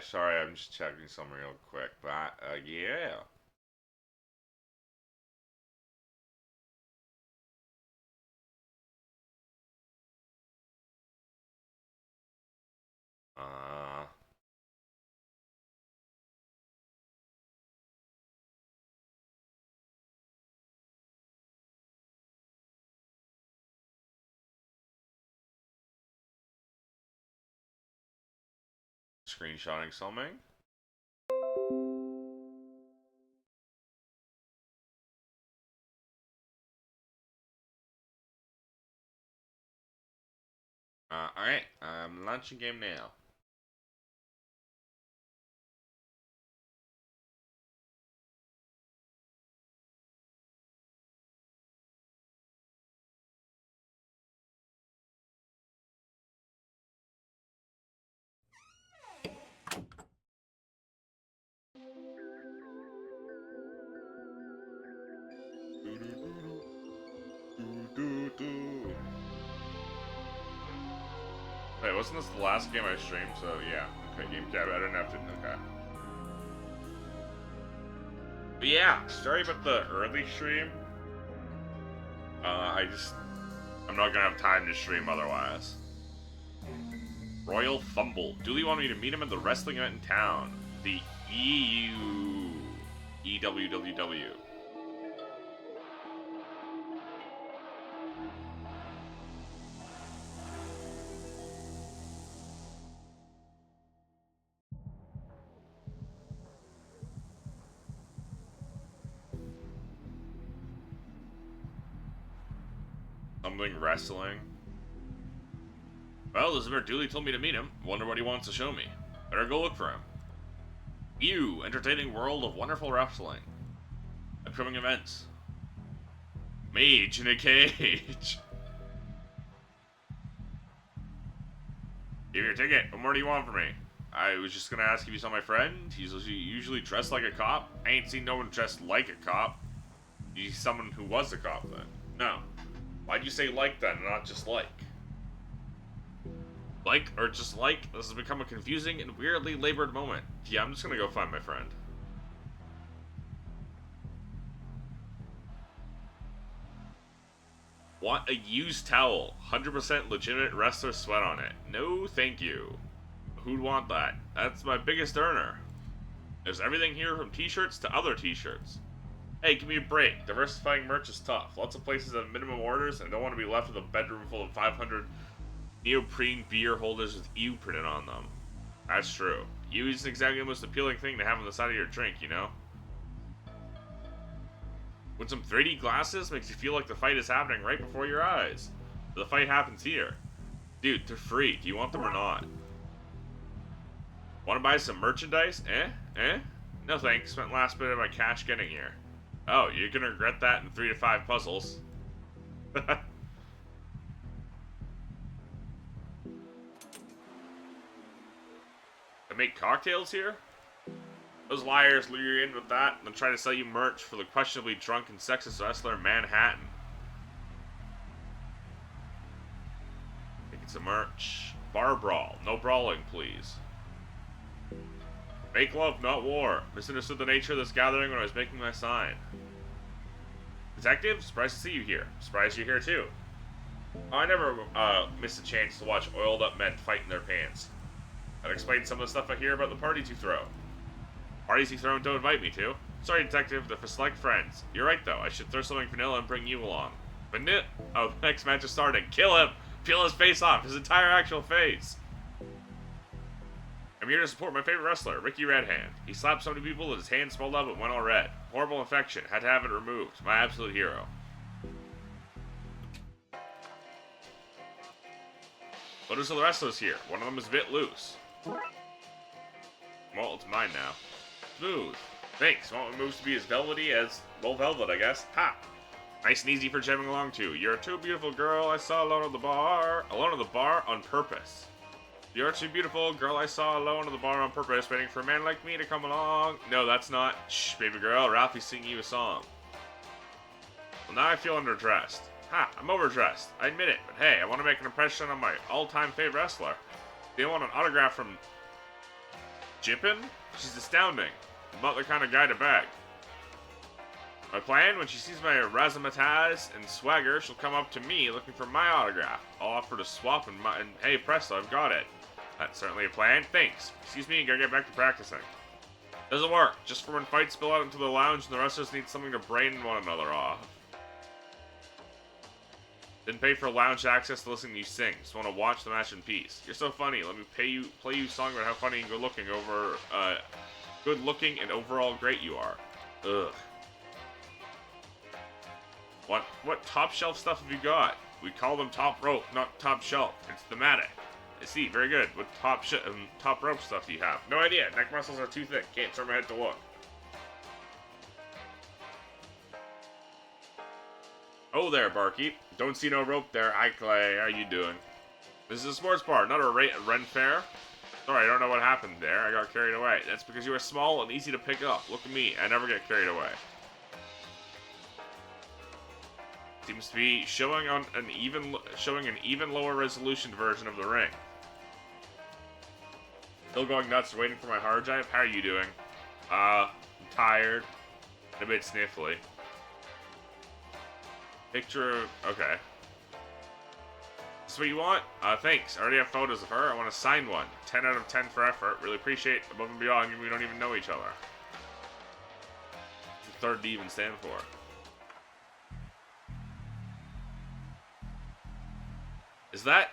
Sorry, I'm just checking something real quick, but yeah. Uh, Screenshotting something. Alright, I'm launching game now. Wait, wasn't this the last game I streamed? So yeah, okay, game cab. I didn't have to. Okay. But yeah, sorry about the early stream. I'm not gonna have time to stream otherwise. Royal Fumble. Dooley wanted me to meet him at the wrestling event in town. The EU EWWW. Something wrestling. Well, Elizabeth Dooley told me to meet him. Wonder what he wants to show me. Better go look for him. You, entertaining world of wonderful wrestling. Upcoming events. Mage in a cage. Give me your ticket. What more do you want from me? I was just gonna ask if you saw my friend. He's usually dressed like a cop. I ain't seen no one dressed like a cop. He's someone who was a cop then. No. Why'd you say like then, not just like? Like or just like? This has become a confusing and weirdly labored moment. Yeah, I'm just gonna go find my friend. Want a used towel. 100% legitimate wrestler sweat on it. No, thank you. Who'd want that? That's my biggest earner. There's everything here from t-shirts to other t-shirts. Hey, give me a break. Diversifying merch is tough. Lots of places have minimum orders and don't want to be left with a bedroom full of 500 neoprene beer holders with "U" printed on them. That's true. "U" isn't exactly the most appealing thing to have on the side of your drink, you know? With some 3D glasses, makes you feel like the fight is happening right before your eyes. The fight happens here. Dude, they're free. Do you want them or not? Want to buy some merchandise? Eh? No thanks. Spent last bit of my cash getting here. Oh, you're gonna regret that in 3 to 5 puzzles. I make cocktails here? Those liars lure you in with that and then try to sell you merch for the questionably drunk and sexist wrestler in Manhattan. Making some merch. Bar brawl. No brawling, please. Make love, not war. Misunderstood the nature of this gathering when I was making my sign. Detective, surprised to see you here. Surprised you're here too. I never miss a chance to watch oiled up men fight in their pants. That explains some of the stuff I hear about the parties you throw. Parties you throw and don't invite me to. Sorry, Detective, they're for select friends. You're right, though. I should throw something vanilla and bring you along. Vanilla? Oh, the next match is starting. Kill him! Peel his face off. His entire actual face. I'm here to support my favorite wrestler, Ricky Redhand. He slapped so many people that his hand swelled up and went all red. Horrible infection. Had to have it removed. My absolute hero. Notice of the wrestlers here. One of them is a bit loose. Well, it's mine now. Smooth. Thanks. Want my moves to be as velvety as, well, velvet, I guess. Ha! Nice and easy for jamming along to. You're a too beautiful girl I saw alone at the bar. Alone at the bar on purpose. You're too beautiful girl I saw alone at the bar on purpose, waiting for a man like me to come along. No, that's not. Shh, baby girl. Ralphie's singing you a song. Well, now I feel underdressed. Ha! I'm overdressed. I admit it, but hey, I want to make an impression on my all-time favorite wrestler. They want an autograph from Jippin? She's astounding. I'm not the kind of guy to beg. My plan, when she sees my razzmatazz and swagger, she'll come up to me looking for my autograph. I'll offer to swap and hey, presto, I've got it. That's certainly a plan. Thanks. Excuse me, gotta get back to practicing. Doesn't work. Just for when fights spill out into the lounge and the wrestlers need something to brain one another off. Didn't pay for lounge access to listen to you sing. Just want to watch the match in peace. You're so funny. Let me play you a song about how funny and good looking and overall great you are. Ugh. What top shelf stuff have you got? We call them top rope, not top shelf. It's thematic. I see, very good. What top rope stuff do you have? No idea. Neck muscles are too thick. Can't turn my head to look. Oh there, barkeep. Don't see no rope there. Hi, Clay. How you doing? This is a sports bar, not a Ren fair. Sorry, I don't know what happened there. I got carried away. That's because you are small and easy to pick up. Look at me. I never get carried away. Seems to be showing an even lower resolution version of the ring. Still going nuts, waiting for my hard drive. How are you doing? I'm tired. A bit sniffly. Picture. Okay. This what you want? Thanks. I already have photos of her. I want to sign one. 10 out of 10 for effort. Really appreciate above and beyond. We don't even know each other. What's the third D even stand for? Is that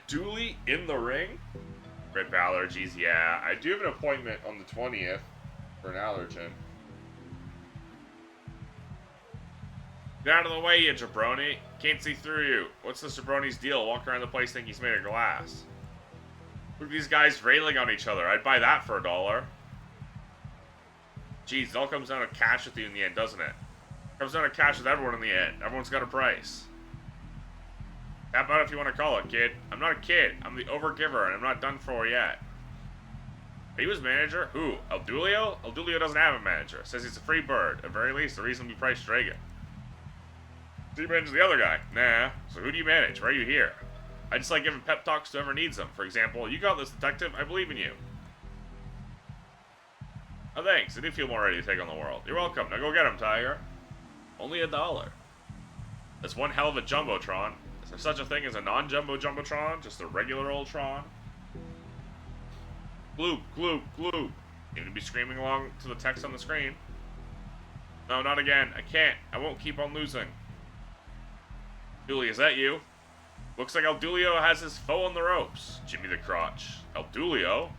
Dooley in the ring? Rip allergies, yeah. I do have an appointment on the 20th for an allergen. Get out of the way, you jabroni. Can't see through you. What's this jabroni's deal? Walk around the place think he's made of glass. Look at these guys railing on each other. I'd buy that for $1. Jeez, it all comes down to cash with you in the end, doesn't it? It comes down to cash with everyone in the end. Everyone's got a price. Tap out if you want to call it, kid. I'm not a kid. I'm the overgiver, and I'm not done for yet. Are you his manager? Who? El Dulio? El Dulio doesn't have a manager. Says he's a free bird. At very least, a reasonably priced dragon. So you manage the other guy? Nah. So who do you manage? Why are you here? I just like giving pep talks to whoever needs them. For example, you got this, detective. I believe in you. Oh, thanks. I do feel more ready to take on the world. You're welcome. Now go get him, Tiger. Only $1. That's one hell of a jumbotron. Is there such a thing as a non-jumbo jumbotron? Just a regular old Tron? Gloop, gloop, gloop. You need to be screaming along to the text on the screen. No, not again. I can't. I won't keep on losing. Dooley, is that you? Looks like El Dulio has his foe on the ropes. Jimmy the Crotch. El Dulio?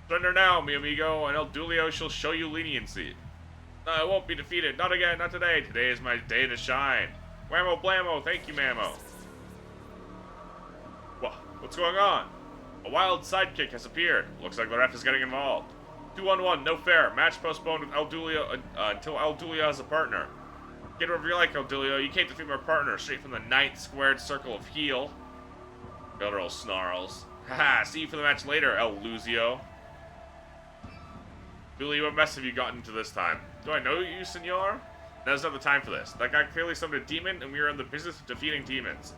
Surrender now, mi amigo, and El Dulio shall show you leniency. No, I won't be defeated. Not again, not today. Today is my day to shine. Whammo blammo, thank you, mammo. What's going on? A wild sidekick has appeared. Looks like the ref is getting involved. 2-on-1, no fair. Match postponed with El Dulio until El Dulio has a partner. Get whatever you like, El Dulio. You can't defeat my partner. Straight from the 9th squared circle of heel. Guttural snarls. Haha, see you for the match later, El Luzio. Dulio, what mess have you gotten into this time? Do I know you, senor? Now's not the time for this. That guy clearly summoned a demon, and we are in the business of defeating demons.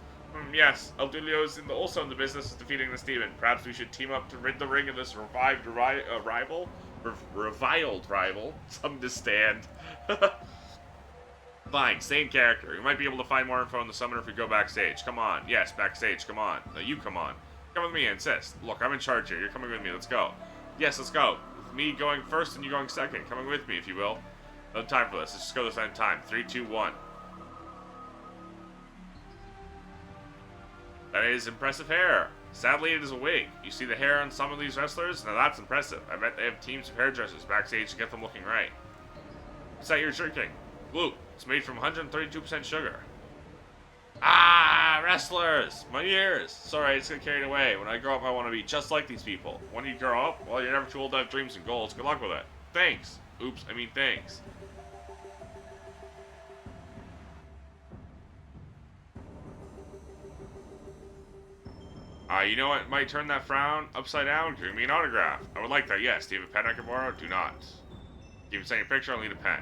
Yes, El Dulio is also in the business of defeating this demon. Perhaps we should team up to rid the ring of this reviled rival. Something to stand. Fine, same character. We might be able to find more info on the summoner if we go backstage. Come on. Yes, backstage. Come on. No, you come on. Come with me, I insist. Look, I'm in charge here. You're coming with me. Let's go. Yes, let's go. With me going first and you going second. Coming with me, if you will. No time for this. Let's just go this time. 3, 2, 1. That is impressive hair. Sadly, it is a wig. You see the hair on some of these wrestlers? Now that's impressive. I bet they have teams of hairdressers backstage to get them looking right. What's that you're drinking? Glue. It's made from 132% sugar. Ah, wrestlers! My ears! Sorry, I just got carried away. When I grow up, I want to be just like these people. When you grow up, well, you're never too old to have dreams and goals. Good luck with it. Thanks. Oops, I mean thanks. You know what might turn that frown upside down? Giving me an autograph. I would like that, yes. Do you have a pen I can borrow? Do not. Keep sending a picture, I'll need a pen.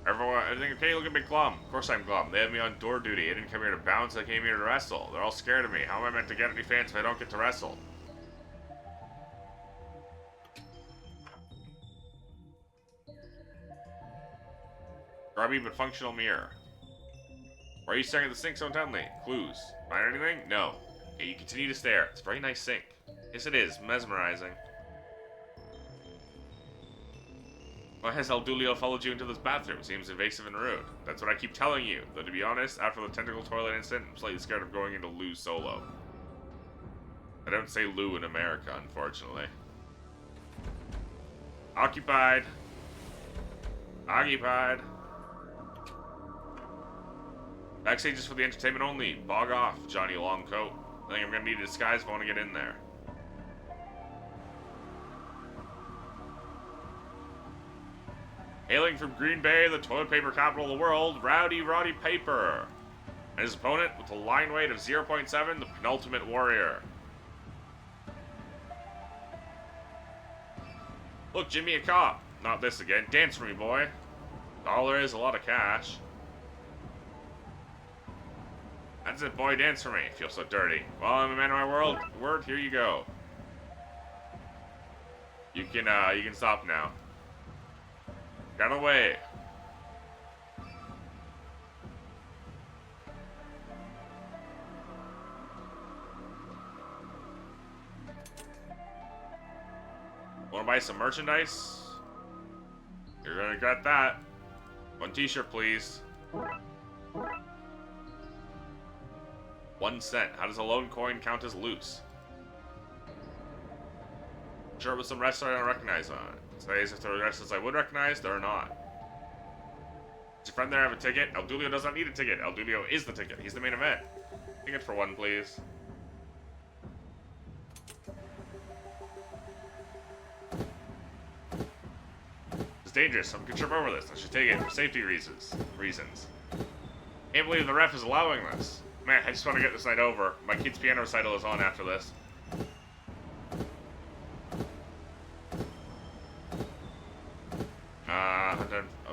Everything okay? Look at me glum. Of course I'm glum. They have me on door duty. I didn't come here to bounce, I came here to wrestle. They're all scared of me. How am I meant to get any fans if I don't get to wrestle? Grubby but functional mirror. Why are you staring at the sink so intently? Clues. Find anything? No. Okay, you continue to stare. It's a very nice sink. Yes, it is. Mesmerizing. Why has El Dulio followed you into this bathroom? Seems invasive and rude. That's what I keep telling you. Though to be honest, after the tentacle toilet incident, I'm slightly scared of going into Lou solo. I don't say Lou in America, unfortunately. Occupied. Occupied. Backstage is for the entertainment only. Bog off, Johnny Longcoat. I think I'm gonna need a disguise if I want to get in there. Hailing from Green Bay, the toilet paper capital of the world, Rowdy Roddy Paper. And his opponent, with a line weight of 0.7, the penultimate warrior. Look, Jimmy, a cop. Not this again. Dance for me, boy. All there is, a lot of cash. That's it, boy. Dance for me. Feel so dirty. Well, I'm a man of my word. Here you go. You can stop now. Get out of the way. Want to buy some merchandise? You're gonna regret that. 1 t-shirt, please. 1 cent. How does a lone coin count as loose? Sure, with some wrestlers I don't recognize on it. Say as if there were wrestlers I would recognize, there are not. Does your friend there have a ticket? El Dulio does not need a ticket. El Dulio is the ticket. He's the main event. Ticket for 1, please. It's dangerous. Someone could trip over this. I should take it for safety reasons. Can't believe the ref is allowing this. Man, I just want to get this night over. My kid's piano recital is on after this.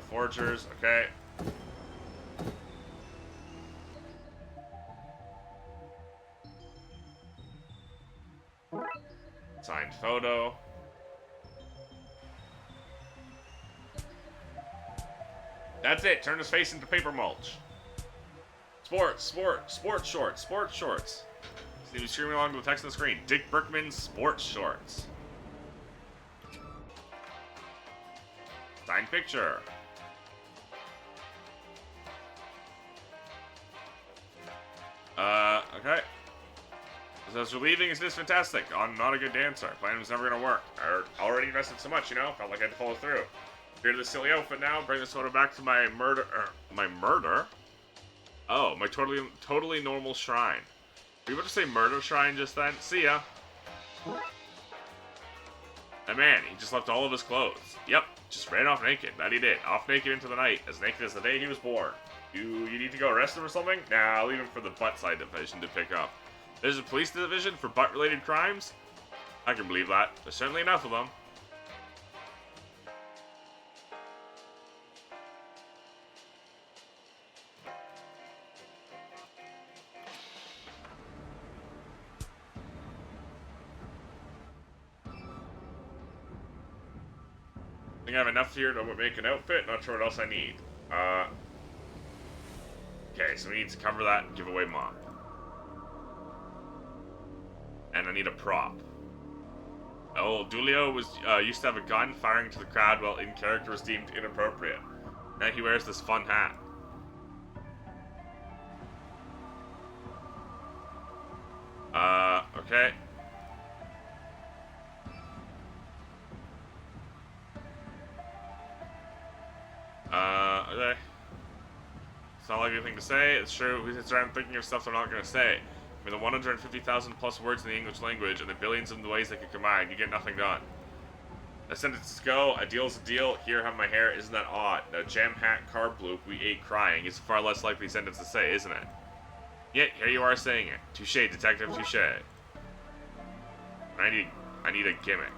Forgers, okay. Signed photo. That's it. Turn his face into paper mulch. Sports shorts. Seems to be screaming along to the text on the screen. Dick Berkman's sports shorts. Signed picture. Okay. So as we're leaving, is this fantastic? I'm not a good dancer. Plan was never gonna work. I already invested so much, you know? Felt like I had to follow through. Here to this silly outfit now. Bring this photo back to my murder. My murder? Oh, my totally normal shrine. Were you about to say murder shrine just then? See ya. And man, he just left all of his clothes. Yep, just ran off naked. That he did. Off naked into the night, as naked as the day he was born. You need to go arrest him or something? Nah, I'll leave him for the butt-side division to pick up. There's a police division for butt-related crimes? I can believe that. There's certainly enough of them. I think I have enough here to make an outfit. Not sure what else I need. Okay, so we need to cover that giveaway mop. And I need a prop. Oh, Dulio used to have a gun firing to the crowd while in character was deemed inappropriate. Now he wears this fun hat. Okay. Okay. It's not like anything to say. It's true. We sit around thinking of stuff they're not going to say. With the 150,000 plus words in the English language and the billions of ways they could combine, you get nothing done. A sentence go, a deal's a deal, here have my hair, isn't that odd? Now jam hat carb bloop, we ate crying, is a far less likely sentence to say, isn't it? Yet, here you are saying it. Touche, detective, touche. I need a gimmick.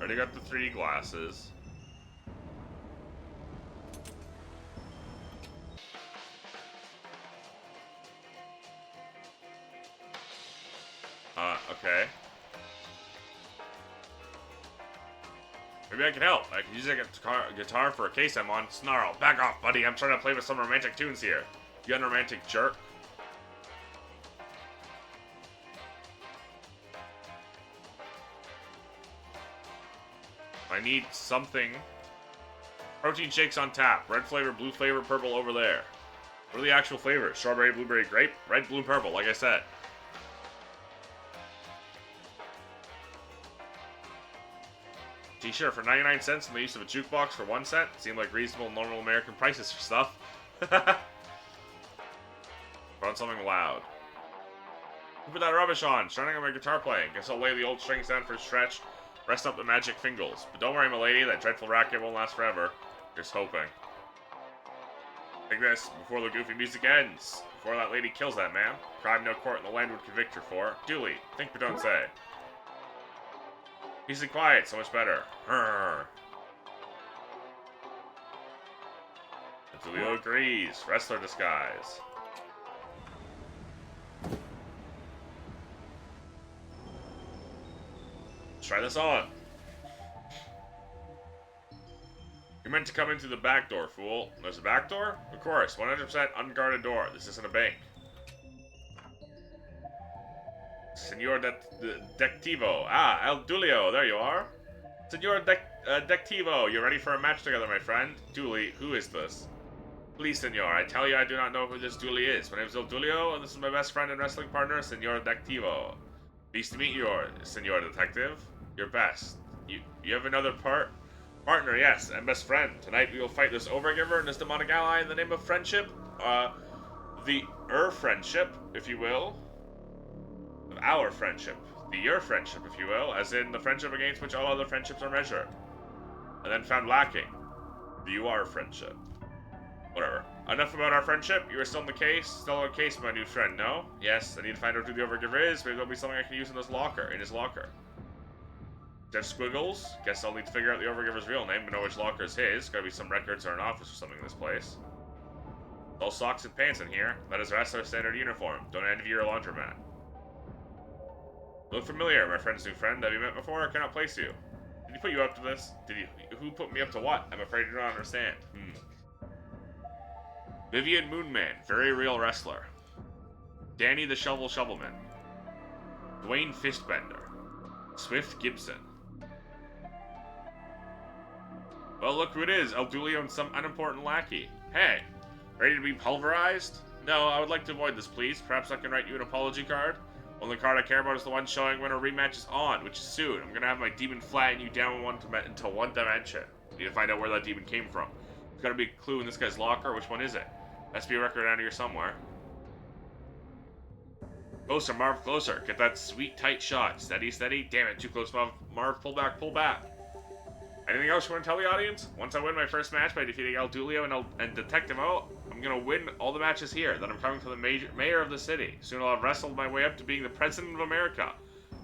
Already got the 3D glasses. Okay. Maybe I can help. I can use a guitar for a case I'm on. Snarl. Back off, buddy. I'm trying to play with some romantic tunes here. You unromantic jerk. I need something. Protein shakes on tap. Red flavor, blue flavor, purple over there. What are the actual flavors? Strawberry, blueberry, grape? Red, blue, purple, like I said. T-shirt for 99 cents and the use of a jukebox for 1 cent. Seem like reasonable, normal American prices for stuff. Found something loud. Who put that rubbish on? Starting on my guitar playing. Guess I'll lay the old strings down for a stretch. Rest up the magic fingers. But don't worry, my lady, that dreadful racket won't last forever. Just hoping. Take this, before the goofy music ends. Before that lady kills that man. Crime no court in the land would convict her for. Duly. Think but don't say. Peace and quiet, so much better. Julio agrees. Wrestler disguise. Let's try this on. You're meant to come in through the back door, fool. There's a back door? Of course, 100% unguarded door. This isn't a bank. Senor Detectivo. Ah, El Dulio, there you are. Senor Detectivo, you ready for a match together, my friend? Dooley, who is this? Please, senor, I tell you I do not know who this Dooley is. My name is El Dulio, and this is my best friend and wrestling partner, Senor Detectivo. Pleased to meet you, Senor Detective. You're best. You have another partner, yes, and best friend. Tonight we will fight this overgiver and his demonic ally in the name of friendship. The friendship, if you will. Our friendship. Your friendship, if you will, as in the friendship against which all other friendships are measured. And then found lacking. Our friendship. Whatever. Enough about our friendship. You are still in the case. Still in the case, my new friend, no? Yes, I need to find out who the overgiver is. Maybe there'll be something I can use in his locker. Jeff Squiggles. Guess I'll need to figure out the overgiver's real name to know which locker is his. Gotta be some records or an office or something in this place. All socks and pants in here. That is wrestler standard uniform. Don't envy your laundromat. Look familiar, my friend's new friend. Have you met before? I cannot place you. Did he put you up to this? Who put me up to what? I'm afraid you don't understand. Vivian Moonman, very real wrestler. Danny the Shovelman. Dwayne Fistbender. Swift Gibson. Well, look who it is. El Dulio and some unimportant lackey. Hey, ready to be pulverized? No, I would like to avoid this, please. Perhaps I can write you an apology card? Only card I care about is the one showing when a rematch is on, which is soon. I'm gonna have my demon flatten you down into one dimension. Need to find out where that demon came from. There's gotta be a clue in this guy's locker. Which one is it? Has to be a record around here somewhere. Closer, Marv, closer. Get that sweet, tight shot. Steady, steady. Damn it, too close, Marv. Pull back, pull back. Anything else you want to tell the audience? Once I win my first match by defeating El Dulio and Detectivo, I'm gonna win all the matches here. Then I'm coming to the mayor of the city. Soon I'll have wrestled my way up to being the president of America.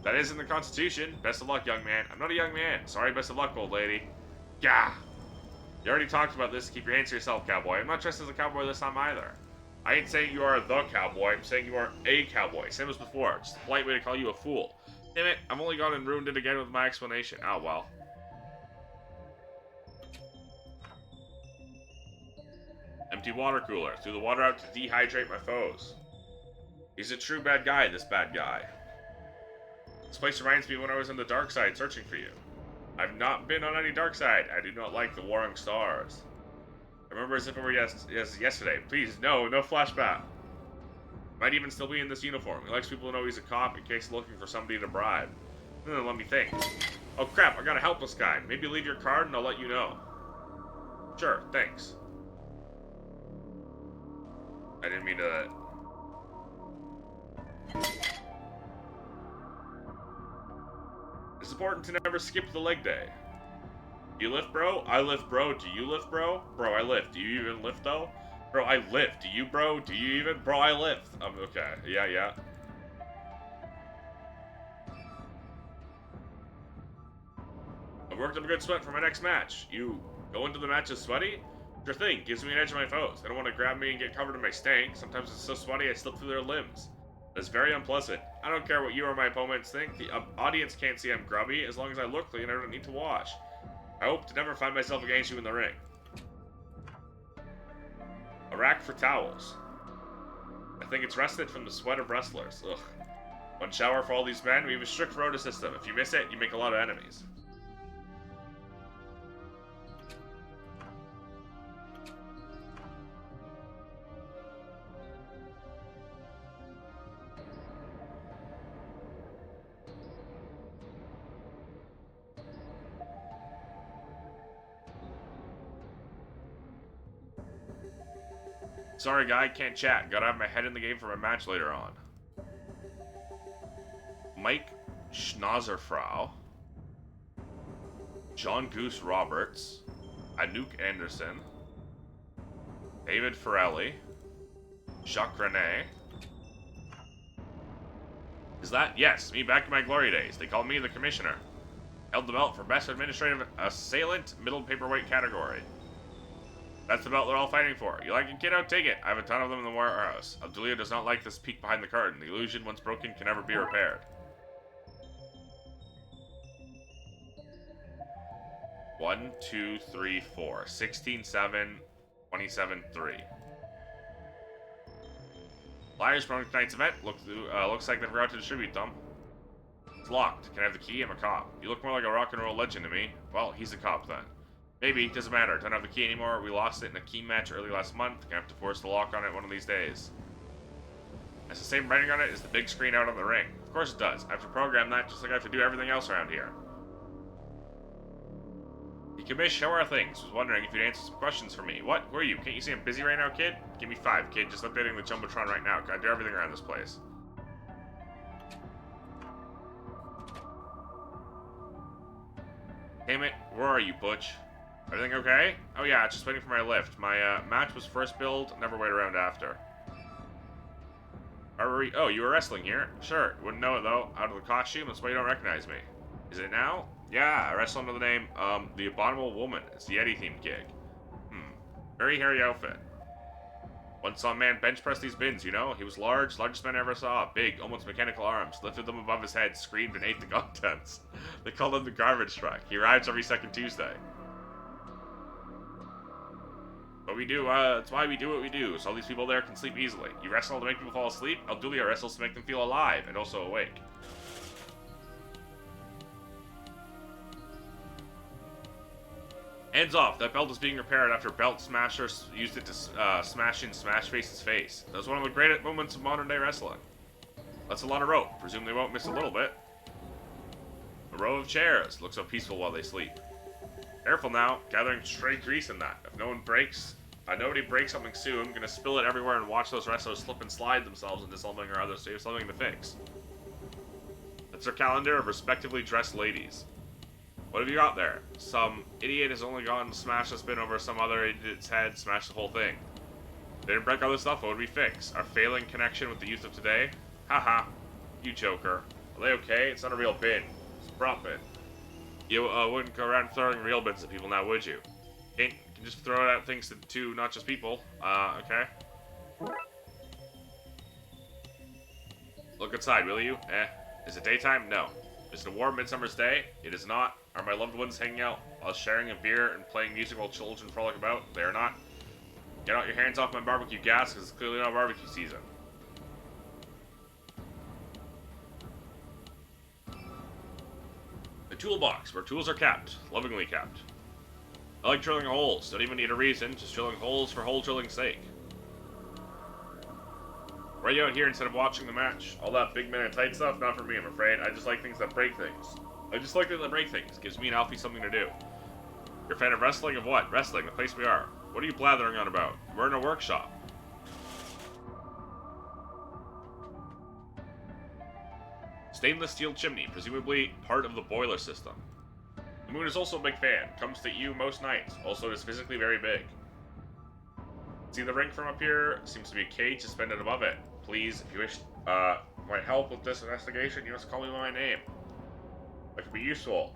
That is in the Constitution. Best of luck, young man. I'm not a young man. Sorry, best of luck, old lady. Gah! You already talked about this. Keep your hands to yourself, cowboy. I'm not dressed as a cowboy this time either. I ain't saying you are the cowboy. I'm saying you are a cowboy. Same as before. Just a polite way to call you a fool. Damn it, I've only gone and ruined it again with my explanation. Oh, well. Empty water cooler. Threw the water out to dehydrate my foes. He's a true bad guy, this bad guy. This place reminds me of when I was in the dark side searching for you. I've not been on any dark side. I do not like the warring stars. I remember as if it were yesterday. Please, no flashback. Might even still be in this uniform. He likes people to know he's a cop in case looking for somebody to bribe. Let me think. Oh crap, I got a helpless guy. Maybe leave your card and I'll let you know. Sure, thanks. I didn't mean to... It's important to never skip the leg day. You lift, bro? I lift, bro. Do you lift, bro? Bro, I lift. Do you even lift, though? Bro, I lift. Do you, bro? Do you even? Bro, I lift. Okay. Yeah. worked up a good sweat for my next match. You go into the matches sweaty? Sure thing, gives me an edge on my foes. They don't want to grab me and get covered in my stank. Sometimes it's so sweaty I slip through their limbs. That's very unpleasant. I don't care what you or my opponents think. The audience can't see I'm grubby. As long as I look clean, I don't need to wash. I hope to never find myself against you in the ring. A rack for towels. I think it's wrested from the sweat of wrestlers. Ugh. One shower for all these men. We have a strict rota system. If you miss it, you make a lot of enemies. Sorry, guy, can't chat. Gotta have my head in the game for my match later on. Mike Schnauzerfrau, John Goose Roberts, Anouk Anderson, David Farrelly, Jacques Rene. Is that? Yes, me back in my glory days. They called me the commissioner. Held the belt for best administrative assailant, middle paperweight category. That's the belt they're all fighting for. You like it, kiddo? Take it. I have a ton of them in the warehouse. Abdulia does not like this peek behind the curtain. The illusion, once broken, can never be repaired. 1, 2, 3, 4. 16, 7, 27, 3. Flyers promoting tonight's event. Looks like they forgot to distribute them. It's locked. Can I have the key? I'm a cop. You look more like a rock and roll legend to me. Well, he's a cop then. Maybe, doesn't matter. Don't have the key anymore. We lost it in a key match early last month. Gonna have to force the lock on it one of these days. It's the same writing on it as the big screen out on the ring. Of course it does. I have to program that just like I have to do everything else around here. The commish, how are things? Was wondering if you'd answer some questions for me. What? Who are you? Can't you see I'm busy right now, kid? Give me 5, kid. Just updating the Jumbotron right now. Gotta do everything around this place. Damn it. Where are you, Butch? Everything okay? Oh yeah, just waiting for my lift. My match was first billed, never wait around after. Oh, you were wrestling here? Sure, wouldn't know it though. Out of the costume, that's why you don't recognize me. Is it now? Yeah, I wrestle under the name, The Abominable Woman. It's the Eddie themed gig. Very hairy outfit. Once saw a man bench press these bins, you know? He was large, largest man I ever saw. Big, almost mechanical arms. Lifted them above his head, screamed, and ate the contents. They called him the garbage truck. He arrives every second Tuesday. But we do, that's why we do what we do, so all these people there can sleep easily. You wrestle to make people fall asleep, Abdulia wrestles to make them feel alive, and also awake. Hands off, that belt is being repaired after Belt Smasher used it to smash in Smash Face's face. That was one of the greatest moments of modern day wrestling. That's a lot of rope, presume they won't miss a little bit. A row of chairs, look so peaceful while they sleep. Careful now, gathering stray grease in that. If nobody breaks something soon, I'm gonna spill it everywhere and watch those wrestlers slip and slide themselves into something or other so you have something to fix. That's their calendar of respectively dressed ladies. What have you got there? Some idiot has only gone to smash a spin over some other idiot's head, smash the whole thing. They didn't break all this stuff, what would we fix? Our failing connection with the youth of today? Haha, you joker. Are they okay? It's not a real bin. It's a prop bin. You wouldn't go around throwing real bits at people now, would you? You can just throw it at things to not just people. Okay. Look outside, will you? Is it daytime? No. Is it a warm midsummer's day? It is not. Are my loved ones hanging out while sharing a beer and playing music while children frolic about? They are not. Get out your hands off my barbecue gas, because it's clearly not barbecue season. The toolbox, where tools are kept. Lovingly kept. I like drilling holes. Don't even need a reason. Just drilling holes for hole drilling's sake. Why are you out here instead of watching the match? All that big man and tight stuff? Not for me, I'm afraid. I just like things that break things. Gives me and Alfie something to do. You're a fan of wrestling? Of what? Wrestling, the place we are. What are you blathering on about? We're in a workshop. Stainless steel chimney, presumably part of the boiler system. The moon is also a big fan. Comes to you most nights. Also, it is physically very big. See the ring from up here? Seems to be a cage suspended above it. Please, if you wish my help with this investigation, you must call me by my name. That could be useful.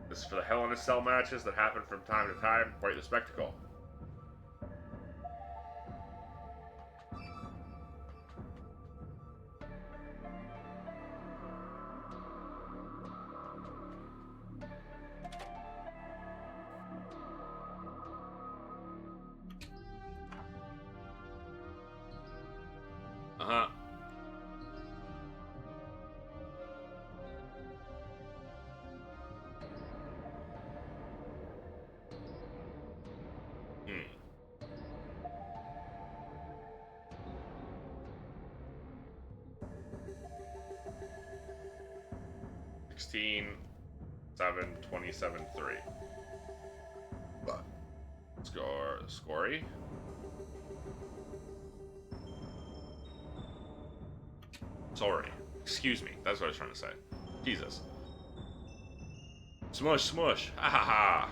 This is for the Hell in a Cell matches that happen from time to time. Quite the spectacle. Uh-huh. Hmm. 16, 7, 27, 3. But Scory. Sorry. Excuse me. That's what I was trying to say. Jesus. Smush, smush. Ha ha ha.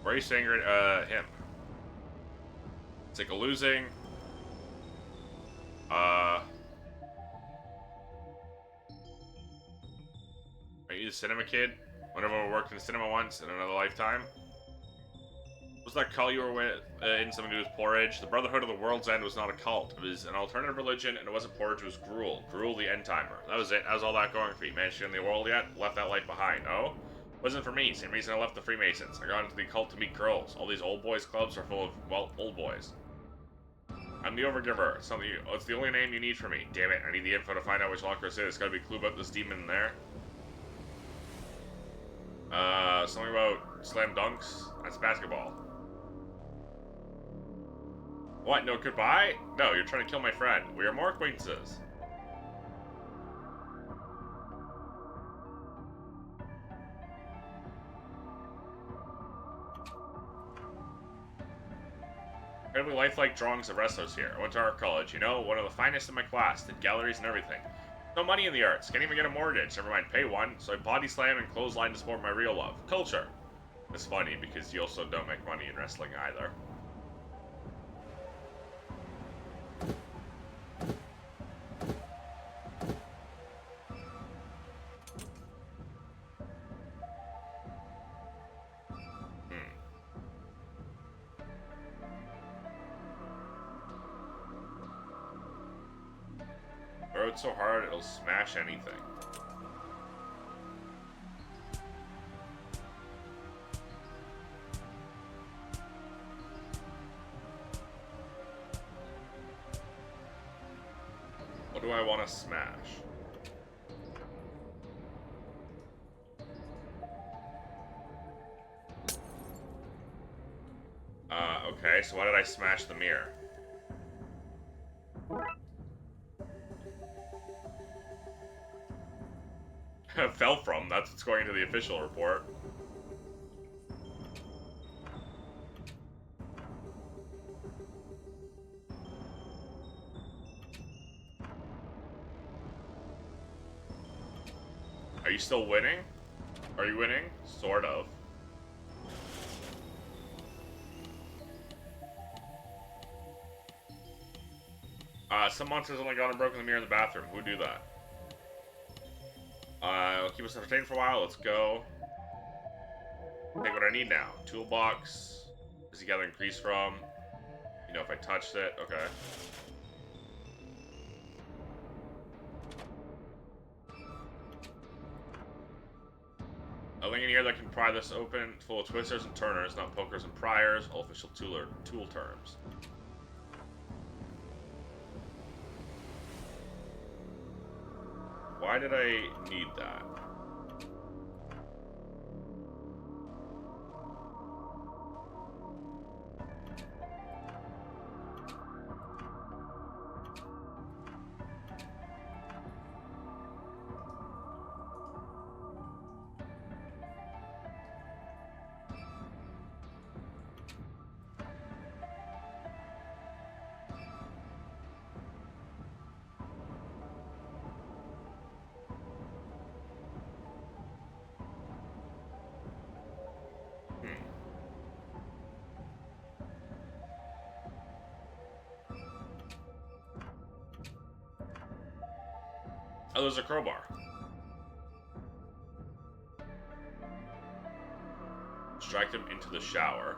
Why are you saying him? It's like a losing. Are you the cinema kid? Whenever we worked in the cinema once in another lifetime? Was that cult you were with in something to do with porridge? The Brotherhood of the World's End was not a cult. It was an alternative religion, and it wasn't porridge, it was gruel. Gruel the end timer. That was it. How's all that going for you? Managed to get in the world yet? Left that life behind. Oh? Wasn't for me. Same reason I left the Freemasons. I got into the cult to meet girls. All these old boys clubs are full of, well, old boys. I'm the Overgiver. It's the only name you need for me. Damn it, I need the info to find out which locker it is. Gotta be a clue about this demon in there. Something about slam dunks. That's basketball. What, no goodbye? No, you're trying to kill my friend. We are more acquaintances. Incredibly lifelike drawings of wrestlers here. I went to art college, you know, one of the finest in my class, did galleries and everything. No money in the arts, can't even get a mortgage, never mind pay one, so I body slam and clothesline to support my real love, culture. It's funny, because you also don't make money in wrestling either. Throw it so hard it'll smash anything. What do I want to smash? Okay, so why did I smash the mirror? Fell from, that's what's going into the official report. Are you still winning? Are you winning? Sort of. Some monsters only got and broken the mirror in the bathroom. Who'd do that? Keep us entertained for a while. Let's go. Take what I need now. Toolbox. Is he gathering grease from? You know, if I touched it. Okay. A link in here that can pry this open. Full of twisters and turners, not pokers and priors. All official tool terms. Why did I need that? Oh, there's a crowbar. Distract him into the shower.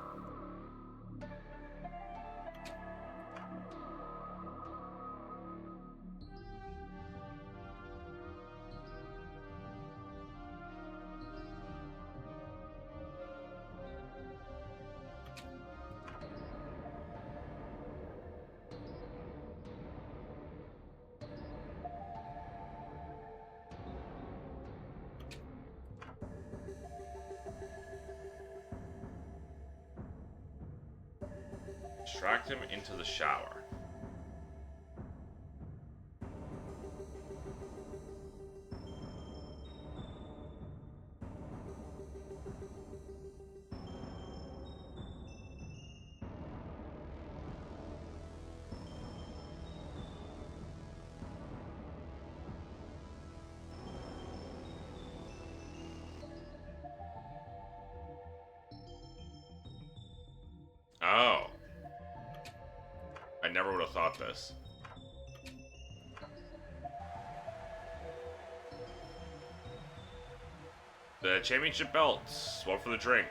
Distract him into the shower. Oh. I never would have thought this. The championship belts. One for the drink.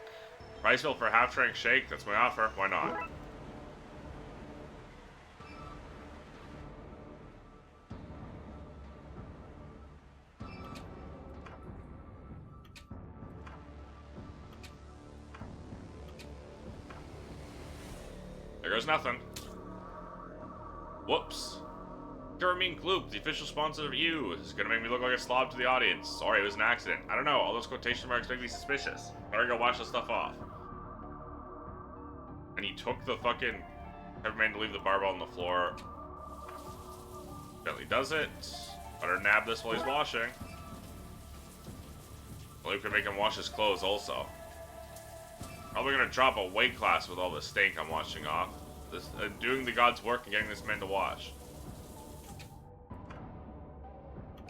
Price bill for a half-drink shake. That's my offer. Why not? There goes nothing. Whoops. Jeremy Gloop, the official sponsor of you, is gonna make me look like a slob to the audience. Sorry, it was an accident. I don't know, all those quotation marks make me suspicious. Better go wash the stuff off. And he took the fucking... Never mind to leave the barbell on the floor. Gently does it. Better nab this while he's washing. Gloop can make him wash his clothes also. Probably gonna drop a weight class with all the stink I'm washing off. This, doing the god's work and getting this man to wash.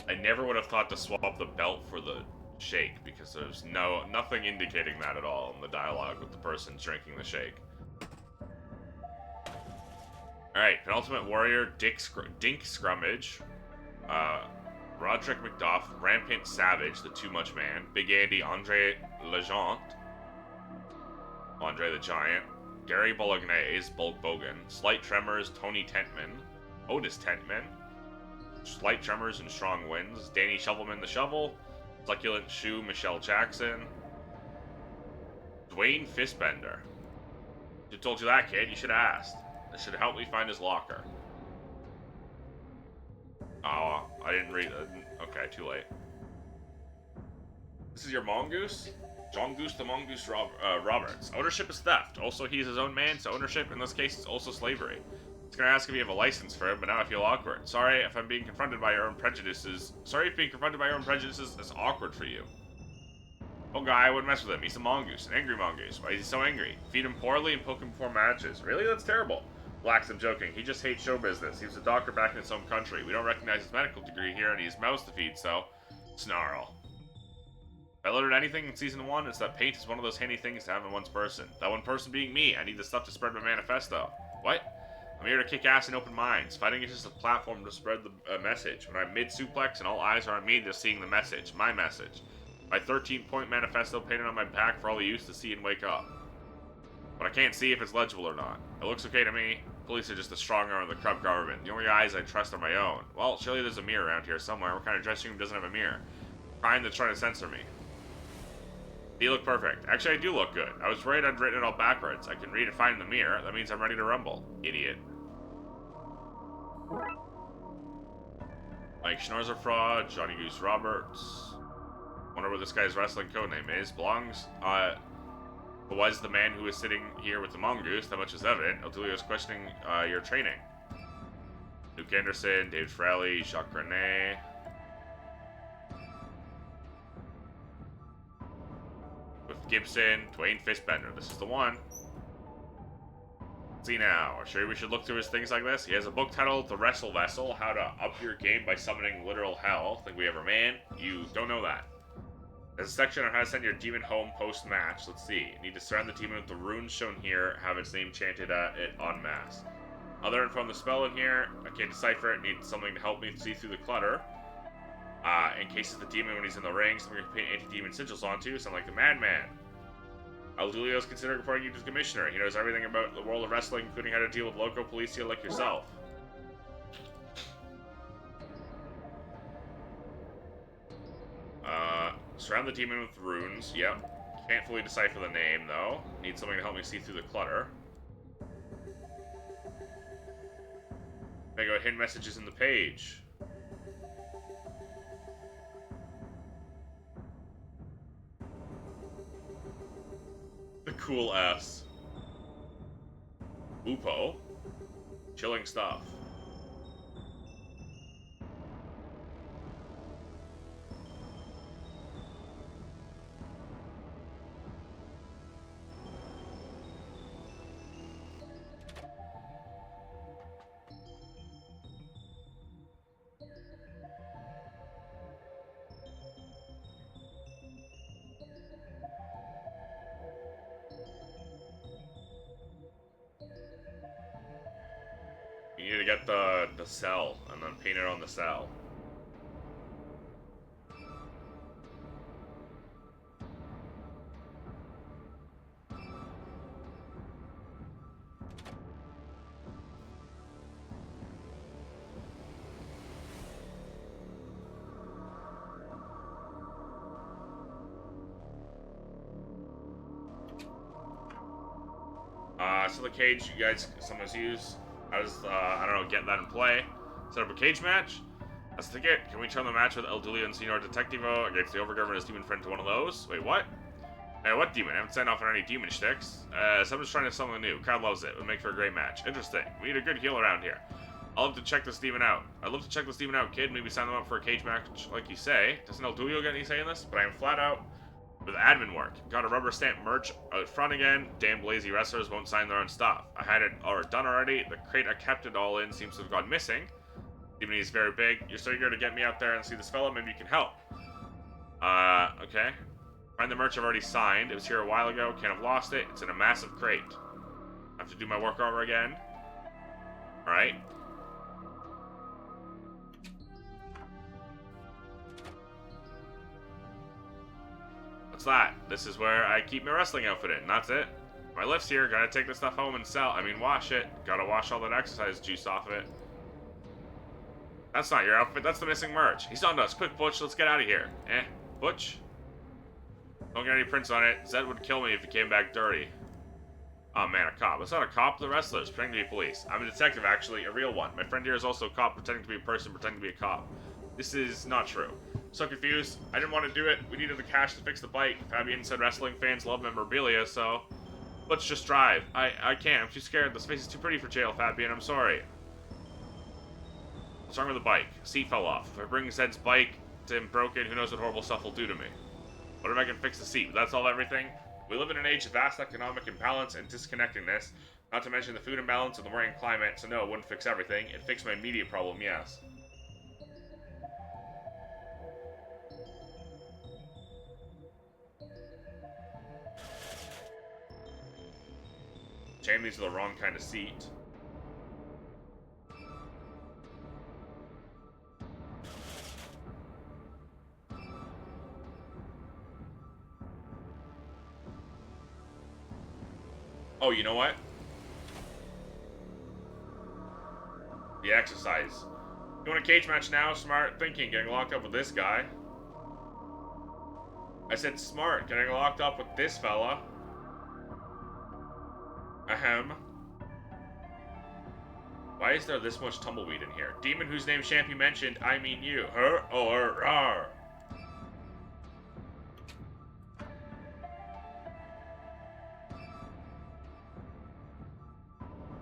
I never would have thought to swap the belt for the shake because there's nothing indicating that at all in the dialogue with the person drinking the shake. Alright, Penultimate Warrior, Dink Scrummage, Roderick McDuff, Rampant Savage, the Too Much Man, Big Andy, Andre Legent, Andre the Giant, Gary Bolognese, Bulk Bogan, Slight Tremors, Tony Tentman, Otis Tentman, Slight Tremors and Strong Winds, Danny Shovelman the Shovel, Succulent Shoe, Michelle Jackson, Dwayne Fistbender. Who told you that, kid? You should have asked. This should help me find his locker. Oh, I didn't read it. Okay, too late. This is your mongoose? John Goose the Mongoose Roberts. Ownership is theft. Also, he's his own man, so ownership in this case is also slavery. I was gonna ask if you have a license for it, but now I feel awkward. Sorry if I'm being confronted by your own prejudices. Sorry if being confronted by your own prejudices is awkward for you. Oh, guy, I wouldn't mess with him. He's a mongoose, an angry mongoose. Why is he so angry? Feed him poorly and poke him before matches. Really? That's terrible. Relax, I'm joking. He just hates show business. He was a doctor back in his home country. We don't recognize his medical degree here, and he has mouths to feed, so... Snarl. If I learned anything in Season 1, it's that paint is one of those handy things to have in one's person. That one person being me. I need the stuff to spread my manifesto. What? I'm here to kick ass and open minds. Fighting is just a platform to spread the message. When I'm mid-suplex and all eyes are on me, they're seeing the message. My message. My 13-point manifesto painted on my back for all the youth to see and wake up. But I can't see if it's legible or not. It looks okay to me. Police are just a strong arm of the corrupt government. The only eyes I trust are my own. Well, surely there's a mirror around here somewhere. What kind of dressing room doesn't have a mirror? Kind that's trying to censor me. You look perfect. Actually, I do look good. I was worried I'd written it all backwards. I can read and find in the mirror. That means I'm ready to rumble. Idiot. Mike Schnorzer Fraud, Johnny Goose Roberts. Wonder what this guy's wrestling codename is. Belongs, was the man who was sitting here with the mongoose. That much is evident. Otulio's questioning your training. Luke Anderson, David Fraley, Jacques René. With Gibson, Dwayne Fistbender. This is the one. Let's see now. Are sure we should look through his things like this? He has a book titled The Wrestle Vessel, How to Up Your Game by Summoning Literal Hell. Think we ever man? You don't know that. There's a section on how to send your demon home post-match. Let's see. You need to surround the demon with the runes shown here, have its name chanted at it en masse. Other info on the spell in here. I can't decipher it. Need something to help me see through the clutter. In case it's the demon when he's in the ring, something to paint anti-demon sigils onto. Sound like the Madman. El Julio's considering reporting you to the commissioner. He knows everything about the world of wrestling, including how to deal with local policia like yourself. Surround the demon with runes. Yep. Can't fully decipher the name, though. Need something to help me see through the clutter. Maybe go hidden messages in the page. The cool S. Upo. Chilling stuff. You need to get the cell and then paint it on the cell. So the cage you guys sometimes use. How does, I don't know, get that in play? Set up a cage match? That's the get. Can we turn the match with El Dulio and Senor Detectivo against the Overgovernor and his demon friend to one of those? Wait, what? Hey, what demon? I haven't signed off on any demon shticks. Someone's trying to something new. Crowd loves it. Would make for a great match. Interesting. We need a good heel around here. I'll have to check this demon out. I'd love to check this demon out, kid. Maybe sign them up for a cage match like you say. Doesn't El Dulio get any say in this? But I am flat out with admin work. Got a rubber stamp merch out front again. Damn lazy wrestlers won't sign their own stuff. I had it done already. The crate I kept it all in seems to have gone missing. Even he's very big. You're so eager to get me out there and see this fella. Maybe you can help. Okay. Find the merch I've already signed. It was here a while ago. Can't have lost it. It's in a massive crate. I have to do my work over again. Alright. What's that? This is where I keep my wrestling outfit in. That's it. My lift's here. Gotta take this stuff home and sell. Wash it. Gotta wash all that exercise juice off of it. That's not your outfit. That's the missing merch. He's on to us. Quick, Butch. Let's get out of here. Butch? Don't get any prints on it. Zed would kill me if he came back dirty. Oh man, a cop. It's not a cop. The wrestlers pretending to be police. I'm a detective, actually. A real one. My friend here is also a cop pretending to be a person pretending to be a cop. This is not true. So confused. I didn't want to do it. We needed the cash to fix the bike. Fabian said wrestling fans love memorabilia, so let's just drive. I can't. I'm too scared. The space is too pretty for jail, Fabian. I'm sorry. What's wrong with the bike? Seat fell off. If I bring Zed's bike to him broken, who knows what horrible stuff will do to me. What if I can fix the seat? Will that solve everything? We live in an age of vast economic imbalance and disconnectedness, not to mention the food imbalance and the worrying climate, so no, it wouldn't fix everything. It fixed my immediate problem, yes. Shame these are the wrong kind of seat. Oh, you know what? The exercise. You want a cage match now? Smart thinking. Getting locked up with this guy. I said smart. Getting locked up with this fella. Ahem. Why is there this much tumbleweed in here? Demon whose name Champy mentioned, I mean you. Her or rar.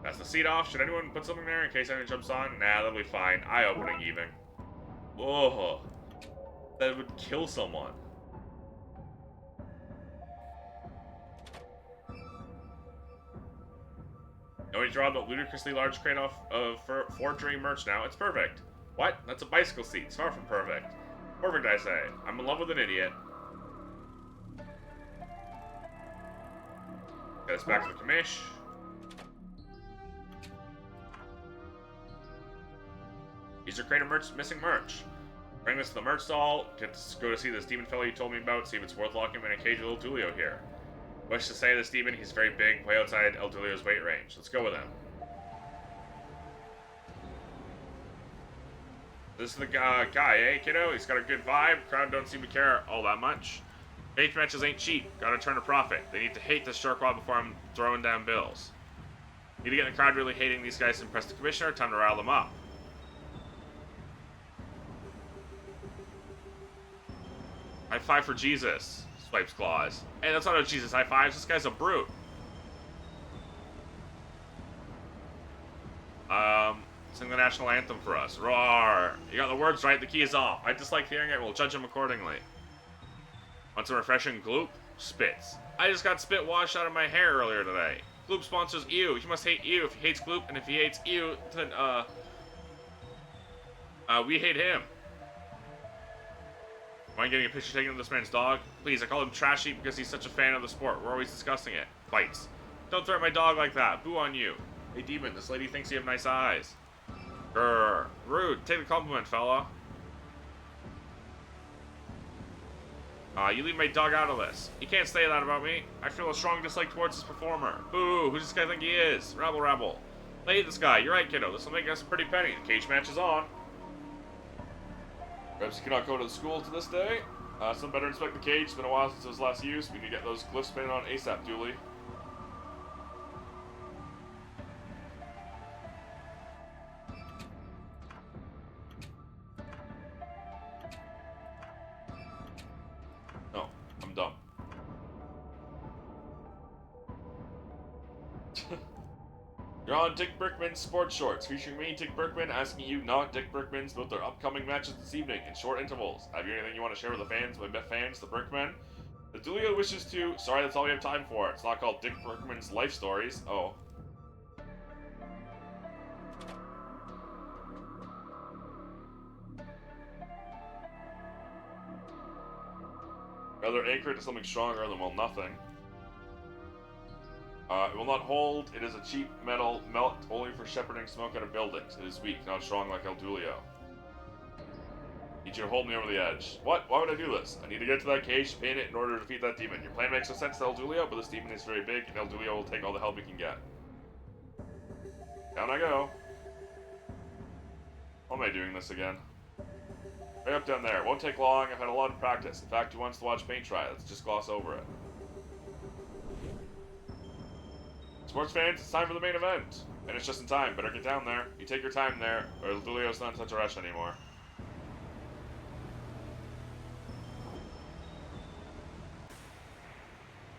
That's the seat off. Should anyone put something there in case anyone jumps on? Nah, that'll be fine. Eye-opening even. Oh, that would kill someone. No, we draw the ludicrously large crate off of forgery merch now. It's perfect. What? That's a bicycle seat. It's far from perfect. Perfect, I say. I'm in love with an idiot. Get us back to the commish. Use your crate of merch, missing merch. Bring this to the merch stall. Go to see this demon fellow you told me about. See if it's worth locking him in a cage with little Tulio here. Wish to say this demon, he's very big, way outside El Dulio's weight range. Let's go with him. This is the guy, eh, kiddo? He's got a good vibe. Crowd don't seem to care all that much. Cage matches ain't cheap. Gotta turn a profit. They need to hate this Shurkwad before I'm throwing down bills. Need to get the crowd really hating these guys to impress the commissioner. Time to rile them up. High five for Jesus. Swipes claws. Hey, that's not a Jesus high fives. This guy's a brute. Sing the national anthem for us. Roar! You got the words right, the key is off. I dislike hearing it, we'll judge him accordingly. Want some refreshing gloop? Spits. I just got spit washed out of my hair earlier today. Gloop sponsors Ew. He must hate Ew if he hates Gloop, and if he hates Ew, then, we hate him. Mind getting a picture taken of this man's dog? Please, I call him Trashy because he's such a fan of the sport. We're always discussing it. Fights. Don't threaten my dog like that. Boo on you. Hey, demon, this lady thinks you have nice eyes. Grr. Rude. Take the compliment, fella. You leave my dog out of this. You can't say that about me. I feel a strong dislike towards this performer. Boo. Who does this guy think he is? Rabble, rabble. I hate this guy. You're right, kiddo. This will make us a pretty penny. The cage match is on. Perhaps you cannot go to the school to this day. Some better inspect the cage. It's been a while since it was last used. We need to get those glyphs painted on ASAP, Dooley. No, I'm dumb. You're on Dick Brickman's Sports Shorts, featuring me, Dick Brickman, asking you, not Dick Brickman's, about their upcoming matches this evening in short intervals. Have you anything you want to share with the fans, my fans, the Brickmen? The Dulio wishes to... Sorry, that's all we have time for. It's not called Dick Brickman's Life Stories. Oh. Rather anchor it to something stronger than, well, nothing. It will not hold. It is a cheap metal melt only for shepherding smoke out of buildings. It is weak, not strong like El Dulio. Need you to hold me over the edge. What? Why would I do this? I need to get to that cage to paint it in order to defeat that demon. Your plan makes no sense to El Dulio, but this demon is very big, and El Dulio will take all the help he can get. Down I go. Why am I doing this again? Right up down there. It won't take long. I've had a lot of practice. In fact, who wants to watch paint dry? Let's just gloss over it. Sports fans, it's time for the main event. And it's just in time. Better get down there. You take your time there, or El Dulio's not in such a rush anymore.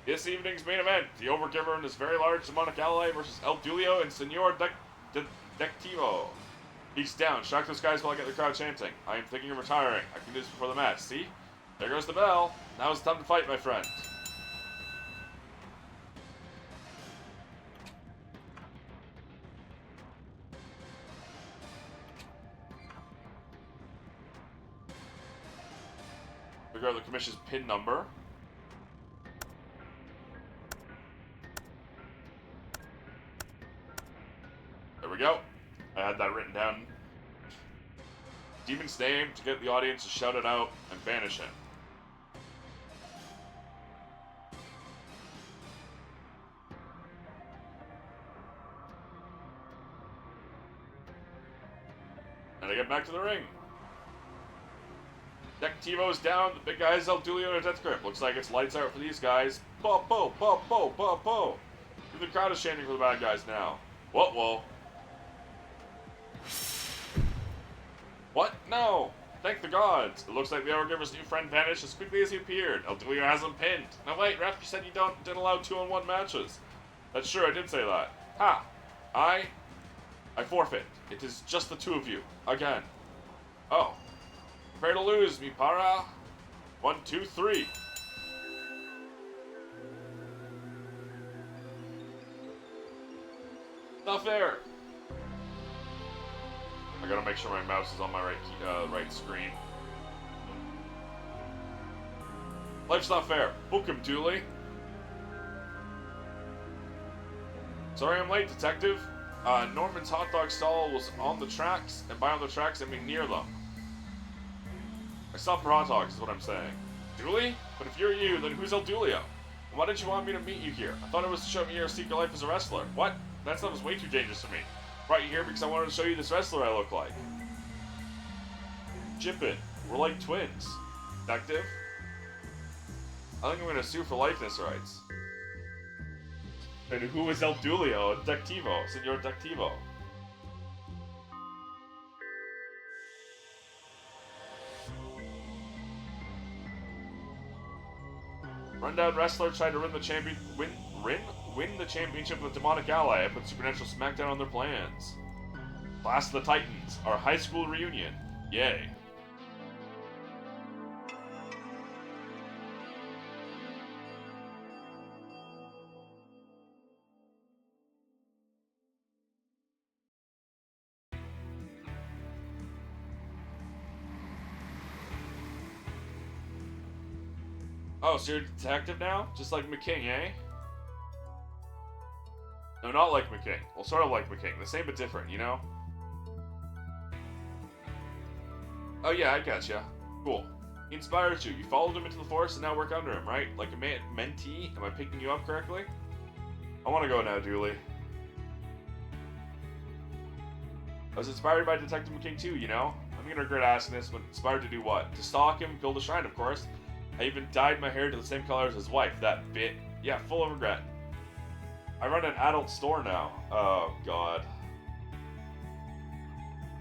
This evening's main event, the Overgiver and his very large demonic ally versus El Dulio and Senor Detectivo. He's down. Shock those guys while I get the crowd chanting. I am thinking of retiring. I can do this before the match. See? There goes the bell. Now it's time to fight, my friend. Figure out the commission's pin number. There we go. I had that written down. Demon's name to get the audience to shout it out and banish him. And I get back to the ring. Detectivo's down, the big guy's El Dulio in a death grip. Looks like it's lights out for these guys. Bo, bo, bo, bo, bo, bo. The crowd is chanting for the bad guys now. Whoa, whoa. What? No! Thank the gods! It looks like the Overgiver's new friend vanished as quickly as he appeared. El Dulio has him pinned. Now wait, ref, you said you didn't allow 2-on-1 matches. That's true, I did say that. Ha! I forfeit. It is just the two of you. Again. Oh. Prepare to lose, mi para. 1, 2, 3. Not fair. I gotta make sure my mouse is on my right screen. Life's not fair. Book him, Dooley. Sorry I'm late, detective. Norman's hot dog stall was on the tracks, and by on the tracks I mean near them. I stopped for hot dogs is what I'm saying. Dooley? But if you're you, then who's El Dulio? Why did you want me to meet you here? I thought it was to show me your secret life as a wrestler. What? That stuff was way too dangerous for me. I brought you here because I wanted to show you this wrestler I look like. Jippin, we're like twins. Detective? I think I'm gonna sue for likeness rights. And who is El Dulio? Detectivo, Senor Detectivo. Rundown wrestler tried to win the championship with a demonic ally and put supernatural smackdown on their plans. Clash of the Titans, our high school reunion. Yay. Oh, so you're a detective now? Just like McKing, eh? No, not like McKing. Well, sort of like McKing. The same but different, you know? Oh yeah, I gotcha. Cool. He inspires you. You followed him into the forest and now work under him, right? Like a mentee? Am I picking you up correctly? I want to go now, Dooley. I was inspired by Detective McKing too, you know? I'm gonna regret asking this, but inspired to do what? To stalk him, build a shrine, of course. I even dyed my hair to the same color as his wife, that bit. Yeah, full of regret. I run an adult store now. Oh, God.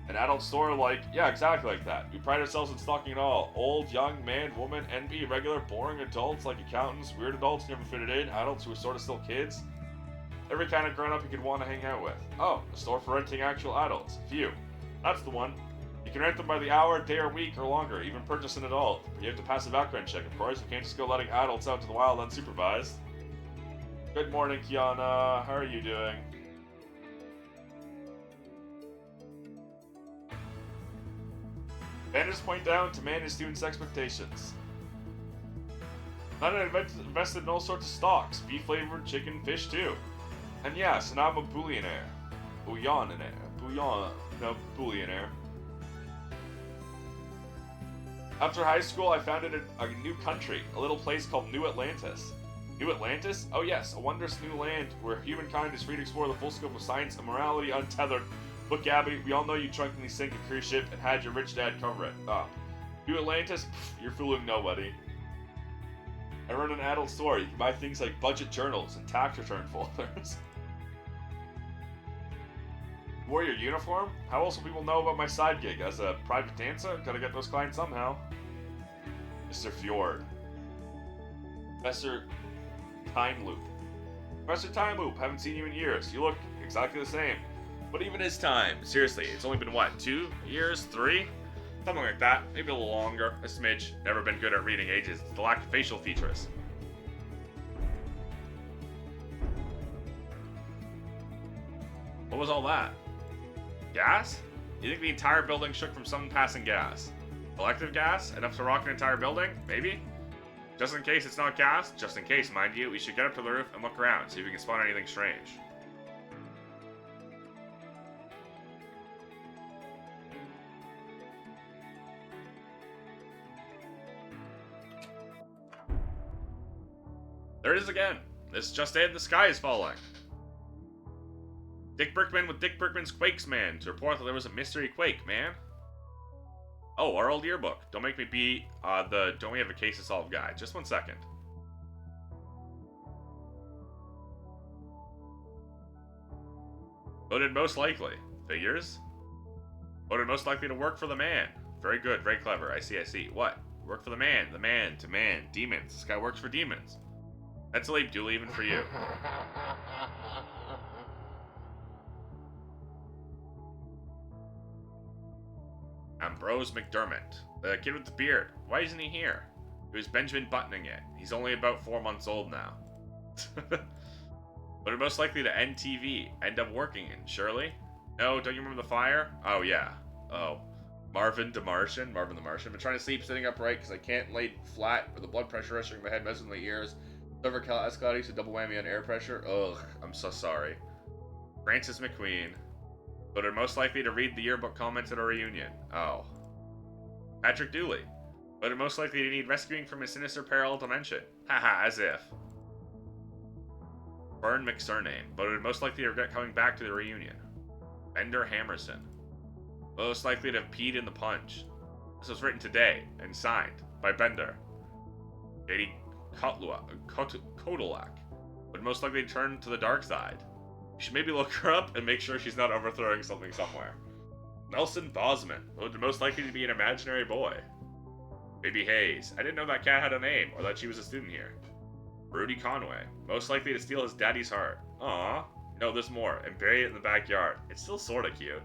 An adult store like, yeah, exactly like that. We pride ourselves in stocking it all. Old, young, man, woman, NP, regular, boring adults like accountants, weird adults who never fitted in, adults who are sort of still kids. Every kind of grown-up you could want to hang out with. Oh, a store for renting actual adults. Phew. That's the one. You can rent them by the hour, day, or week, or longer. Even purchase an adult. You have to pass a background check, of course. You can't just go letting adults out to the wild unsupervised. Good morning, Kiana. How are you doing? Banners point down to manage students' expectations. Not invested in all sorts of stocks. Beef-flavored, chicken, fish, too. And yes, and I'm a billionaire. Billionaire. After high school, I founded a new country, a little place called New Atlantis. New Atlantis? Oh yes, a wondrous new land where humankind is free to explore the full scope of science and morality untethered. Look, Gabby, we all know you drunkenly sank a cruise ship and had your rich dad cover it. New Atlantis? Pff, you're fooling nobody. I run an adult store. You can buy things like budget journals and tax return folders. Wore your uniform? How else will people know about my side gig? As a private dancer? Gotta get those clients somehow. Mr. Fjord. Professor Time Loop. Professor Time Loop, haven't seen you in years. You look exactly the same. What even is time? Seriously, it's only been what, 2 years? 3? Something like that. Maybe a little longer. A smidge. Never been good at reading ages. It's the lack of facial features. What was all that? Gas? You think the entire building shook from someone passing gas? Elective gas? Enough to rock an entire building? Maybe? Just in case it's not gas, just in case, mind you, we should get up to the roof and look around, see if we can spot anything strange. There it is again. This is just it, the sky is falling. Dick Brickman with Dick Brickman's Quakes Man to report that there was a mystery quake, man. Oh, our old yearbook. Don't make me be the don't we have a case to solve guy. Just 1 second. Voted most likely. Figures? Voted most likely to work for the man. Very good, very clever. I see. What? Work for the man, to man, demons. This guy works for demons. That's a leap, Dooley, even for you. Ambrose McDermott. The kid with the beard. Why isn't he here? It was Benjamin buttoning it. He's only about 4 months old now. But are most likely to end TV. End up working in, Shirley? No, don't you remember the fire? Oh, yeah. Oh. Marvin the Martian. Been trying to sleep sitting upright because I can't lay flat with the blood pressure rushing my head, messing with my ears. Cervical escalating, so double whammy on air pressure. Ugh, I'm so sorry. Francis McQueen. But are most likely to read the yearbook comments at our reunion. Oh. Patrick Dooley. But are most likely to need rescuing from a sinister parallel dimension. Haha, as if. Vern McSurname, but would most likely regret coming back to the reunion. Bender Hammerson, most likely to have peed in the punch. This was written today and signed by Bender. JD Kodalak would most likely turn to the dark side. You should maybe look her up and make sure she's not overthrowing something somewhere. Nelson Bosman would most likely to be an imaginary boy. Baby Hayes, I didn't know that cat had a name or that she was a student here. Rudy Conway, most likely to steal his daddy's heart. Aww. No, there's more, and bury it in the backyard. It's still sorta cute.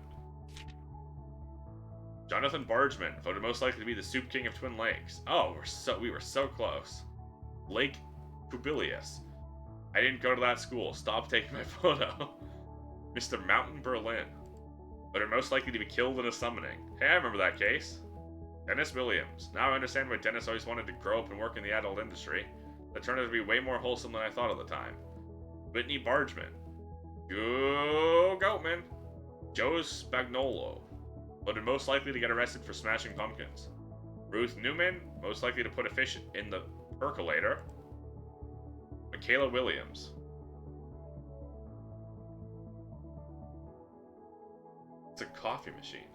Jonathan Bargeman voted most likely to be the Soup King of Twin Lakes. Oh, we were so close. Lake Kubilius. I didn't go to that school. Stop taking my photo. Mr. Mountain Berlin voted most likely to be killed in a summoning. Hey, I remember that case. Dennis Williams. Now I understand why Dennis always wanted to grow up and work in the adult industry. That turned out to be way more wholesome than I thought at the time. Whitney Bargeman. Go Goatman. Joe Spagnolo voted most likely to get arrested for smashing pumpkins. Ruth Newman, most likely to put a fish in the percolator. Michaela Williams. It's a coffee machine.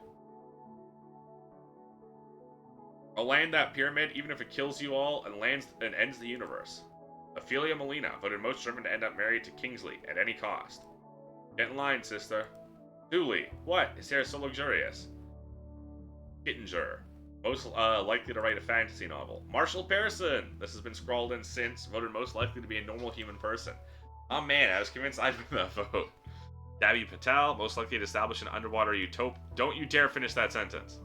I'll land that pyramid even if it kills you all and ends the universe. Ophelia Molina voted most driven to end up married to Kingsley at any cost. Get in line, sister. Dooley, what? His hair is so luxurious. Kittinger, most likely to write a fantasy novel. Marshall Pearson, this has been scrawled in since, voted most likely to be a normal human person. Oh man, I was convinced I'd win that vote. Dabby Patel, most likely to establish an underwater utopia. Don't you dare finish that sentence.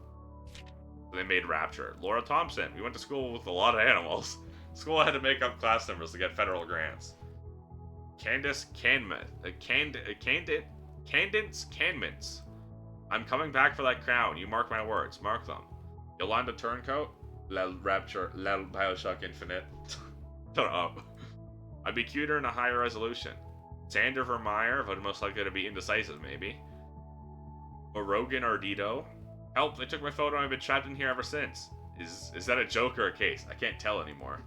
They made Rapture. Laura Thompson, we went to school with a lot of animals. School had to make up class numbers to get federal grants. Candace Canmouth. Candence Canmintz. I'm coming back for that crown. You mark my words. Mark them. Yolanda Turncoat. Lel Rapture. Lel Bioshock Infinite. Shut up. I'd be cuter in a higher resolution. Sander Vermeyer, voted most likely to be indecisive, maybe. Orogan Ardito. Help, they took my photo and I've been trapped in here ever since. Is that a joke or a case? I can't tell anymore.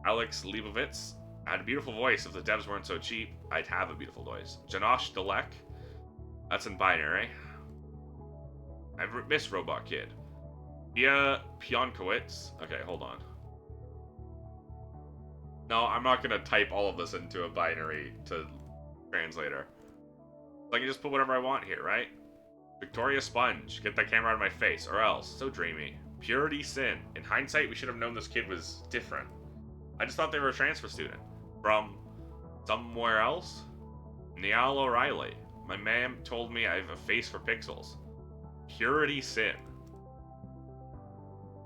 Alex Leibovitz. I had a beautiful voice. If the devs weren't so cheap, I'd have a beautiful voice. Janosh Dalek. That's in binary. I've missed Robot Kid. Pia Pionkowitz. Okay, hold on. No, I'm not gonna type all of this into a binary to translator. I can just put whatever I want here, right? Victoria Sponge. Get that camera out of my face, or else. So dreamy. Purity Sin. In hindsight, we should have known this kid was different. I just thought they were a transfer student. From somewhere else? Niall O'Reilly. My ma'am told me I have a face for pixels. Purity Sin.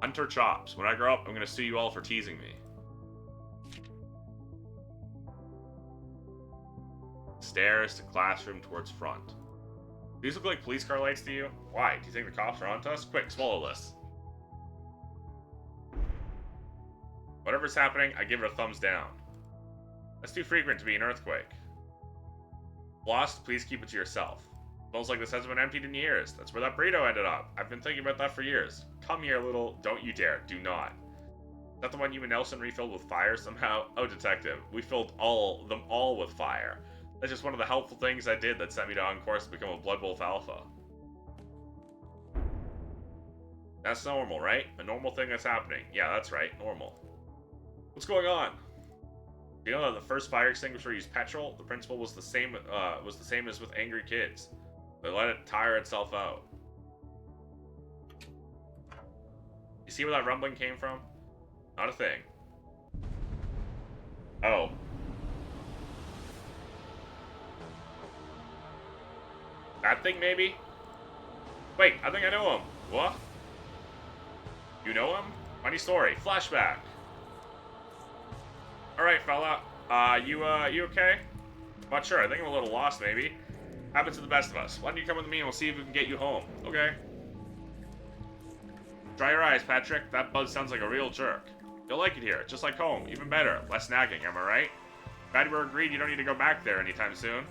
Hunter Chops. When I grow up, I'm gonna sue you all for teasing me. Stairs to classroom towards front. These look like police car lights to you? Why? Do you think the cops are onto us? Quick, swallow this. Whatever's happening, I give it a thumbs down. That's too frequent to be an earthquake. Lost, please keep it to yourself. Smells like this hasn't been emptied in years. That's where that burrito ended up. I've been thinking about that for years. Come here, little... Don't you dare. Do not. Is that the one you and Nelson refilled with fire somehow? Oh, detective. We filled them all with fire. That's just one of the helpful things I did that sent me on course to become a Blood Wolf Alpha. That's normal, right? A normal thing that's happening. Yeah, that's right. Normal. What's going on? You know that the first fire extinguisher used petrol? The principle was the same as with angry kids. They let it tire itself out. You see where that rumbling came from? Not a thing. Oh. That thing, maybe? Wait, I think I know him. What? You know him? Funny story. Flashback. Alright, fella. You okay? Not sure. I think I'm a little lost, maybe. Happens to the best of us. Why don't you come with me and we'll see if we can get you home. Okay. Dry your eyes, Patrick. That buzz sounds like a real jerk. You'll like it here. Just like home. Even better. Less nagging, am I right? Glad we're agreed you don't need to go back there anytime soon.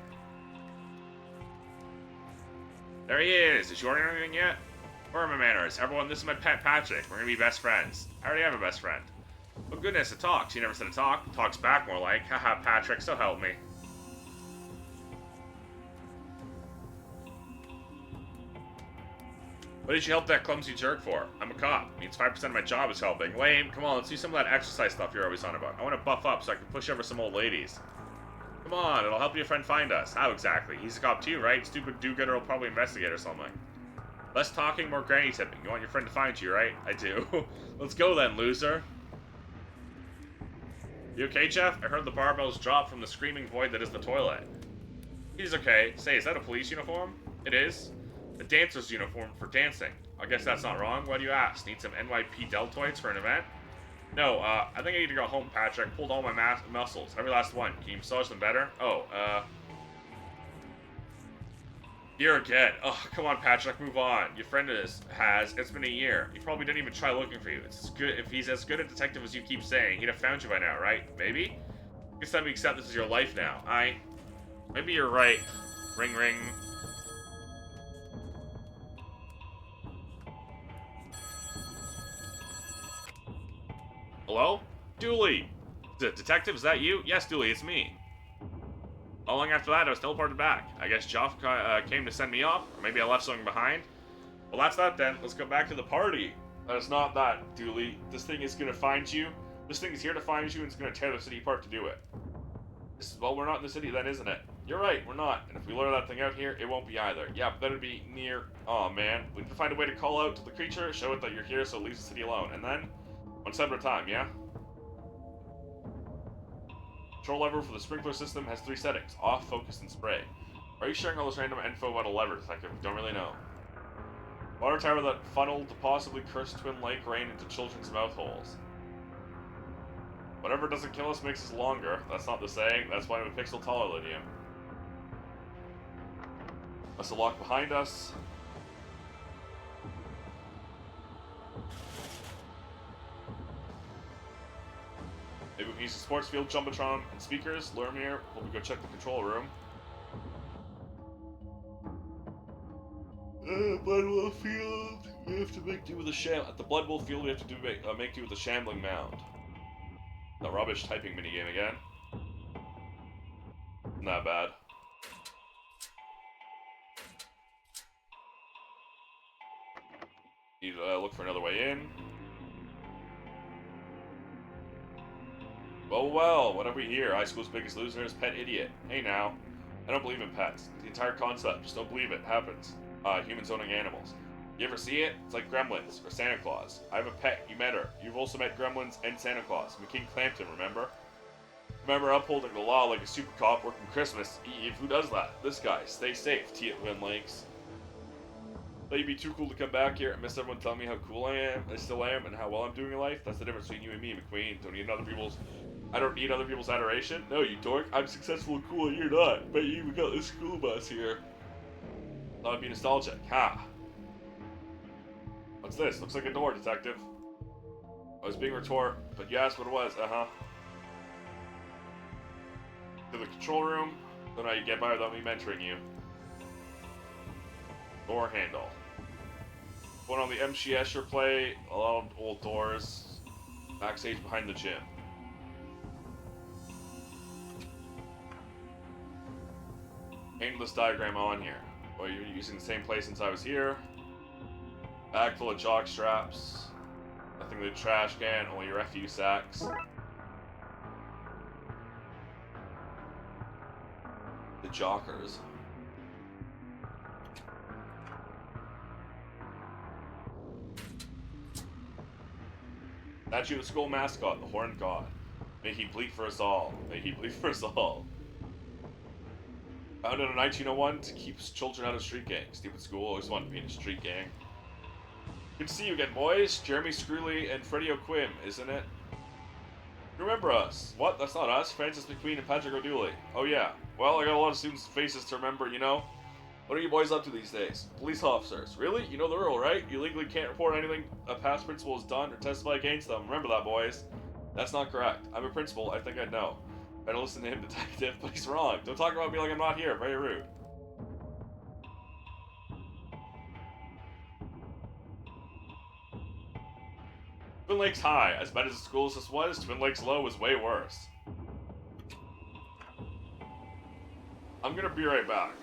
There he is. Is you ordering anything yet? Where are my manners? Everyone, this is my pet Patrick. We're gonna be best friends. I already have a best friend. Oh goodness, it talks. You never said it talk. Talks back more like. Haha, Patrick, so help me. What did you help that clumsy jerk for? I'm a cop. Means 5% of my job is helping. Lame. Come on, let's do some of that exercise stuff you're always on about. I want to buff up so I can push over some old ladies. Come on, it'll help your friend find us. How exactly? He's a cop too, right? Stupid do-gooder will probably investigate or something. Less talking, more granny tipping. You want your friend to find you, right? I do. Let's go then, loser. You okay, Jeff? I heard the barbells drop from the screaming void that is the toilet. He's okay. Say, is that a police uniform? It is. A dancer's uniform for dancing. I guess that's not wrong. Why do you ask? Need some NYP deltoids for an event? No, I think I need to go home, Patrick. Pulled all my muscles. Every last one. Can you massage them better? Oh, You're again. Oh, come on, Patrick, move on. Your friend has. It's been a year. He probably didn't even try looking for you. It's as good. If he's as good a detective as you keep saying, he'd have found you by now, right? Maybe? I guess time we accept this is your life now. Maybe you're right. Ring, ring. Hello? Dooley! Detective, is that you? Yes, Dooley, it's me. Not long after that, I was teleported back. I guess Joff came to send me off, or maybe I left something behind. Well, that's that then. Let's go back to the party. That is not that, Dooley. This thing is gonna find you. This thing is here to find you, and it's gonna tear the city apart to do it. Well, we're not in the city then, isn't it? You're right, we're not. And if we lure that thing out here, it won't be either. Yeah, but then it'd be near... Aw, man. We need to find a way to call out to the creature, show it that you're here so it leaves the city alone. And then, one step at a time, yeah? Control lever for the sprinkler system has 3 settings: off, focus, and spray. Why are you sharing all this random info about a lever, Detective? Don't really know. Water tower that funneled the possibly cursed Twin Lake rain into children's mouth holes. Whatever doesn't kill us makes us longer. That's not the saying. That's why I'm a pixel taller than you. Must have locked behind us. Maybe we can use the sports field, jumbotron, and speakers. Lure him here. We'll go check the control room. Bloodwell Field. We have to make do with a at the Bloodwell Field. We have to make do with a shambling mound. The rubbish typing minigame again. Not bad. Need to look for another way in. Well, what have we here? High school's biggest loser is Pet Idiot. Hey now. I don't believe in pets. The entire concept. Just don't believe it. Happens. Humans owning animals. You ever see it? It's like Gremlins or Santa Claus. I have a pet. You met her. You've also met Gremlins and Santa Claus. McKean Clampton, remember? Remember upholding the law like a super cop working Christmas Eve. Who does that? This guy. Stay safe, T at Twin Lakes. Thought you'd be too cool to come back here and miss everyone telling me how cool I am, I still am, and how well I'm doing in life. That's the difference between you and me, McQueen. I don't need other people's adoration. No, you dork. I'm successful and cool and you're not. Bet you even got this school bus here. Thought I'd be nostalgic. Ha! What's this? Looks like a door, Detective. I was being retort, but you asked what it was. Uh-huh. To the control room. Don't know how you get by without me mentoring you. Door handle. One on the MC Escher play. A lot of old doors. Backstage behind the gym. Painted this diagram on here. Well, you're using the same place since I was here. Bag full of jock straps. Nothing but a trash can, only your refuse sacks. The jockers. Statue of the school mascot, the Horned God. May he bleed for us all. May he bleed for us all. Founded in 1901 to keep children out of street gangs. Stupid school, always wanted to be in a street gang. Good to see you again, boys. Jeremy Screwley and Freddie O'Quinn, isn't it? Remember us. What? That's not us. Francis McQueen and Patrick O'Dooley. Oh yeah. Well, I got a lot of students' faces to remember, you know. What are you boys up to these days? Police officers. Really? You know the rule, right? You legally can't report anything a past principal has done or testify against them. Remember that, boys. That's not correct. I'm a principal. I think I know. Better listen to him, Detective, but he's wrong. Don't talk about me like I'm not here. Very rude. Twin Lakes High. As bad as the school system was, Twin Lakes Low was way worse. I'm gonna be right back.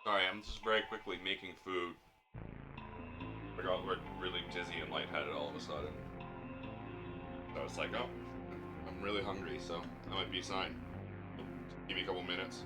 Sorry, I'm just very quickly making food. I got like really dizzy and lightheaded all of a sudden. So it's like, oh, I'm really hungry, so that might be a sign. Give me a couple minutes.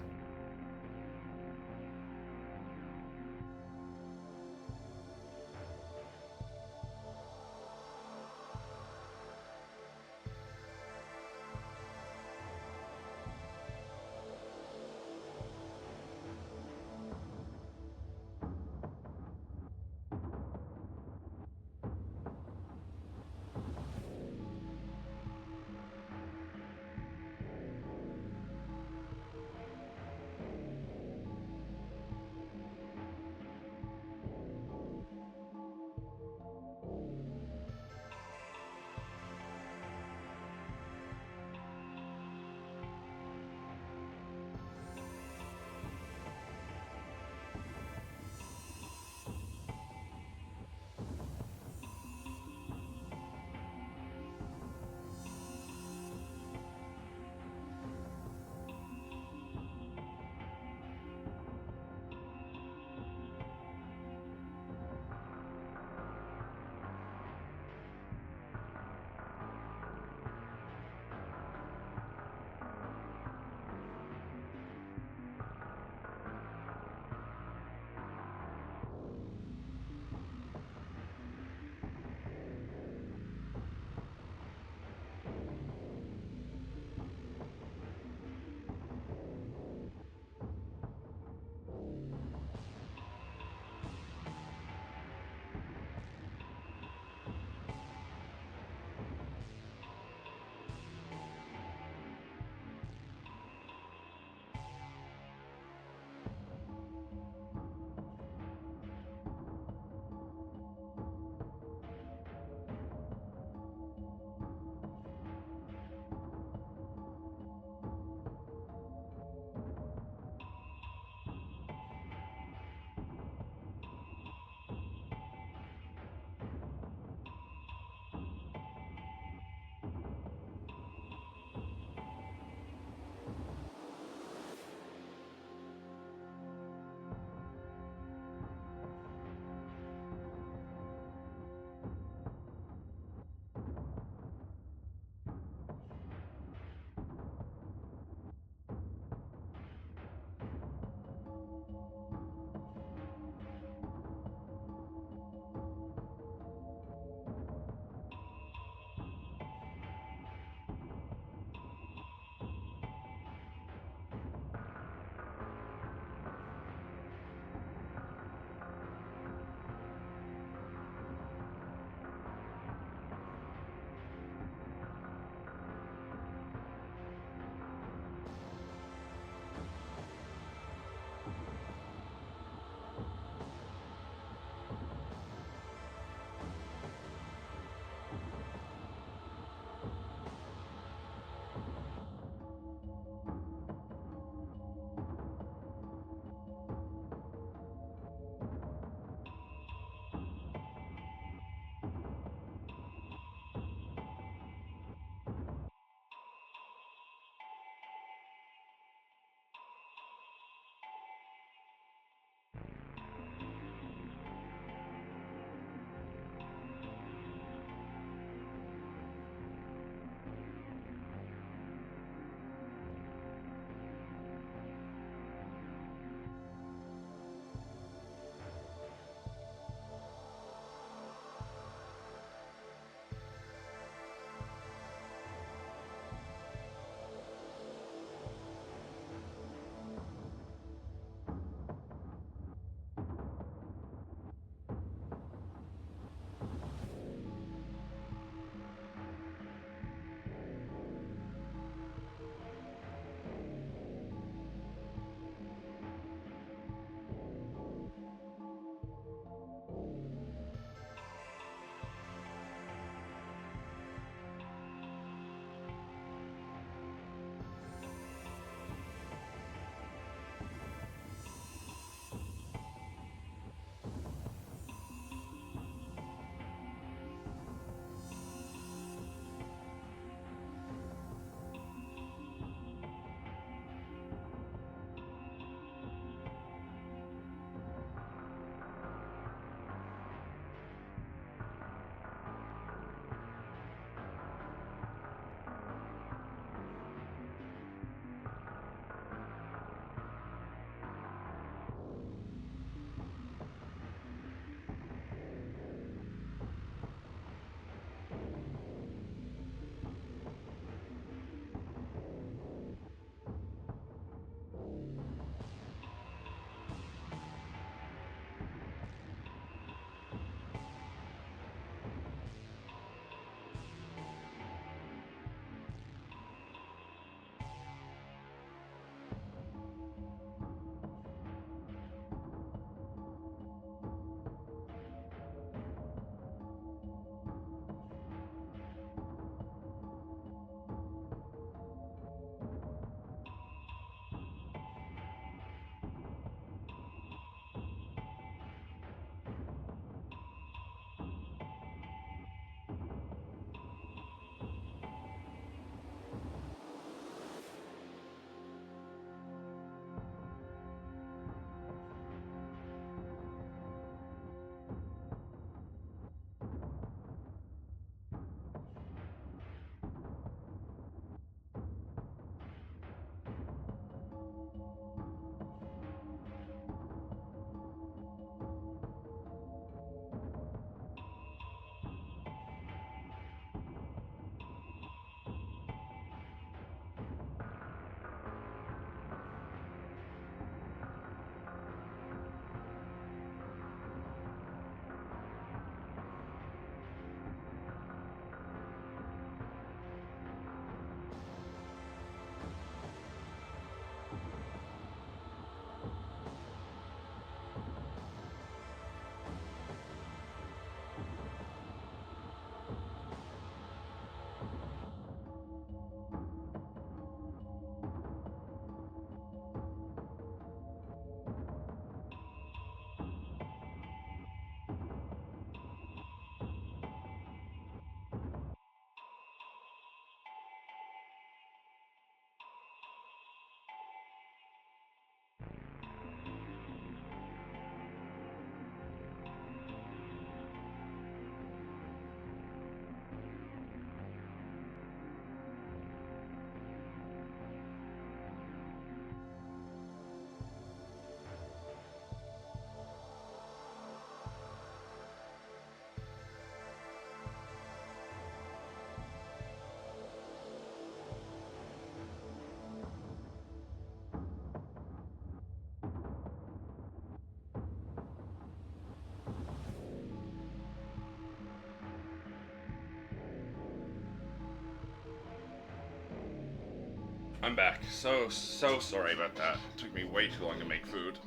I'm back. So sorry about that. It took me way too long to make food.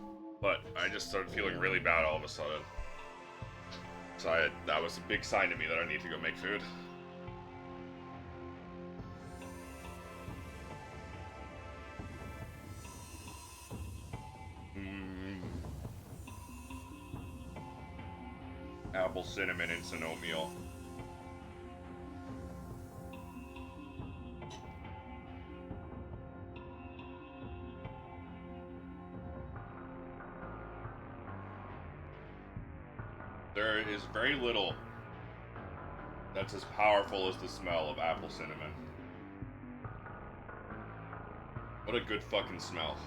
But I just started feeling really bad all of a sudden. So that was a big sign to me that I need to go make food. Apple cinnamon instant oatmeal. There is very little that's as powerful as the smell of apple cinnamon. What a good fucking smell.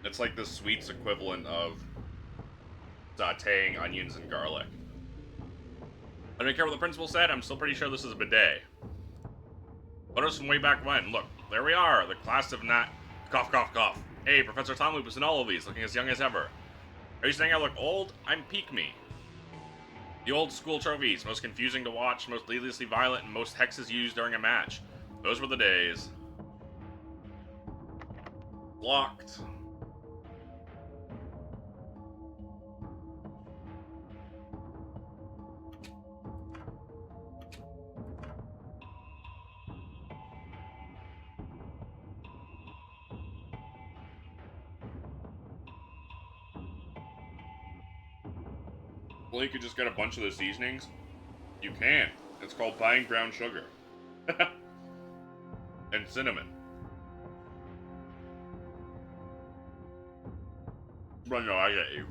It's like the sweets equivalent of sauteing onions and garlic. I don't care what the principal said, I'm still pretty sure this is a bidet. Photos from way back when. Look, there we are, the class of not... Cough, cough, cough. Hey, Professor Tomloop is in all of these, looking as young as ever. Are you saying I look old? I'm Peek Me. The old school trophies, most confusing to watch, most needlessly violent, and most hexes used during a match. Those were the days. Locked. Well, you could just get a bunch of the seasonings. You can. It's called buying brown sugar. And cinnamon. But no, I get you.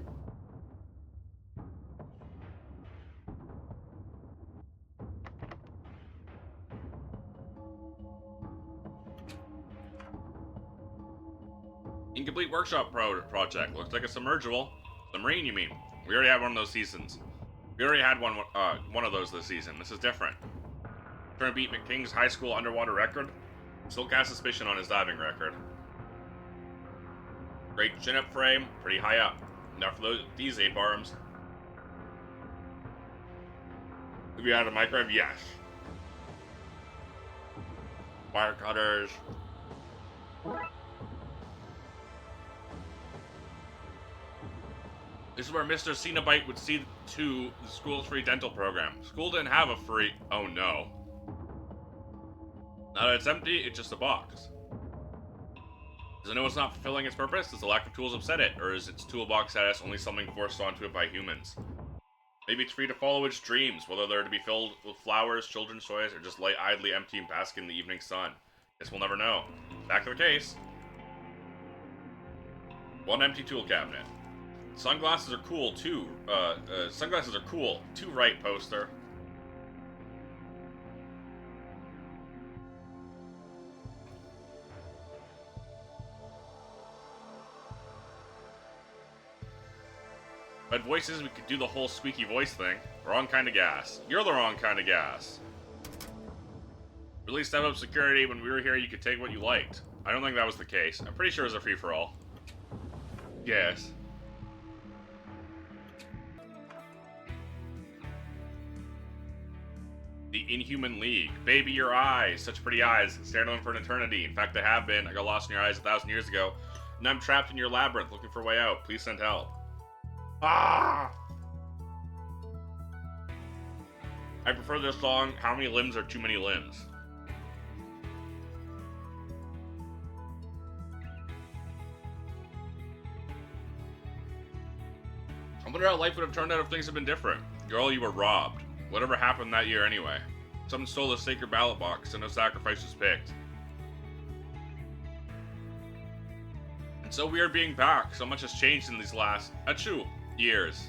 Incomplete workshop project. Looks like a submergible. Submarine, you mean? We already had one of those seasons. We already had one of those this season. This is different. Trying to beat McKing's high school underwater record. Still cast suspicion on his diving record. Great chin-up frame, pretty high up. Now for these ape arms. Have you had a microwave? Yes. Wire cutters. This is where Mr. Cenobite would see to the school's free dental program. School didn't have a free... Oh no. Now that it's empty, it's just a box. Does it know it's not fulfilling its purpose? Does the lack of tools upset it? Or is its toolbox status only something forced onto it by humans? Maybe it's free to follow its dreams, whether they're to be filled with flowers, children's toys, or just lie idly empty and bask in the evening sun. Guess we'll never know. Back to the case. One empty tool cabinet. Sunglasses are cool, too. Sunglasses are cool. Too right, poster. But voices, we could do the whole squeaky voice thing. Wrong kind of gas. You're the wrong kind of gas. Really step up security. When we were here, you could take what you liked. I don't think that was the case. I'm pretty sure it was a free-for-all. Yes. The Inhuman League. Baby, your eyes. Such pretty eyes. Staring at them for an eternity. In fact, they have been. I got lost in your eyes 1,000 years ago. And I'm trapped in your labyrinth looking for a way out. Please send help. Ah! I prefer this song, How Many Limbs Are Too Many Limbs? I wonder how life would have turned out if things had been different. Girl, you were robbed. Whatever happened that year anyway. Someone stole the sacred ballot box and no sacrifice was picked. It's so weird being back. So much has changed in these last, years.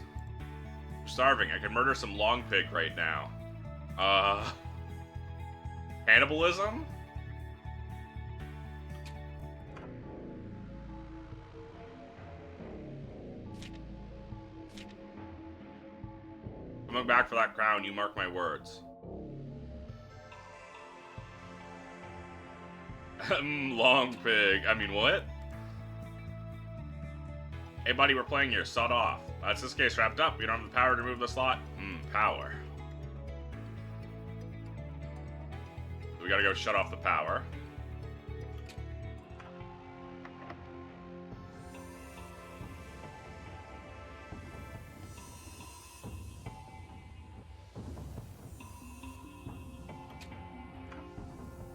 I'm starving. I could murder some long pig right now. Cannibalism? Coming back for that crown, you mark my words. Long pig. I mean, what? Hey buddy, we're playing here. Sod off. That's this case wrapped up. You don't have the power to move the slot? Power. We gotta go shut off the power.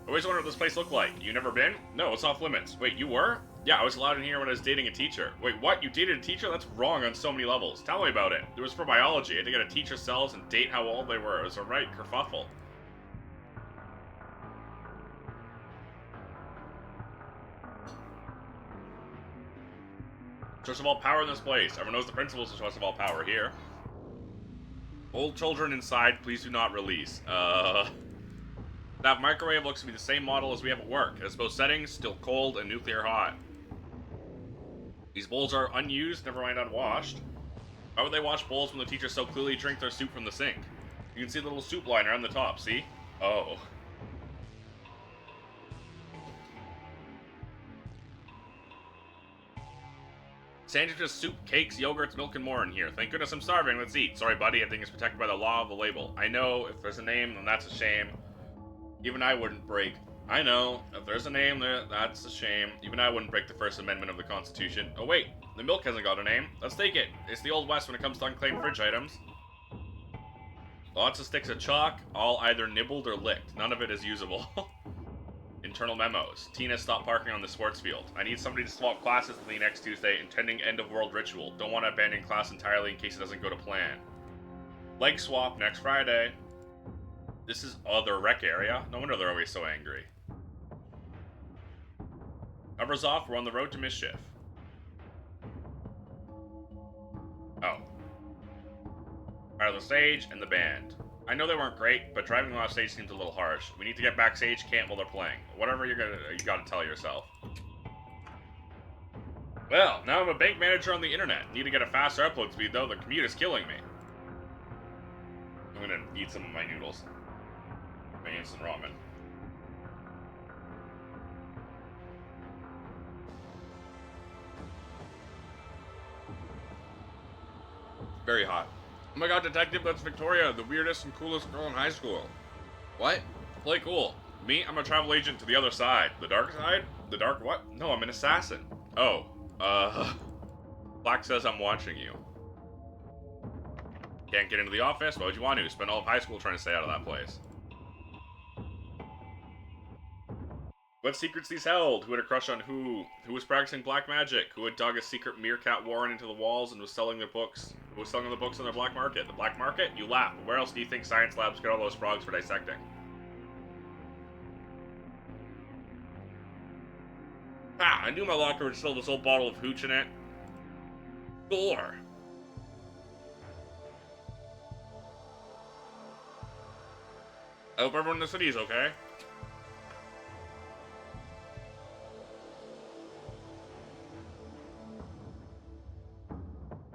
I always wondered what this place looked like. You never been? No, it's off limits. Wait, you were? Yeah, I was allowed in here when I was dating a teacher. Wait, what? You dated a teacher? That's wrong on so many levels. Tell me about it. It was for biology. I had to get a teacher's cells and date how old they were. It was a right kerfuffle. Source of all power in this place. Everyone knows the principal is the source of all power here. Old children inside, please do not release. That microwave looks to be the same model as we have at work. It has both settings, still cold and nuclear hot. These bowls are unused, never mind unwashed. Why would they wash bowls when the teachers so clearly drink their soup from the sink? You can see the little soup liner on the top, see? Oh. Sandwiches, soup, cakes, yogurts, milk, and more in here. Thank goodness I'm starving. Let's eat. Sorry, buddy. Everything is protected by the law of the label. I know. If there's a name, then that's a shame. Even I wouldn't break. I know. If there's a name there, that's a shame. Even I wouldn't break the First Amendment of the Constitution. Oh, wait. The milk hasn't got a name. Let's take it. It's the Old West when it comes to unclaimed fridge items. Lots of sticks of chalk, all either nibbled or licked. None of it is usable. Internal memos. Tina, stop parking on the sports field. I need somebody to swap classes with me next Tuesday, intending end of world ritual. Don't want to abandon class entirely in case it doesn't go to plan. Leg swap next Friday. This is other rec area. No wonder they're always so angry. Covers off, we're on the road to mischief. Oh. Are the stage and the band. I know they weren't great, but driving them off stage seems a little harsh. We need to get backstage, can't while they're playing. Whatever you gotta tell yourself. Well, now I'm a bank manager on the internet. Need to get a faster upload speed though, the commute is killing me. I'm gonna eat some of my noodles. My instant ramen. Very hot. Oh my god, Detective, that's Victoria, the weirdest and coolest girl in high school. What? Play cool. Me, I'm a travel agent to the other side. The dark side? The dark what? No, I'm an assassin. Oh, Black says I'm watching you. Can't get into the office? Why would you want to? Spend all of high school trying to stay out of that place. What secrets these held? Who had a crush on who? Who was practicing black magic? Who had dug a secret meerkat warren into the walls and was selling their books? Who was selling the books on the black market? The black market? You laugh. But where else do you think science labs get all those frogs for dissecting? Ah, I knew my locker would still have this old bottle of hooch in it. Score. I hope everyone in the city is okay.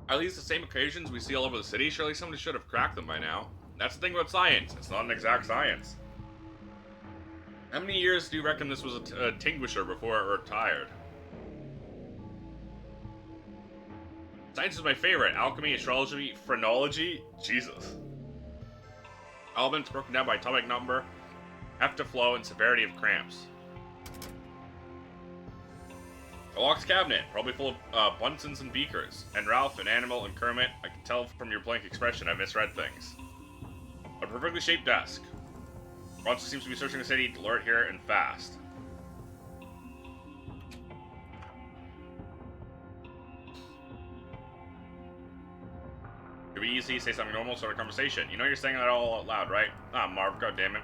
Are these the same occasions we see all over the city? Surely somebody should have cracked them by now. That's the thing about science. It's not an exact science. How many years do you reckon this was a tinguisher before it retired? Science is my favorite. Alchemy, astrology, phrenology. Jesus. Elements broken down by atomic number, heft flow, and severity of cramps. A locked cabinet, probably full of Bunsen's and beakers. And Ralph, an animal, and Kermit. I can tell from your blank expression I misread things. A perfectly shaped desk. Monster seems to be searching the city to lure it here and fast. Could be easy, say something normal, start a conversation. You know you're saying that all out loud, right? Ah, Marv, goddammit.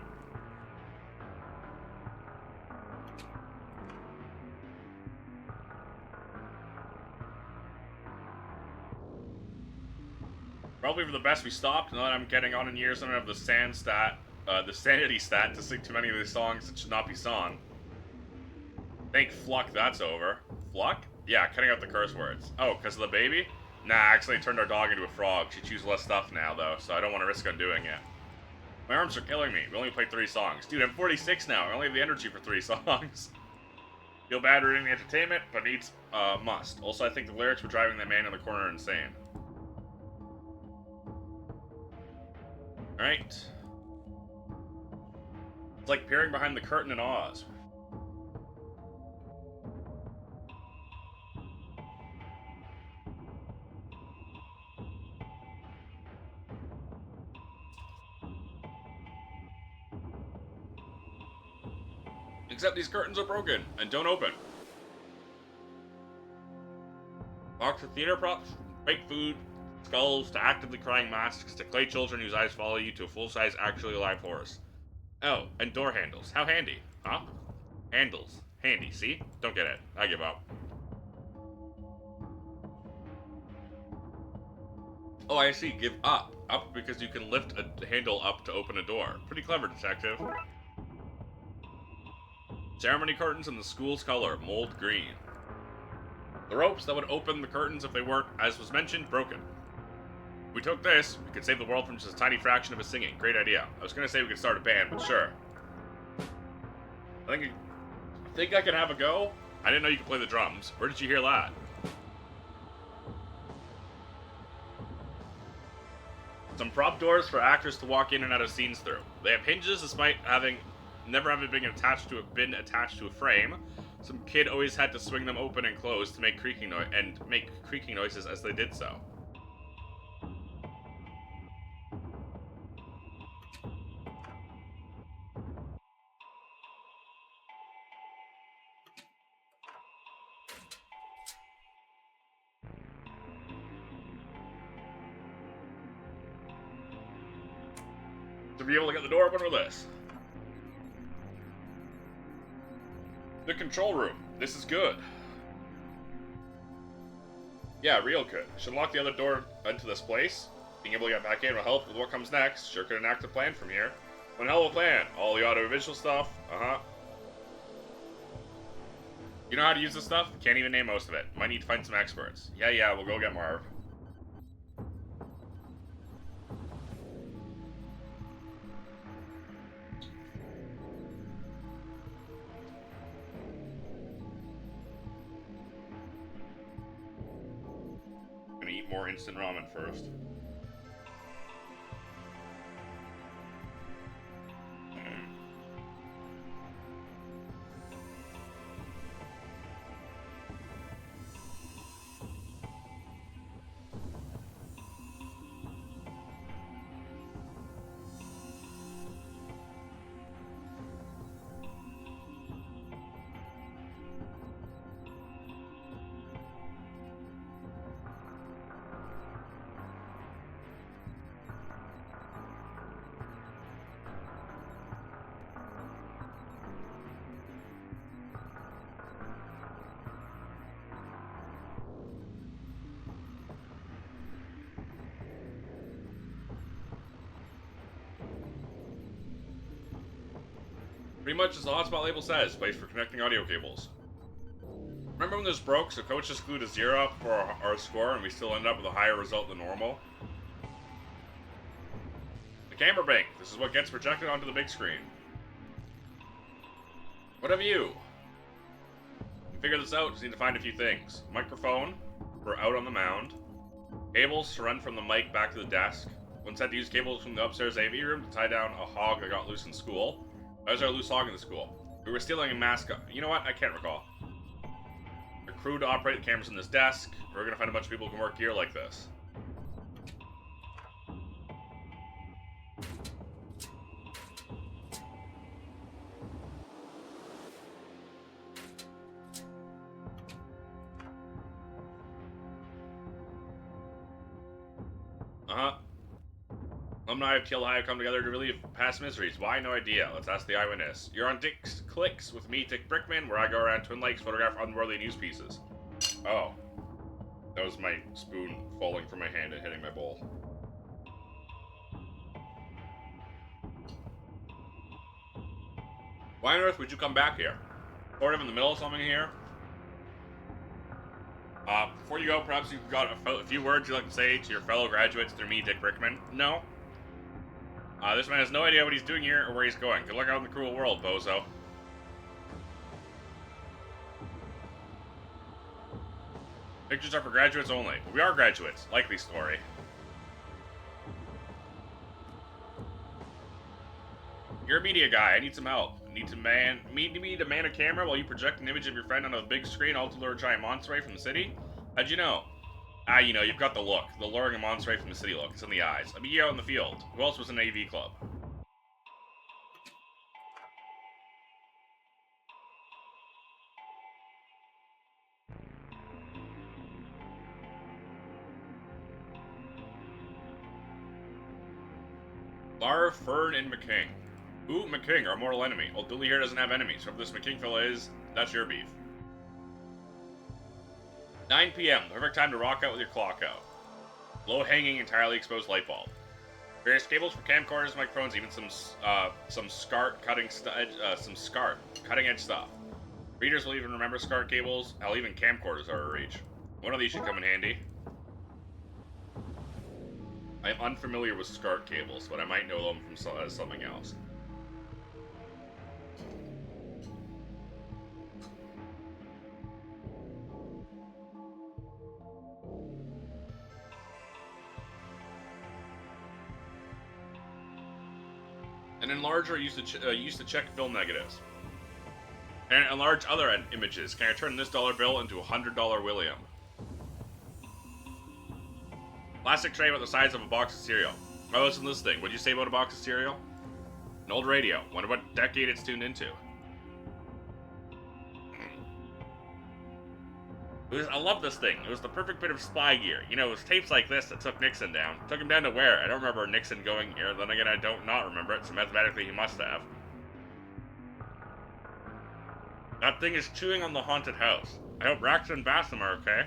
Probably for the best we stopped, now that I'm getting on in years, I don't have the sanity stat to sing too many of these songs that should not be sung. Thank Fluck that's over. Fluck? Yeah, cutting out the curse words. Oh, because of the baby? Nah, I actually turned our dog into a frog. She chews less stuff now, though, so I don't want to risk undoing it. My arms are killing me. We only played 3 songs. Dude, I'm 46 now. I only have the energy for 3 songs. Feel bad reading the entertainment, but needs, must. Also, I think the lyrics were driving that man in the corner insane. Alright. like peering behind the curtain in Oz. Except these curtains are broken and don't open. Box of theater props, fake food, skulls, to actively crying masks, to clay children whose eyes follow you, to a full-size, actually alive horse. Oh, and door handles. How handy. Huh? Handles. Handy, see? Don't get it. I give up. Oh, I see. Give up. Up because you can lift a handle up to open a door. Pretty clever, detective. Ceremony curtains in the school's color, mold green. The ropes that would open the curtains if they weren't, as was mentioned, broken. If we took this, we could save the world from just a tiny fraction of his singing. Great idea. I was gonna say we could start a band, but sure. I think I can have a go? I didn't know you could play the drums. Where did you hear that? Some prop doors for actors to walk in and out of scenes through. They have hinges despite never having been attached to a frame. Some kid always had to swing them open and close to make creaking noises as they did so. To be able to get the door open with this. The control room. This is good. Yeah, real good. Should lock the other door into this place. Being able to get back in will help with what comes next. Sure could enact a plan from here. One hell of a plan. All the audiovisual stuff. You know how to use this stuff? Can't even name most of it. Might need to find some experts. Yeah, we'll go get Marv. Gonna eat more instant ramen first. Pretty much as the hotspot label says, place for connecting audio cables. Remember when this broke, so coach just glued a 0 up for our score and we still ended up with a higher result than normal? The camera bank. This is what gets projected onto the big screen. What have you? To figure this out, just need to find a few things. Microphone, for out on the mound. Cables to run from the mic back to the desk. Once had to use cables from the upstairs AV room to tie down a hog that got loose in school. Why was there a loose hog in the school? We were stealing a mascot. You know what? I can't recall. A crew to operate the cameras in this desk. We're gonna find a bunch of people who can work gear like this. Alumni of Kill High have come together to relieve past miseries. Why? No idea. Let's ask the eyewitness. You're on Dick's Clicks with me, Dick Brickman, where I go around Twin Lakes, photograph unworthy news pieces. Oh. That was my spoon falling from my hand and hitting my bowl. Why on earth would you come back here? Sort of in the middle of something here? Before you go, perhaps you've got a few words you'd like to say to your fellow graduates through me, Dick Brickman? No? This man has no idea what he's doing here or where he's going. Good luck out in the cruel world, bozo. Pictures are for graduates only. But we are graduates. Likely story. You're a media guy. I need some help. Need me to man a camera while you project an image of your friend on a big screen, all to lure a giant monster away from the city? How'd you know? You've got the look. The luring a monster away from the city look. It's in the eyes. I'll be here out in the field. Who else was in an AV club? Lar, Fern, and McKing. Ooh, McKing, our mortal enemy. Old Dooley here doesn't have enemies. Whoever this McKing fella is, that's your beef. 9 p.m. The perfect time to rock out with your clock out. Low-hanging, entirely exposed light bulb. Various cables for camcorders, microphones, even some SCART cutting edge stuff. Readers will even remember SCART cables. Hell, even camcorders are a reach. One of these should come in handy. I am unfamiliar with SCART cables, but I might know them from something else. An enlarger used to check film negatives. And enlarge other images. Can I turn this dollar bill into a $100 William? Plastic tray about the size of a box of cereal. Oh, listen to this thing. What'd you say about a box of cereal? An old radio. Wonder what decade it's tuned into. I love this thing. It was the perfect bit of spy gear. You know, it was tapes like this that took Nixon down. Took him down to where? I don't remember Nixon going here. Then again, I don't not remember it, so mathematically he must have. That thing is chewing on the haunted house. I hope Rax and Bassam are okay.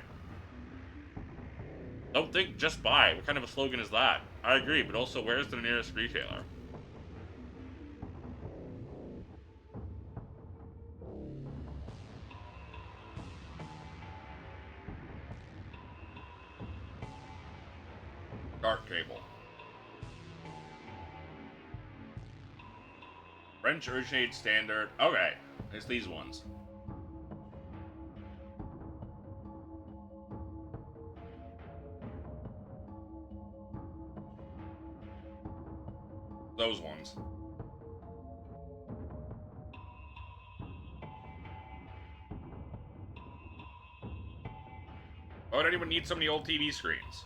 Don't think, just buy. What kind of a slogan is that? I agree, but also where's the nearest retailer? Dark cable. French originated standard. Okay, it's these ones. Those ones. Why would anyone need so many old TV screens?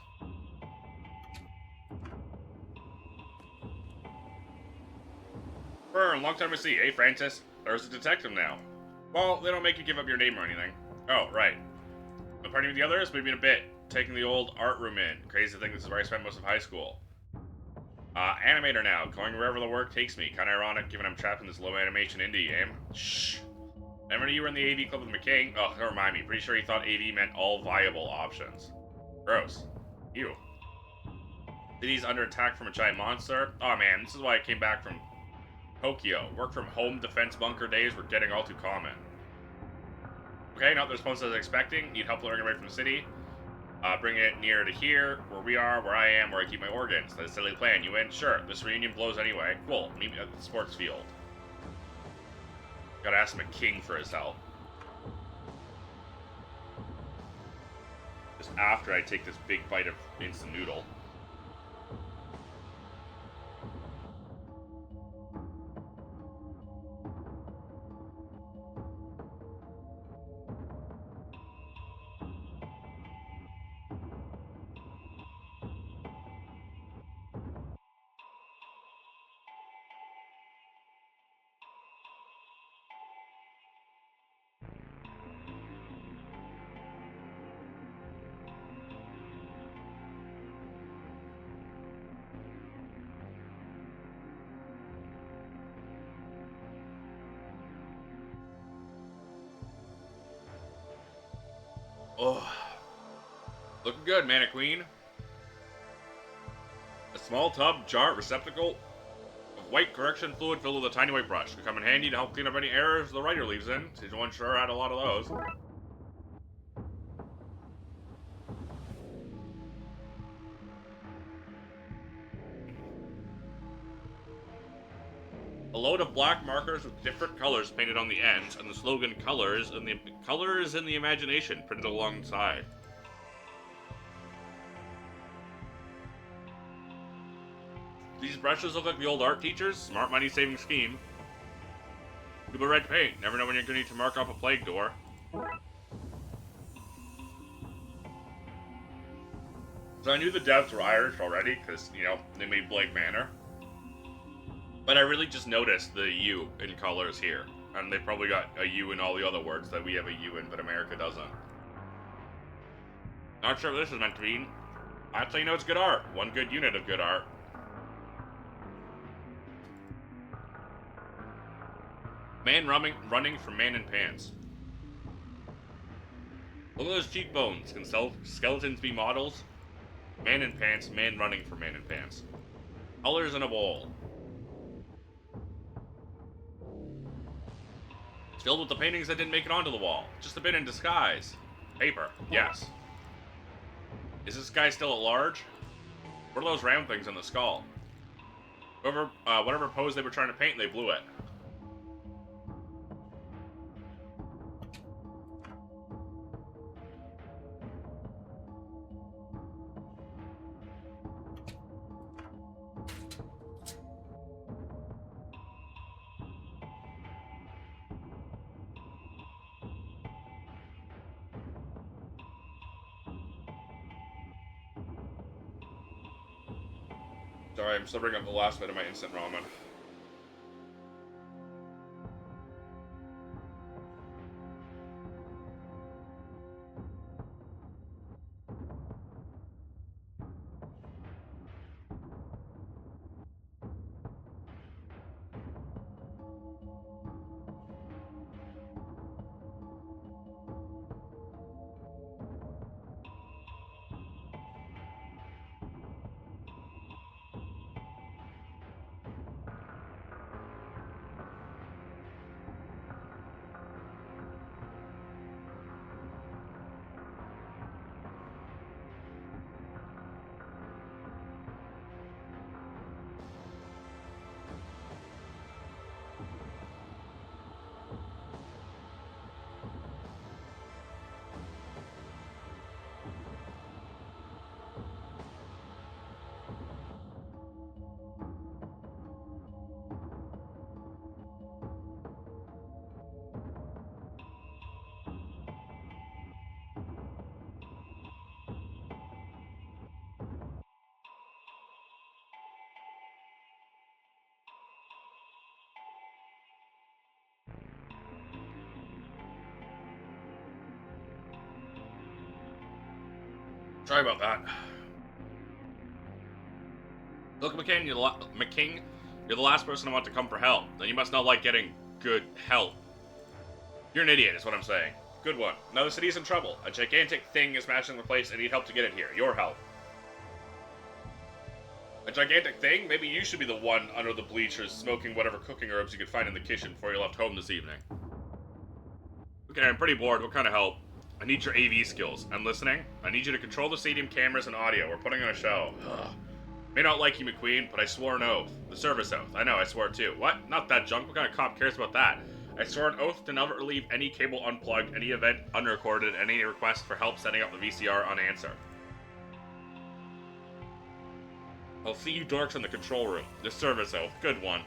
Fern, long time to see. Hey, Francis. There's a detective now. Well, they don't make you give up your name or anything. Oh, right. I'm partying with the others, maybe in a bit. Taking the old art room in. Crazy to think this is where I spent most of high school. Animator now. Going wherever the work takes me. Kinda ironic, given I'm trapped in this low animation indie game. Shh. Never knew you were in the AV club with McKay. Oh, don't remind me. Pretty sure he thought AV meant all viable options. Gross. Ew. City's under attack from a giant monster. Oh man, this is why I came back from Tokyo. Work from home defense bunker days were getting all too common. Okay, not the response I was expecting. Need help luring away from the city. Bring it near to here, where we are, where I am, where I keep my organs. That's a silly plan. You in? Sure. This reunion blows anyway. Cool. Meet me at the sports field. Gotta ask McKing for his help. Just after I take this big bite of instant noodle. Oh, looking good, Mana Queen. A small tub, jar, receptacle of white correction fluid filled with a tiny white brush. Could come in handy to help clean up any errors the writer leaves in. Season 1 sure had a lot of those. A load of black markers with different colors painted on the ends, and the slogan "Colors in the Imagination" printed alongside. These brushes look like the old art teachers. Smart money-saving scheme. People red paint. Never know when you're going to need to mark off a plague door. So I knew the devs were Irish already, because, you know, they made Blade Manor. But I really just noticed the U in colors here. And they probably got a U in all the other words that we have a U in, but America doesn't. Not sure what this is meant to mean. I'd say, you know, it's good art. One good unit of good art. Man running from man in pants. Look at those cheekbones. Can skeletons be models? Man in pants, man running from man in pants. Colors in a bowl. It's filled with the paintings that didn't make it onto the wall. Just a bit in disguise. Paper, yes. Is this guy still at large? What are those round things on the skull? Whatever pose they were trying to paint, they blew it. Sorry, I'm still bringing up the last bit of my instant ramen. Sorry about that. Look, McCain, you're the last person I want to come for help. Then you must not like getting good help. You're an idiot, is what I'm saying. Good one. Now the city's in trouble. A gigantic thing is smashing the place. I need help to get it here. Your help. A gigantic thing? Maybe you should be the one under the bleachers smoking whatever cooking herbs you could find in the kitchen before you left home this evening. Okay, I'm pretty bored. What kind of help? I need your AV skills. I'm listening. I need you to control the stadium cameras and audio. We're putting on a show. Ugh. May not like you, McQueen, but I swore an oath. The service oath. I know, I swore too. What? Not that junk. What kind of cop cares about that? I swore an oath to never leave any cable unplugged, any event unrecorded, any request for help setting up the VCR unanswered. I'll see you dorks in the control room. The service oath. Good one.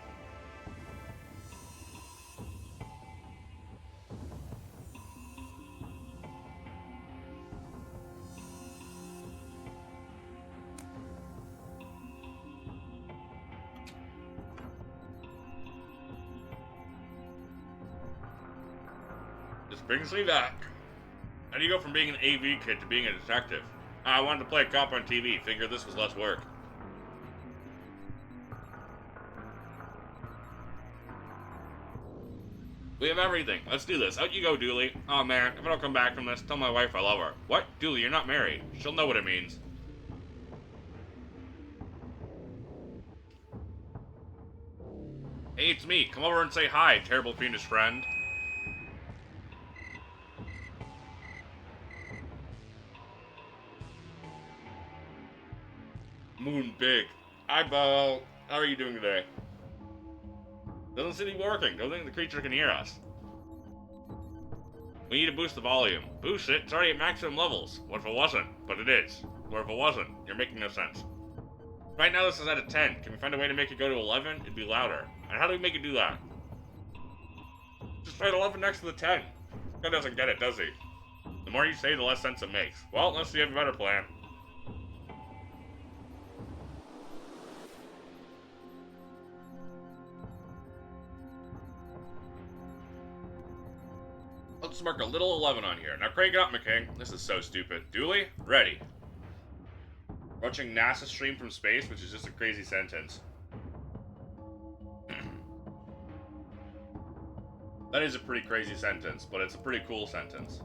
This brings me back. How do you go from being an AV kid to being a detective? I wanted to play a cop on TV. Figured this was less work. We have everything. Let's do this. Out you go, Dooley. Oh man, if I don't come back from this, tell my wife I love her. What? Dooley, you're not married. She'll know what it means. Hey, it's me. Come over and say hi, terrible fiendish friend. Moon big. Eyeball. How are you doing today? Doesn't seem to be working. Don't think the creature can hear us. We need to boost the volume. Boost it? It's already at maximum levels. What if it wasn't? But it is. What if it wasn't? You're making no sense. Right now this is at a 10. Can we find a way to make it go to 11? It'd be louder. And how do we make it do that? Just write 11 next to the 10. This guy doesn't get it, does he? The more you say, the less sense it makes. Well, unless you have a better plan. Let's mark a little 11 on here. Now crank it up, McKing. This is so stupid. Dooley, ready. Watching NASA stream from space, which is just a crazy sentence. That is a pretty crazy sentence, but it's a pretty cool sentence.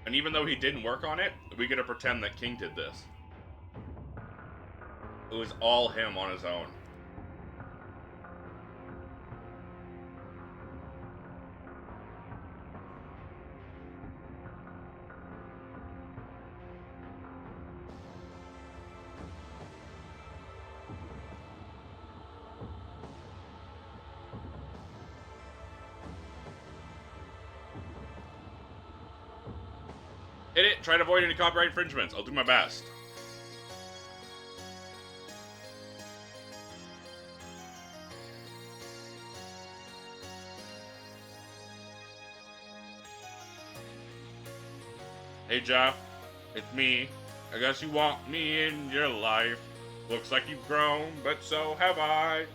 And even though he didn't work on it, we get to pretend that King did this. It was all him on his own. Hit it. Try to avoid any copyright infringements. I'll do my best. Hey Jeff, it's me. I guess you want me in your life. Looks like you've grown, but so have I.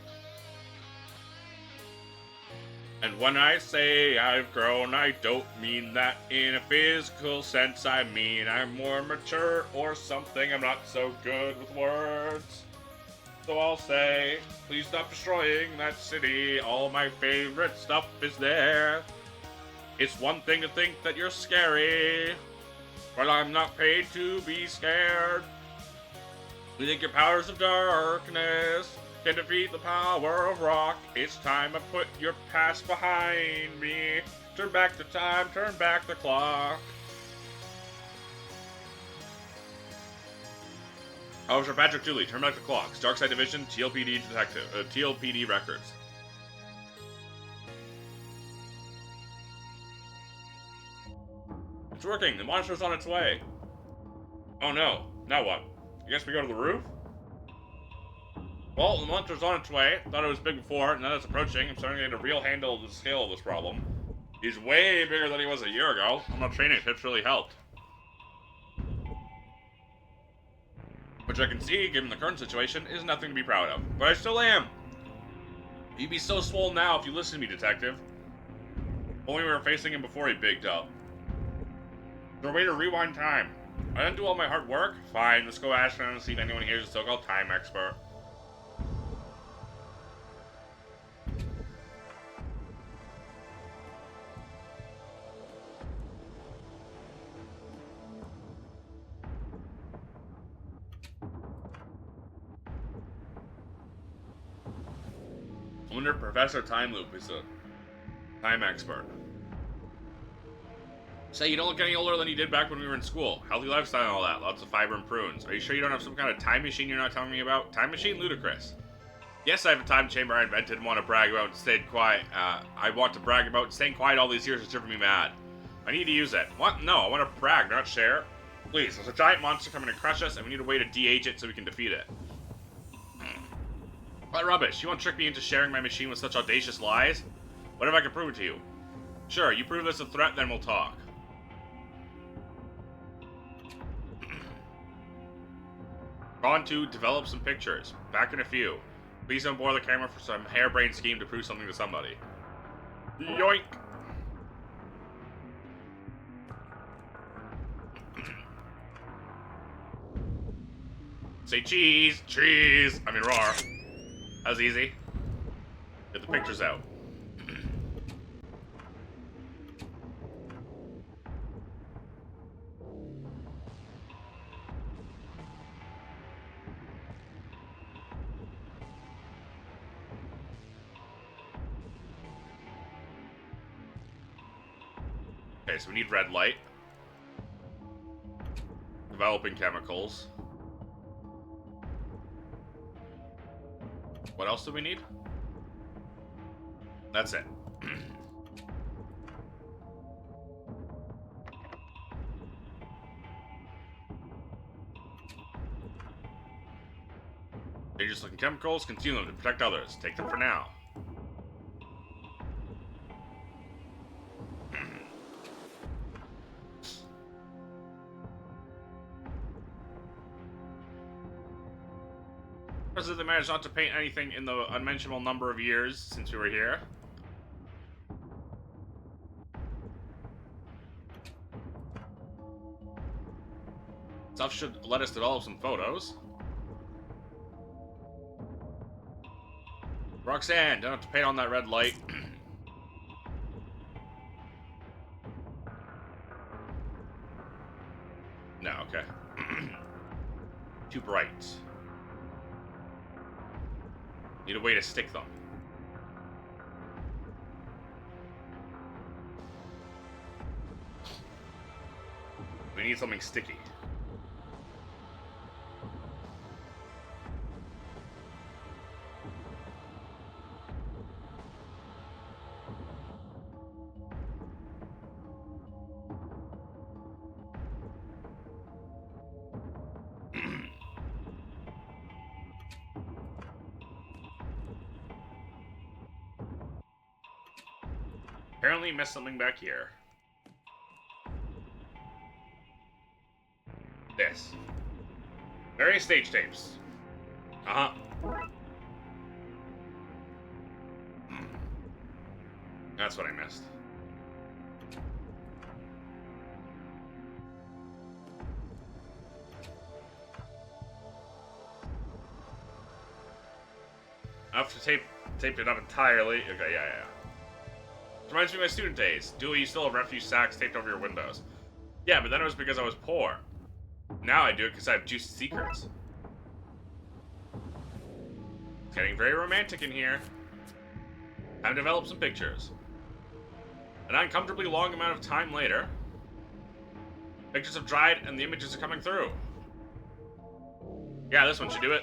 And when I say I've grown, I don't mean that in a physical sense. I mean I'm more mature or something. I'm not so good with words. So I'll say, please stop destroying that city. All my favorite stuff is there. It's one thing to think that you're scary, but I'm not paid to be scared. You think your powers of darkness can defeat the power of rock? It's time I put your past behind me. Turn back the time, turn back the clock. Officer Patrick Dooley, turn back the clocks. Darkside Division, TLPD Detective, TLPD Records. It's working. The monster's on its way. Oh no. Now what? I guess we go to the roof? Well, the monster's on its way. Thought it was big before, and now it's approaching. I'm starting to get a real handle of the scale of this problem. He's way bigger than he was a year ago. I'm not training tips really helped. Which I can see, given the current situation, is nothing to be proud of. But I still am. You'd be so swole now if you listened to me, Detective. Only we were facing him before he bigged up. Is there a way to rewind time? I didn't do all my hard work? Fine, let's go ask around and see if anyone here is a so-called time expert. I wonder if Professor Time Loop is a time expert. Say, you don't look any older than you did back when we were in school. Healthy lifestyle and all that. Lots of fiber and prunes. Are you sure you don't have some kind of time machine you're not telling me about? Time machine? Ludicrous. Yes, I have a time chamber I invented and want to brag about and stayed quiet. I want to brag about staying quiet all these years has driven me mad. I need to use it. What? No, I want to brag, not share. Please, there's a giant monster coming to crush us and we need a way to de-age it so we can defeat it. What rubbish. You want to trick me into sharing my machine with such audacious lies? What if I can prove it to you? Sure, you prove this a threat, then we'll talk. On to develop some pictures. Back in a few. Please don't bore the camera for some harebrained scheme to prove something to somebody. Yoink! Say cheese! Cheese! I mean roar. That was easy. Get the pictures out. Okay, so we need red light. Developing chemicals. What else do we need? That's it. dangerous looking chemicals. Consume them to protect others. Take them for now. They managed not to paint anything in the unmentionable number of years since we were here. Stuff should let us develop some photos. Roxanne, don't have to paint on that red light. No, okay. Too bright. Need a way to stick them. We need something sticky. Apparently missed something back here. This. Various stage tapes. Uh-huh. That's what I missed. I have to tape it up entirely. Okay, yeah. Reminds me of my student days. Dewey, you still have refuse sacks taped over your windows. Yeah, but then it was because I was poor. Now I do it because I have juicy secrets. It's getting very romantic in here. Time to develop some pictures. An uncomfortably long amount of time later, pictures have dried and the images are coming through. Yeah, this one should do it.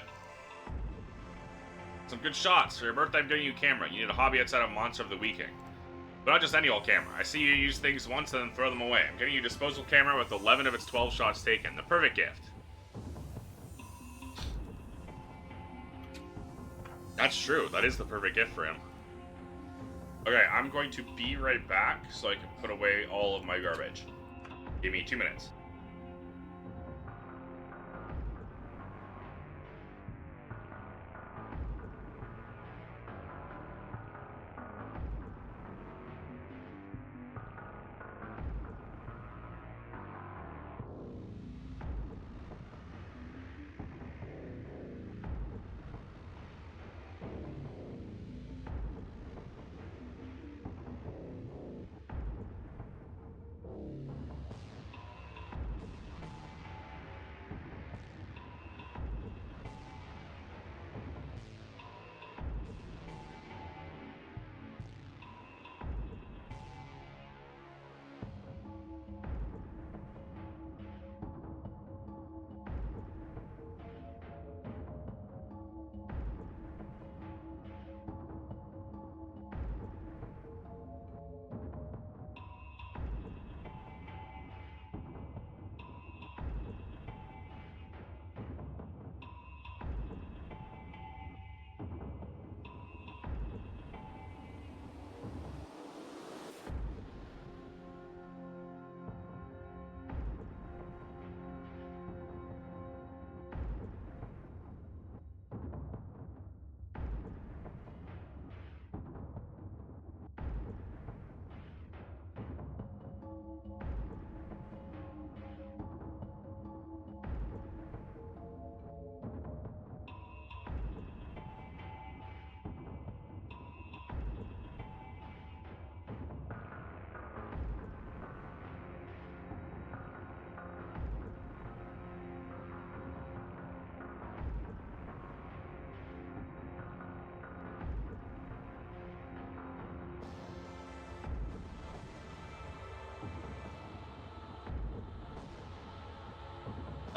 Some good shots. For your birthday, I'm getting you a camera. You need a hobby outside of Monster of the Weekend. But not just any old camera. I see you use things once and then throw them away. I'm getting you a disposable camera with 11 of its 12 shots taken. The perfect gift. That's true. That is the perfect gift for him. Okay, I'm going to be right back so I can put away all of my garbage. Give me 2 minutes.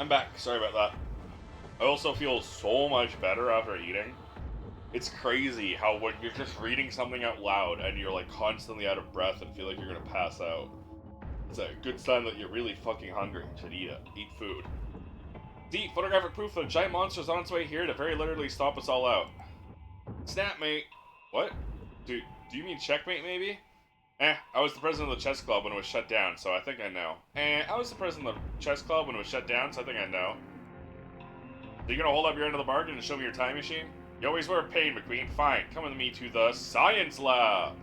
I'm back. Sorry about that. I also feel so much better after eating. It's crazy how when you're just reading something out loud and you're like constantly out of breath and feel like you're gonna pass out, it's a good sign that you're really fucking hungry and should eat food. See, photographic proof that a giant monster is on its way here to very literally stop us all out. Snap, mate. What? Do you mean checkmate, maybe? I was the president of the chess club when it was shut down, so I think I know. I was the president of the chess club when it was shut down, so I think I know. Are you gonna hold up your end of the bargain and show me your time machine? You always were a pain, McQueen. Fine, come with me to the science lab.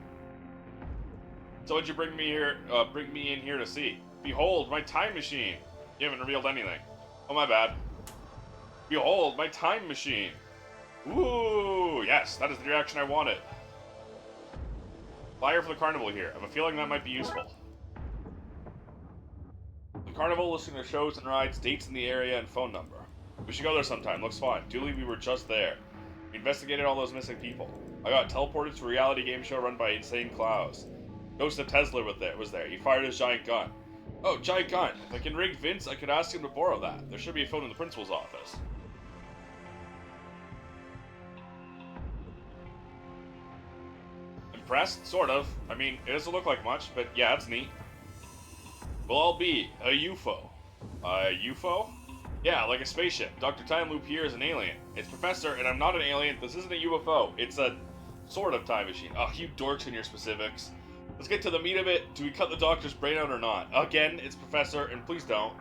So what'd you bring me here? Bring me in here to see? Behold, my time machine. You haven't revealed anything. Oh, my bad. Behold, my time machine. Ooh, yes, that is the reaction I wanted. Flyer for the carnival here. I have a feeling that might be useful. The carnival, listening to shows and rides, dates in the area, and phone number. We should go there sometime. Looks fun. Duly, we were just there. We investigated all those missing people. I got teleported to a reality game show run by Insane Klaus. Ghost of Tesla was there. He fired his giant gun. Oh, giant gun. If I can rig Vince, I could ask him to borrow that. There should be a phone in the principal's office. Impressed? Sort of. I mean, it doesn't look like much, but yeah, it's neat. We'll all be a UFO. A UFO? Yeah, like a spaceship. Dr. Time Loop here is an alien. It's Professor, and I'm not an alien. This isn't a UFO. It's a sort of time machine. Oh, you dorks in your specifics. Let's get to the meat of it. Do we cut the doctor's brain out or not? Again, it's Professor, and please don't.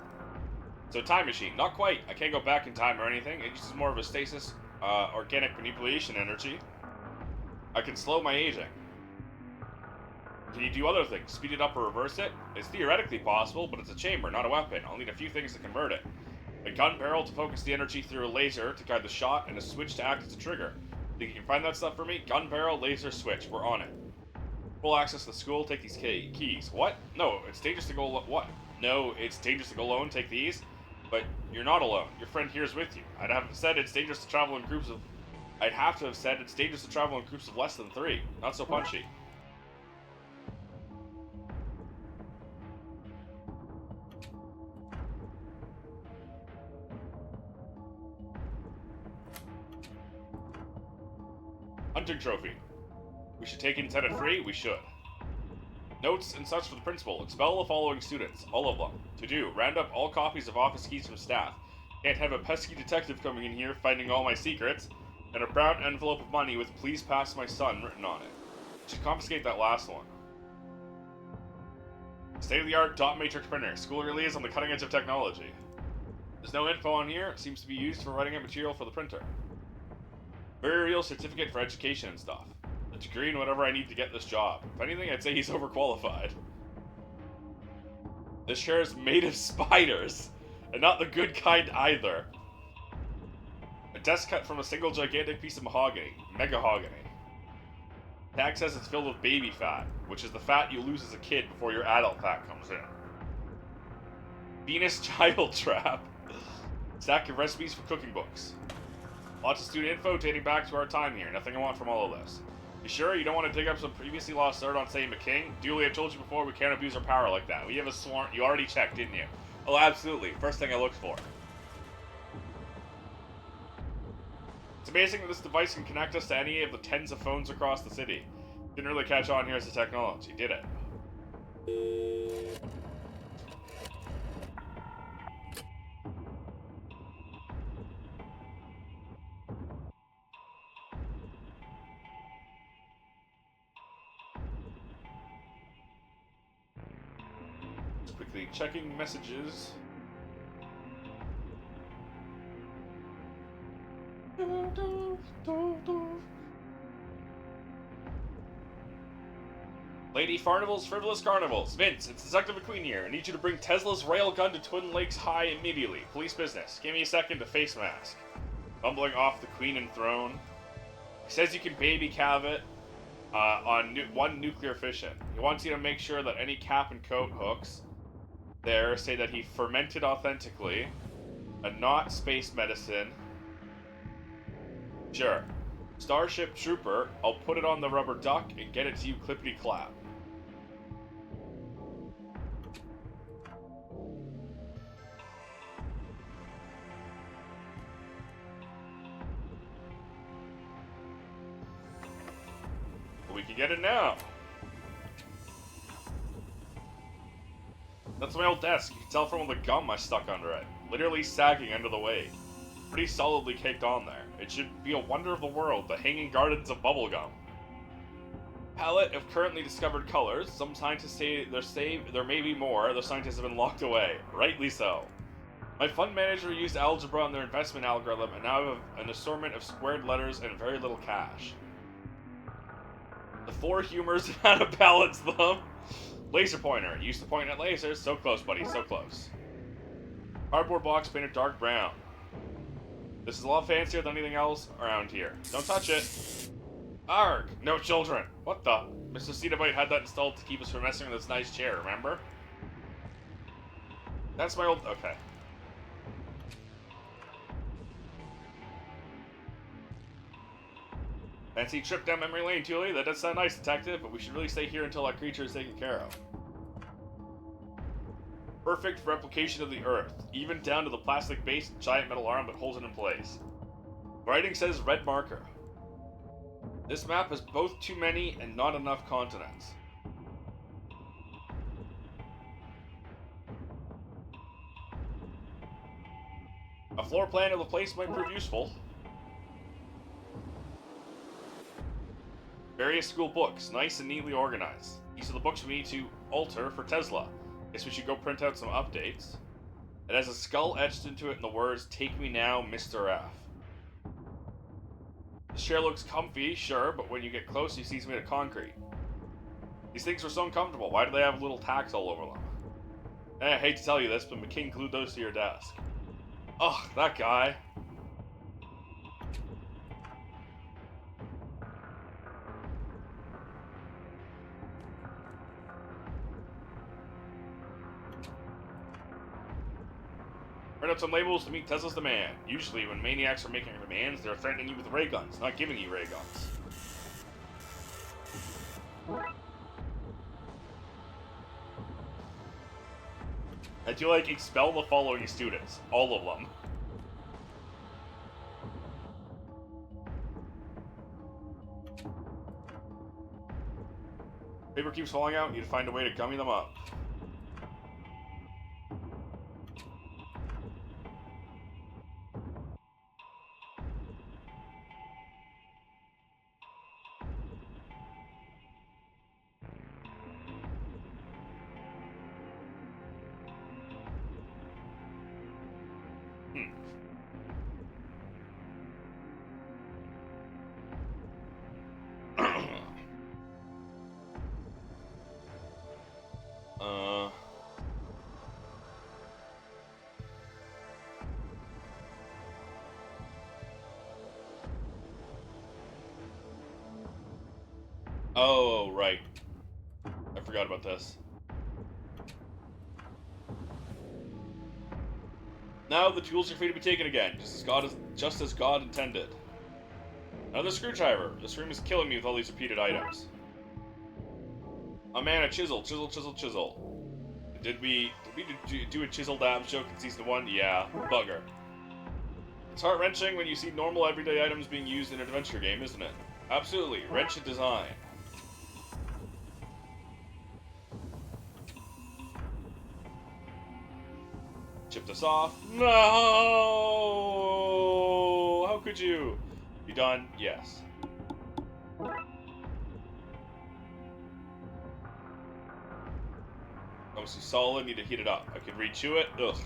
So, time machine. Not quite. I can't go back in time or anything. It uses more of a stasis, organic manipulation energy. I can slow my aging. Can you do other things? Speed it up or reverse it? It's theoretically possible, but it's a chamber, not a weapon. I'll need a few things to convert it. A gun barrel to focus the energy through a laser to guide the shot, and a switch to act as a trigger. Think you can find that stuff for me? Gun barrel, laser, switch. We're on it. Full access to the school, take these keys. What? No, it's dangerous to go what? No, it's dangerous to go alone, take these? But you're not alone. Your friend here is with you. I'd have said it's dangerous to travel in groups of... I'd have to have said it's dangerous to travel in groups of less than 3. Not so punchy. Hunting trophy. We should take it and set it free? We should. Notes and such for the principal. Expel the following students. All of them. To do. Round up all copies of office keys from staff. Can't have a pesky detective coming in here finding all my secrets. And a brown envelope of money with "Please pass my son" written on it. Should confiscate that last one. State-of-the-art dot matrix printer. School really is on the cutting edge of technology. There's no info on here. It seems to be used for writing out material for the printer. Very real certificate for education and stuff. A degree in whatever I need to get this job. If anything, I'd say he's overqualified. This chair is made of spiders, and not the good kind either. A desk cut from a single gigantic piece of mahogany. Megahogany. Tag says it's filled with baby fat, which is the fat you lose as a kid before your adult fat comes in. Venus child trap. Stack of recipes for cooking books. Lots of student info dating back to our time here. Nothing I want from all of this. You sure you don't want to dig up some previously lost art on, say, McKing? Duly, I told you before, we can't abuse our power like that. We have a sworn... You already checked, didn't you? Oh, absolutely. First thing I looked for. It's amazing that this device can connect us to any of the tens of phones across the city. Didn't really catch on here as a technology, did it? Just quickly checking messages. Lady Farnival's Frivolous Carnivals. Vince, it's Detective McQueen here. I need you to bring Tesla's railgun to Twin Lakes High immediately. Police business. Give me a second to face mask. Fumbling off the Queen and Throne. He says you can baby calve it on one nuclear fission. He wants you to make sure that any cap and coat hooks there say that he fermented authentically. A not space medicine. Sure. Starship Trooper, I'll put it on the rubber duck and get it to you clippity-clap. We can get it now. That's my old desk. You can tell from all the gum I stuck under it. literally sagging under the weight. Pretty solidly caked on there. It should be a wonder of the world, the hanging gardens of bubblegum. Palette of currently discovered colors. Some scientists say there may be more. Other scientists have been locked away. Rightly so. My fund manager used algebra on their investment algorithm, and now I have an assortment of squared letters and very little cash. The four humors and how to balance them. Laser pointer. Used to point at lasers. So close, buddy. So close. Cardboard box painted dark brown. This is a lot fancier than anything else around here. Don't touch it. Arg! No children. What the? Mr. Cenobite had that installed to keep us from messing with this nice chair, remember? That's my old... Okay. Fancy trip down memory lane, Thule? That does sound nice, Detective, but we should really stay here until that creature is taken care of. Perfect replication of the Earth, even down to the plastic base and giant metal arm that holds it in place. Writing says red marker. This map has both too many and not enough continents. A floor plan of the place might prove useful. Various school books, nice and neatly organized. These are the books we need to alter for Tesla. Guess we should go print out some updates. It has a skull etched into it in the words, "Take me now, Mr. F." The chair looks comfy, sure, but when you get close, you see it's made of concrete. These things are so uncomfortable. Why do they have little tacks all over them? I hate to tell you this, but McKing glued those to your desk. Ugh, that guy. Print out some labels to meet Tesla's demand. Usually, when maniacs are making demands, they're threatening you with ray guns, not giving you ray guns. I do like expel the following students. All of them. Paper keeps falling out, need to find a way to gummy them up. Oh, right. I forgot about this. Now the tools are free to be taken again, just as God intended. Another screwdriver. This room is killing me with all these repeated items. Oh man, a chisel, chisel, chisel, chisel. Did we do a chisel dab joke in season 1? Yeah, bugger. It's heart-wrenching when you see normal everyday items being used in an adventure game, isn't it? Absolutely, wretched design. Chip this off. No! How could you? You done? Yes. Almost too solid, need to heat it up. I can rechew it. Ugh.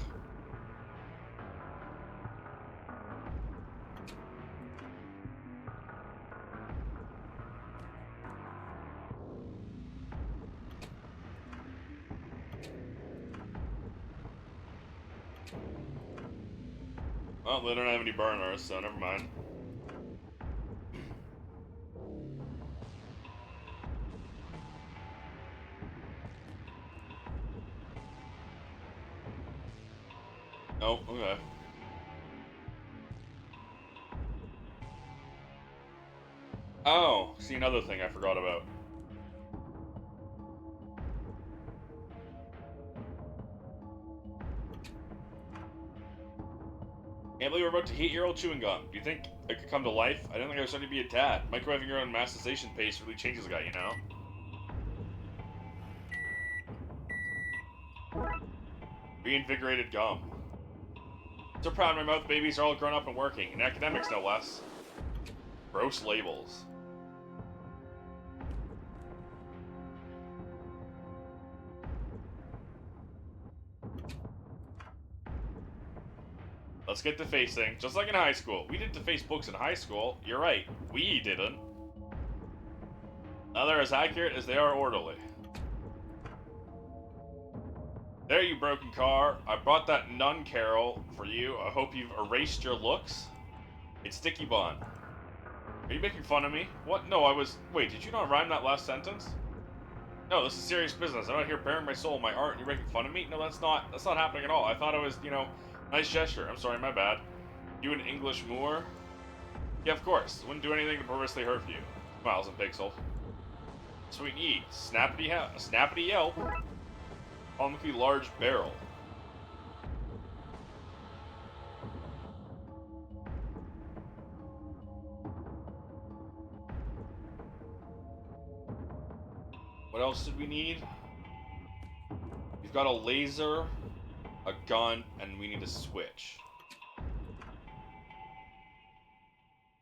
Well, they don't have any burners, so never mind. Oh, okay. Oh, see another thing I forgot about. Can't believe we're about to heat your old chewing gum. Do you think it could come to life? I didn't think I was starting to be a dad. Microwaving your own mastication pace really changes a guy, you know? Reinvigorated gum. So proud of my mouth, babies are all grown up and working, in academics no less. Gross labels. Let's get to facing, just like in high school. We did deface books in high school. You're right, we didn't. Now they're as accurate as they are orderly. There, you broken car. I brought that nun carol for you. I hope you've erased your looks. It's Sticky Bun. Are you making fun of me? What? No, I was... Wait, did you not rhyme that last sentence? No, this is serious business. I'm out here bearing my soul, my art, and you're making fun of me? No, that's not happening at all. I thought it was, you know, nice gesture. I'm sorry, my bad. You an English Moor? Yeah, of course. Wouldn't do anything to purposely hurt you. Smiles and pixels. Sweet E. Snappity yelp. Comically large barrel. What else did we need? We've got a laser, a gun, and we need a switch.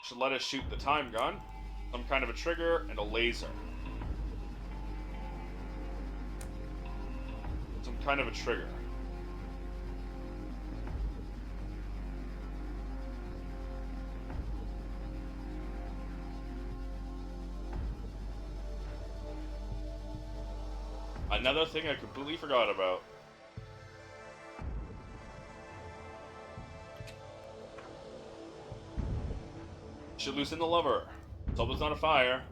Should let us shoot the time gun, some kind of a trigger, and a laser. Some kind of a trigger. Another thing I completely forgot about. Should loosen the lever. Let's hope it's not a fire.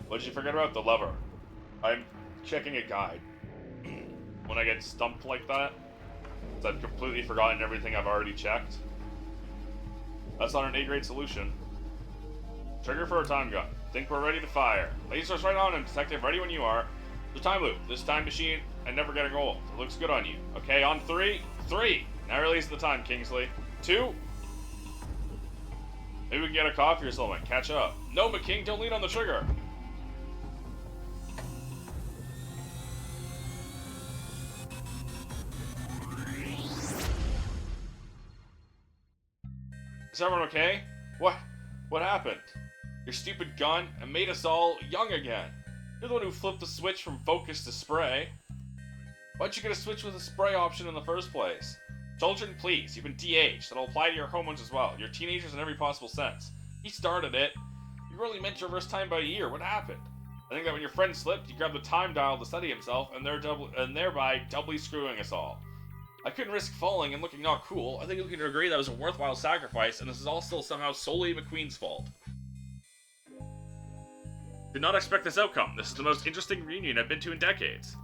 What did you forget about? The lever. I'm checking a guide. When I get stumped like that, because I've completely forgotten everything I've already checked. That's not an A-grade solution. Trigger for a time gun. Think we're ready to fire. Lasers right on him, detective. Ready when you are. The time loop. This time machine and never getting old. It looks good on you. Okay, on 3. 3. Now release the time, Kingsley. 2. Maybe we can get a coffee or something. Catch up. No, McKing, don't lean on the trigger. Is everyone okay? What happened? Your stupid gun and made us all young again. You're the one who flipped the switch from focus to spray. Why'd you get a switch with a spray option in the first place? Children, please, you've been de-aged. That'll apply to your hormones as well. You're teenagers in every possible sense. He started it. You really meant to reverse time by a year. What happened? I think that when your friend slipped, he grabbed the time dial to steady himself, and thereby doubly screwing us all. I couldn't risk falling and looking not cool. I think we can agree that was a worthwhile sacrifice, and this is all still somehow solely McQueen's fault. Did not expect this outcome. This is the most interesting reunion I've been to in decades.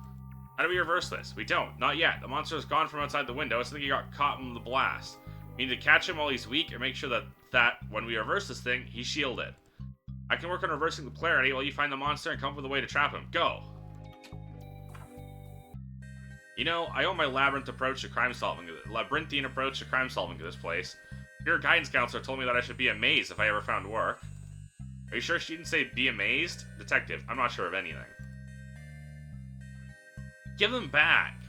How do we reverse this? We don't. Not yet. The monster is gone from outside the window. I think he got caught in the blast. We need to catch him while he's weak and make sure that when we reverse this thing, he's shielded. I can work on reversing the polarity while you find the monster and come up with a way to trap him. Go! You know, I own my labyrinthian approach to crime solving to this place. Your guidance counselor told me that I should be amazed if I ever found work. Are you sure she didn't say be amazed? Detective, I'm not sure of anything. Give them back.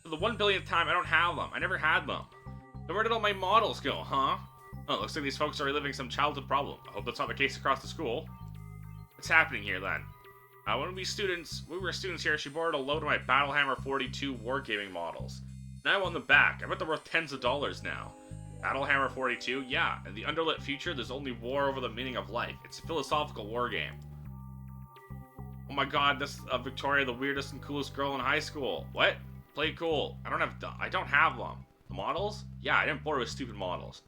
For the 1 billionth time, I don't have them. I never had them. Then where did all my models go, huh? Oh, it looks like these folks are reliving some childhood problem. I hope that's not the case across the school. What's happening here, then? When we were students here, she borrowed a load of my Battlehammer 42 wargaming models. Now I want them back. I bet they're worth tens of dollars now. Battlehammer 42? Yeah. In the underlit future, there's only war over the meaning of life. It's a philosophical wargame. Oh my god, this Victoria, the weirdest and coolest girl in high school. What? Play cool. I don't have them. The models? Yeah, I didn't borrow stupid models.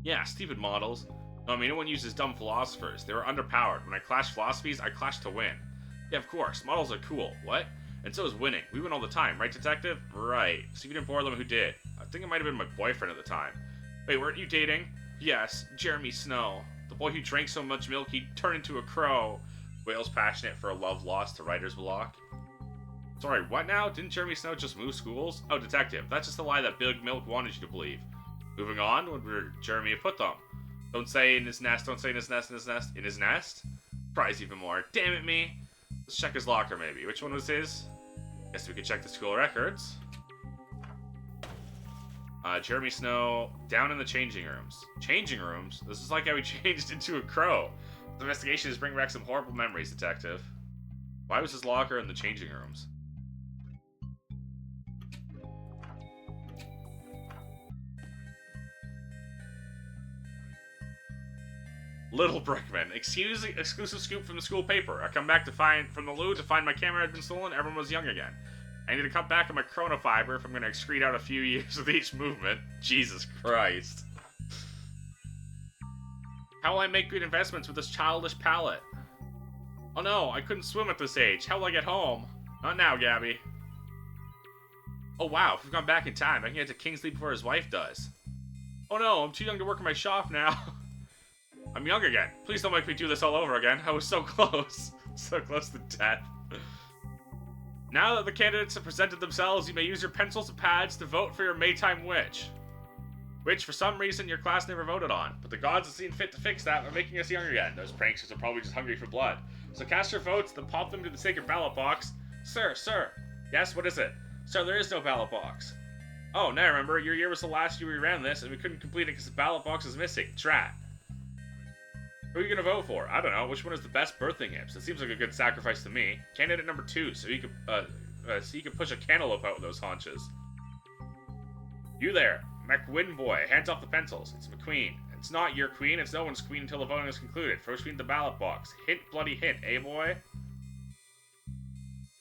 Yeah, stupid models. No, I mean, no one uses dumb philosophers. They were underpowered. When I clashed philosophies, I clashed to win. Yeah, of course. Models are cool. What? And so is winning. We win all the time, right, detective? Right. So you didn't borrow them, who did? I think it might have been my boyfriend at the time. Wait, weren't you dating? Yes, Jeremy Snow. The boy who drank so much milk he turned into a crow. Whale's passionate for a love lost to writer's block. Sorry, what now? Didn't Jeremy Snow just move schools? Oh, detective, that's just the lie that Big Milk wanted you to believe. Moving on, where Jeremy put them. Don't say in his nest, don't say in his nest, in his nest. In his nest? Surprise even more. Damn it, me. Let's check his locker, maybe. Which one was his? Guess we could check the school records. Jeremy Snow, down in the changing rooms. Changing rooms? This is like how he changed into a crow. The investigation is bringing back some horrible memories, Detective. Why was his locker in the changing rooms? Little Brickman, exclusive scoop from the school paper. I come back from the loo to find my camera had been stolen. Everyone was young again. I need to cut back on my chronofiber if I'm going to excrete out a few years with each movement. Jesus Christ. How will I make good investments with this childish palate? Oh no, I couldn't swim at this age. How will I get home? Not now, Gabby. Oh wow, if we've gone back in time, I can get to Kingsley before his wife does. Oh no, I'm too young to work in my shop now. I'm young again. Please don't make me do this all over again. I was so close. So close to death. Now that the candidates have presented themselves, you may use your pencils and pads to vote for your Maytime Witch. Which, for some reason, your class never voted on. But the gods have seen fit to fix that by making us young again. Those pranksters are probably just hungry for blood. So cast your votes, then pop them to the sacred ballot box. Sir. Yes, what is it? Sir, there is no ballot box. Oh, now I remember. Your year was the last year we ran this, and we couldn't complete it because the ballot box is missing. Drat. Who are you gonna vote for? I don't know. Which one is the best birthing hips? It seems like a good sacrifice to me. Candidate number 2, so you could push a cantaloupe out with those haunches. You there, McWin boy, hands off the pencils. It's McQueen. It's not your queen. It's no one's queen until the voting is concluded. First queen the ballot box. Hint, bloody hint, eh, boy?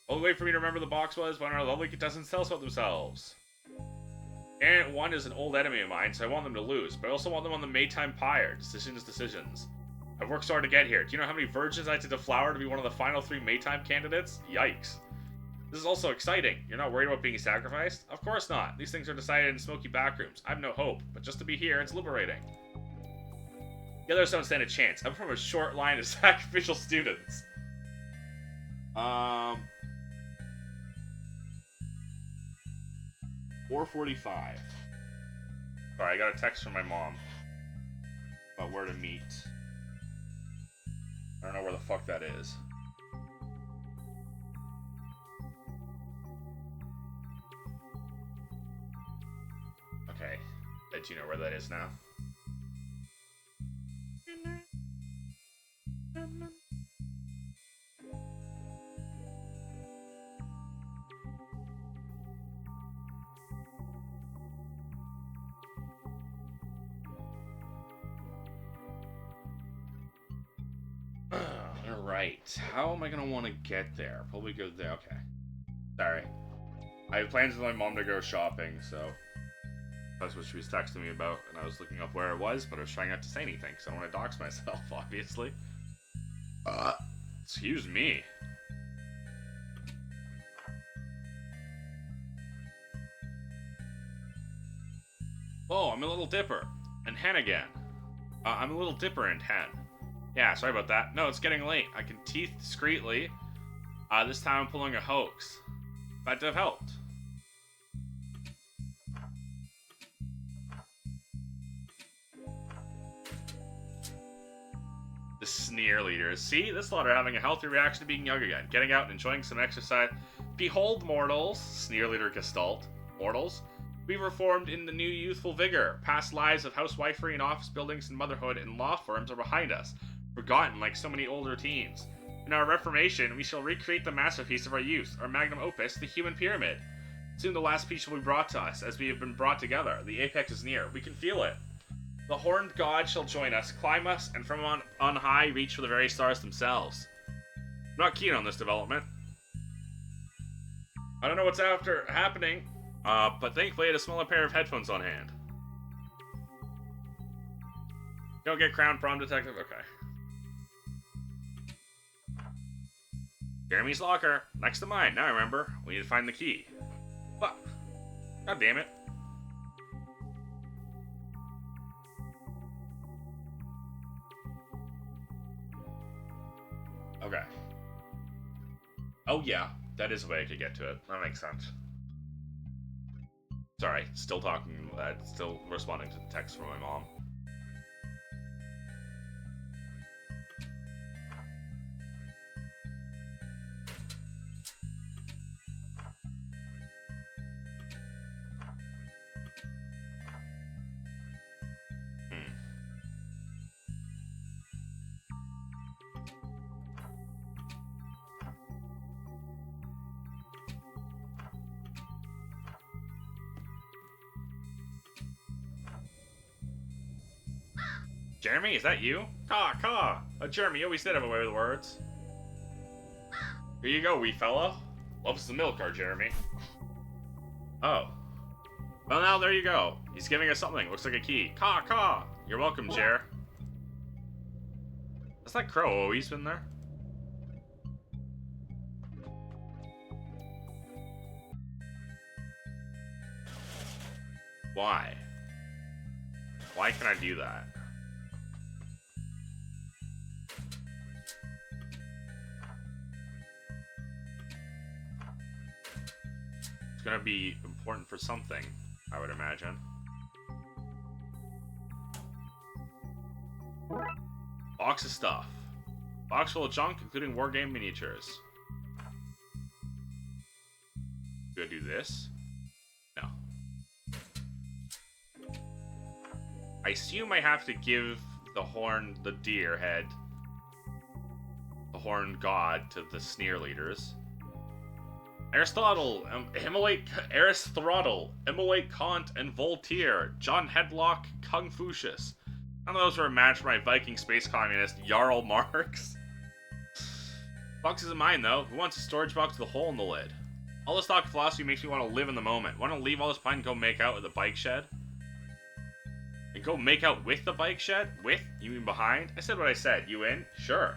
Only way for me to remember the box was when our lovely contestants tell us about themselves. Candidate 1 is an old enemy of mine, so I want them to lose, but I also want them on the Maytime Pyre. Decisions. I've worked so hard to get here. Do you know how many virgins I had to deflower to be one of the final 3 Maytime candidates? Yikes. This is also exciting. You're not worried about being sacrificed? Of course not. These things are decided in smoky backrooms. I have no hope, but just to be here, it's liberating. The others don't stand a chance. I'm from a short line of sacrificial students. 4:45. Sorry, I got a text from my mom about where to meet. I don't know where the fuck that is. Okay. Do you know where that is now? Alright. How am I gonna want to get there? Probably go there. Okay. Sorry. I have plans with my mom to go shopping, so that's what she was texting me about, and I was looking up where it was, but I was trying not to say anything, because I don't want to dox myself, obviously. Excuse me. Oh, I'm a little dipper. And hen again. I'm a little dipper and hen. Yeah, sorry about that. No, it's getting late. I can teeth discreetly. This time I'm pulling a hoax. Glad to have helped. The sneer leaders. See, this lot are having a healthy reaction to being young again. Getting out and enjoying some exercise. Behold, mortals, sneer leader Gestalt. Mortals, we've reformed in the new youthful vigor. Past lives of housewifery and office buildings and motherhood and law firms are behind us. Forgotten like so many older teens. In our reformation, we shall recreate the masterpiece of our youth, our magnum opus, the human pyramid. Soon the last piece will be brought to us, as we have been brought together. The apex is near. We can feel it. The horned god shall join us, climb us, and from on high reach for the very stars themselves. I'm not keen on this development. I don't know what's happening, but thankfully I had a smaller pair of headphones on hand. Don't get crowned prom detective? Okay. Jeremy's locker, next to mine. Now I remember. We need to find the key. Fuck. God damn it. Okay. Oh yeah, that is a way I could get to it. That makes sense. Sorry, still talking, still responding to the text from my mom. Jeremy, is that you? Caw. Jeremy, you always did have a way with words. Here you go, wee fella. Loves the milk, our Jeremy. Oh. Well, now there you go. He's giving us something. Looks like a key. Caw. You're welcome, Jer. Has that crow always been there? Why? Why can I do that? It's gonna be important for something, I would imagine. Box of stuff. Box full of junk, including wargame miniatures. Do I do this? No. I assume I have to give the deer head, the horned god, to the sneer leaders. Aristotle, Immolate Kant, and Voltaire, John Hedlock, Confucius. None of those were a match for my Viking space communist, Jarl Marx. Box isn't mine, though. Who wants a storage box with a hole in the lid? All this talk of philosophy makes me want to live in the moment. Want to leave all this behind and go make out with the bike shed? And go make out with the bike shed? With? You mean behind? I said what I said. You in? Sure.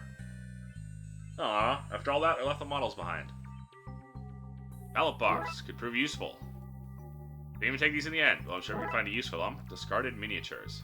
Aw, after all that, I left the models behind. Ballot box. Could prove useful. Didn't even take these in the end. Well, I'm sure we can find a use for them. Discarded miniatures.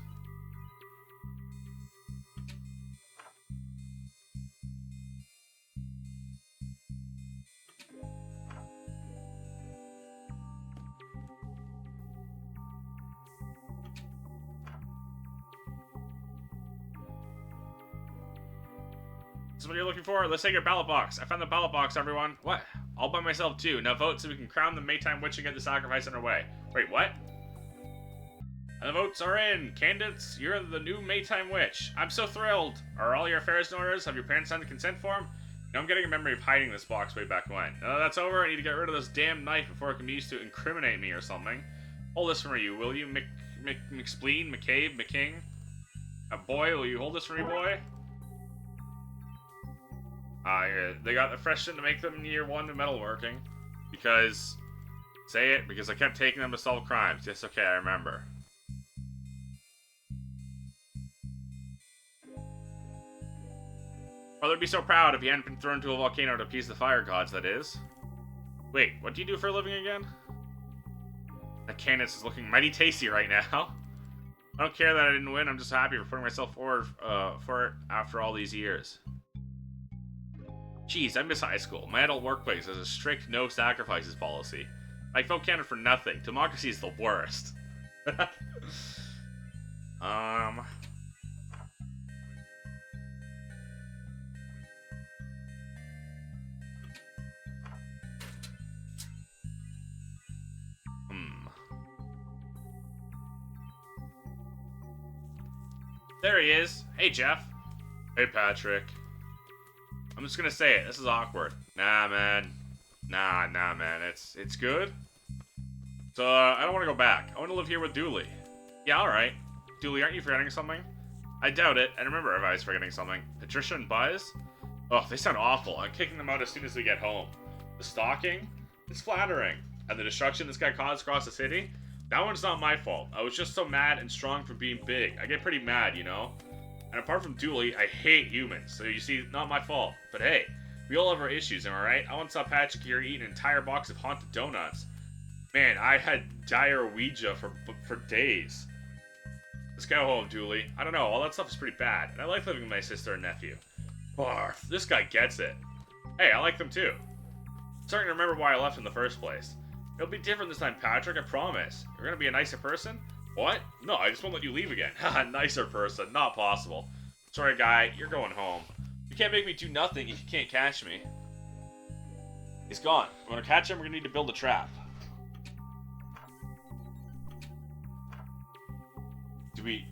This is what you're looking for? Let's take your ballot box. I found the ballot box, everyone. What? All by myself, too. Now vote so we can crown the Maytime Witch and get the sacrifice underway. Wait, what? And the votes are in. Candidates, you're the new Maytime Witch. I'm so thrilled. Are all your affairs in order? Have your parents signed the consent form? Now I'm getting a memory of hiding this box way back when. Now that's over, I need to get rid of this damn knife before it can be used to incriminate me or something. Hold this for you, will you, McSpleen, McCabe, McKing? Boy, will you hold this for me, boy? They got the fresh shit to make them year 1 to metalworking. Because... Say it, because I kept taking them to solve crimes. Yes, okay, I remember. Brother'd be so proud if he hadn't been thrown into a volcano to appease the fire gods, that is. Wait, what do you do for a living again? That Candace is looking mighty tasty right now. I don't care that I didn't win, I'm just happy for putting myself forward for it after all these years. Jeez, I miss high school. My adult workplace has a strict no sacrifices policy. I felt counted for nothing. Democracy is the worst. There he is. Hey, Jeff. Hey, Patrick. I'm just gonna say it. This is awkward. Nah, man. Nah, man. It's good. So, I don't want to go back. I want to live here with Dooley. Yeah, alright. Dooley, aren't you forgetting something? I doubt it. I remember if I was forgetting something. Patricia and Buzz? Oh, they sound awful. I'm kicking them out as soon as we get home. The stalking? It's flattering. And the destruction this guy caused across the city? That one's not my fault. I was just so mad and strong from being big. I get pretty mad, you know? And apart from Dooley, I hate humans. So you see, not my fault. But hey, we all have our issues, am I right? I once saw Patrick here eat an entire box of haunted donuts. Man, I had diarrhea for days. Let's go home, Dooley. I don't know, all that stuff is pretty bad. And I like living with my sister and nephew. Barf, this guy gets it. Hey, I like them too. I'm starting to remember why I left in the first place. It'll be different this time, Patrick, I promise. You're gonna be a nicer person? What? No, I just won't let you leave again. Haha, nicer person. Not possible. Sorry, guy. You're going home. You can't make me do nothing if you can't catch me. He's gone. If we want to catch him, we're gonna need to build a trap. Do we...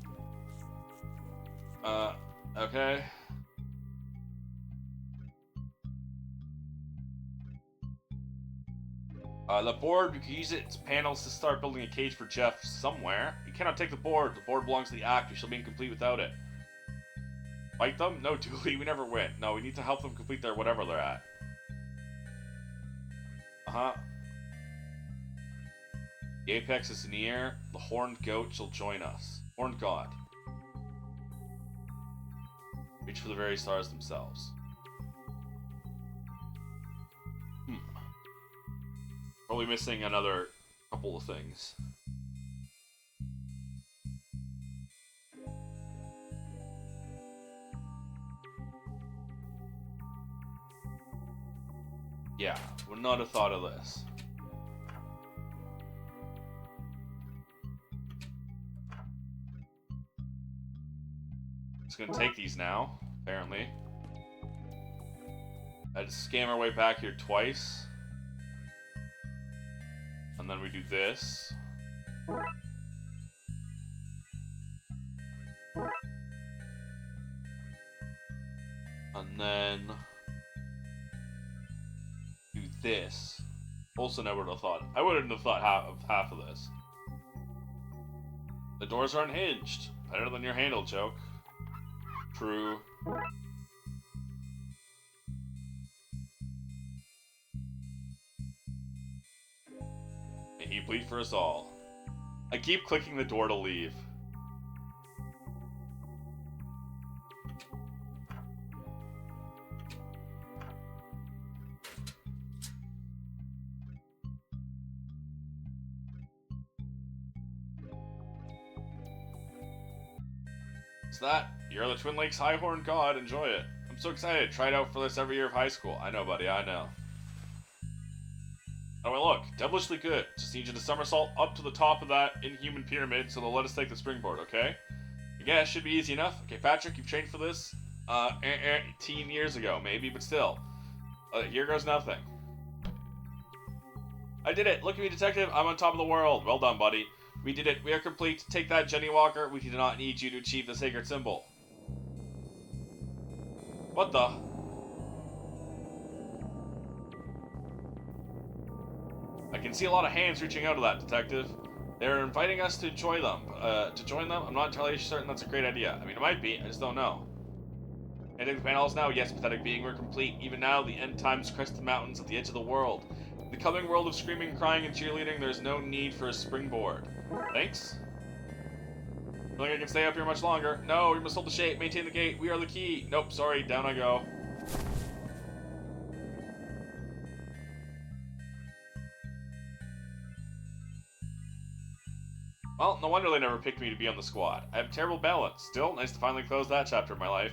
okay. The board, we can use its panels to start building a cage for Jeff somewhere. You cannot take the board. The board belongs to the actor. She'll be incomplete without it. Fight them? No, Dooley, we never win. No, we need to help them complete their whatever they're at. Uh-huh. The apex is near. The horned goat shall join us. Horned god. Reach for the very stars themselves. Probably missing another couple of things. Yeah, would not have thought of this. Just gonna take these now, apparently. I had to scam our way back here twice. And then we do this. And then do this. Also never would have thought. I wouldn't have thought half of this. The doors are unhinged. Better than your handle, joke. True. May he bleed for us all. I keep clicking the door to leave. It's that. You're the Twin Lakes Highhorn God. Enjoy it. I'm so excited. Try it out for this every year of high school. I know, buddy. I know. Oh, well, look. Devilishly good. Just need you to somersault up to the top of that inhuman pyramid so they'll let us take the springboard, okay? I guess should be easy enough. Okay, Patrick, you've trained for this 18 years ago, maybe, but still. Here goes nothing. I did it. Look at me, detective. I'm on top of the world. Well done, buddy. We did it. We are complete. Take that, Jenny Walker. We do not need you to achieve the sacred symbol. What the? I can see a lot of hands reaching out to that, detective. They're inviting us to join them. I'm not entirely certain that's a great idea. I mean, it might be. I just don't know. Ending the panels now? Yes, pathetic being. We're complete. Even now, the end times crest the mountains at the edge of the world. In the coming world of screaming, crying, and cheerleading, there's no need for a springboard. Thanks. I don't think I can stay up here much longer. No, we must hold the shape. Maintain the gate. We are the key. Nope, sorry. Down I go. Well, no wonder they never picked me to be on the squad. I have terrible balance. Still, nice to finally close that chapter of my life.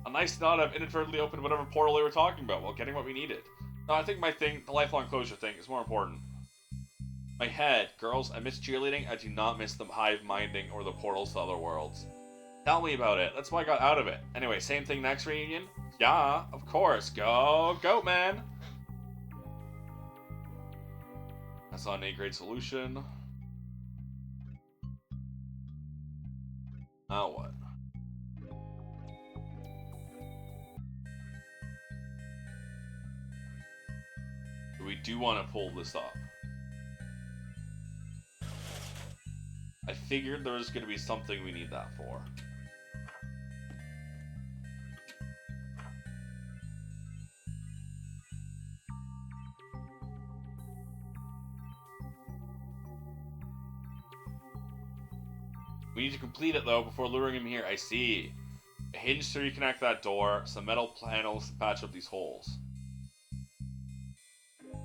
A nice to not have inadvertently opened whatever portal they were talking about while getting what we needed. No, I think my thing, the lifelong closure thing, is more important. My head. Girls, I miss cheerleading. I do not miss the hive minding or the portals to other worlds. Tell me about it. That's why I got out of it. Anyway, same thing next reunion? Yeah, of course. Go, Goat Man! That's not an A-grade solution. Now what? We do want to pull this up. I figured there was going to be something we need that for. We need to complete it, though, before luring him here. I see. A hinge to reconnect that door, some metal panels to patch up these holes.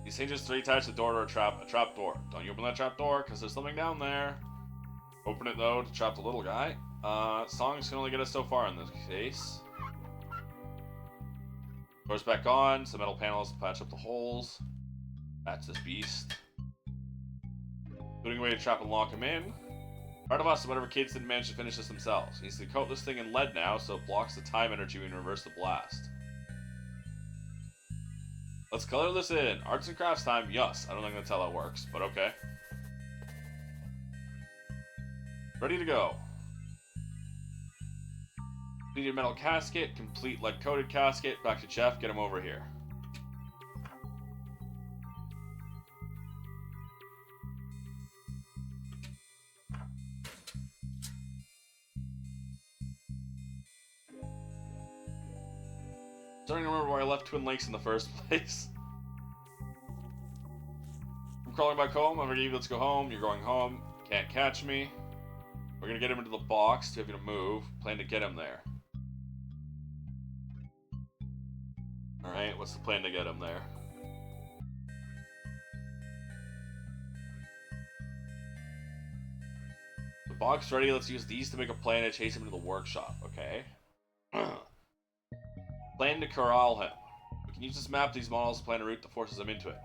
These hinges to reattach the door to a trap door. Don't you open that trap door, because there's something down there. Open it, though, to trap the little guy. Songs can only get us so far in this case. Door's back on, some metal panels to patch up the holes. That's this beast. Putting away to trap and lock him in. Part of us, whatever kids didn't manage to finish this themselves. Needs to coat this thing in lead now, so it blocks the time energy and reverse the blast. Let's color this in. Arts and crafts time, yes. I don't think that's how that works, but okay. Ready to go. Completed metal casket, complete lead coated casket. Back to Jeff, get him over here. Starting to remember why I left Twin Lakes in the first place. I'm crawling back home. I'm ready. Let's go home. You're going home. Can't catch me. We're gonna get him into the box. Too heavy to move. Plan to get him there. Alright, what's the plan to get him there? The box ready. Let's use these to make a plan to chase him into the workshop. Okay. Plan to corral him. We can use this map, these models, to plan a route that forces him into it.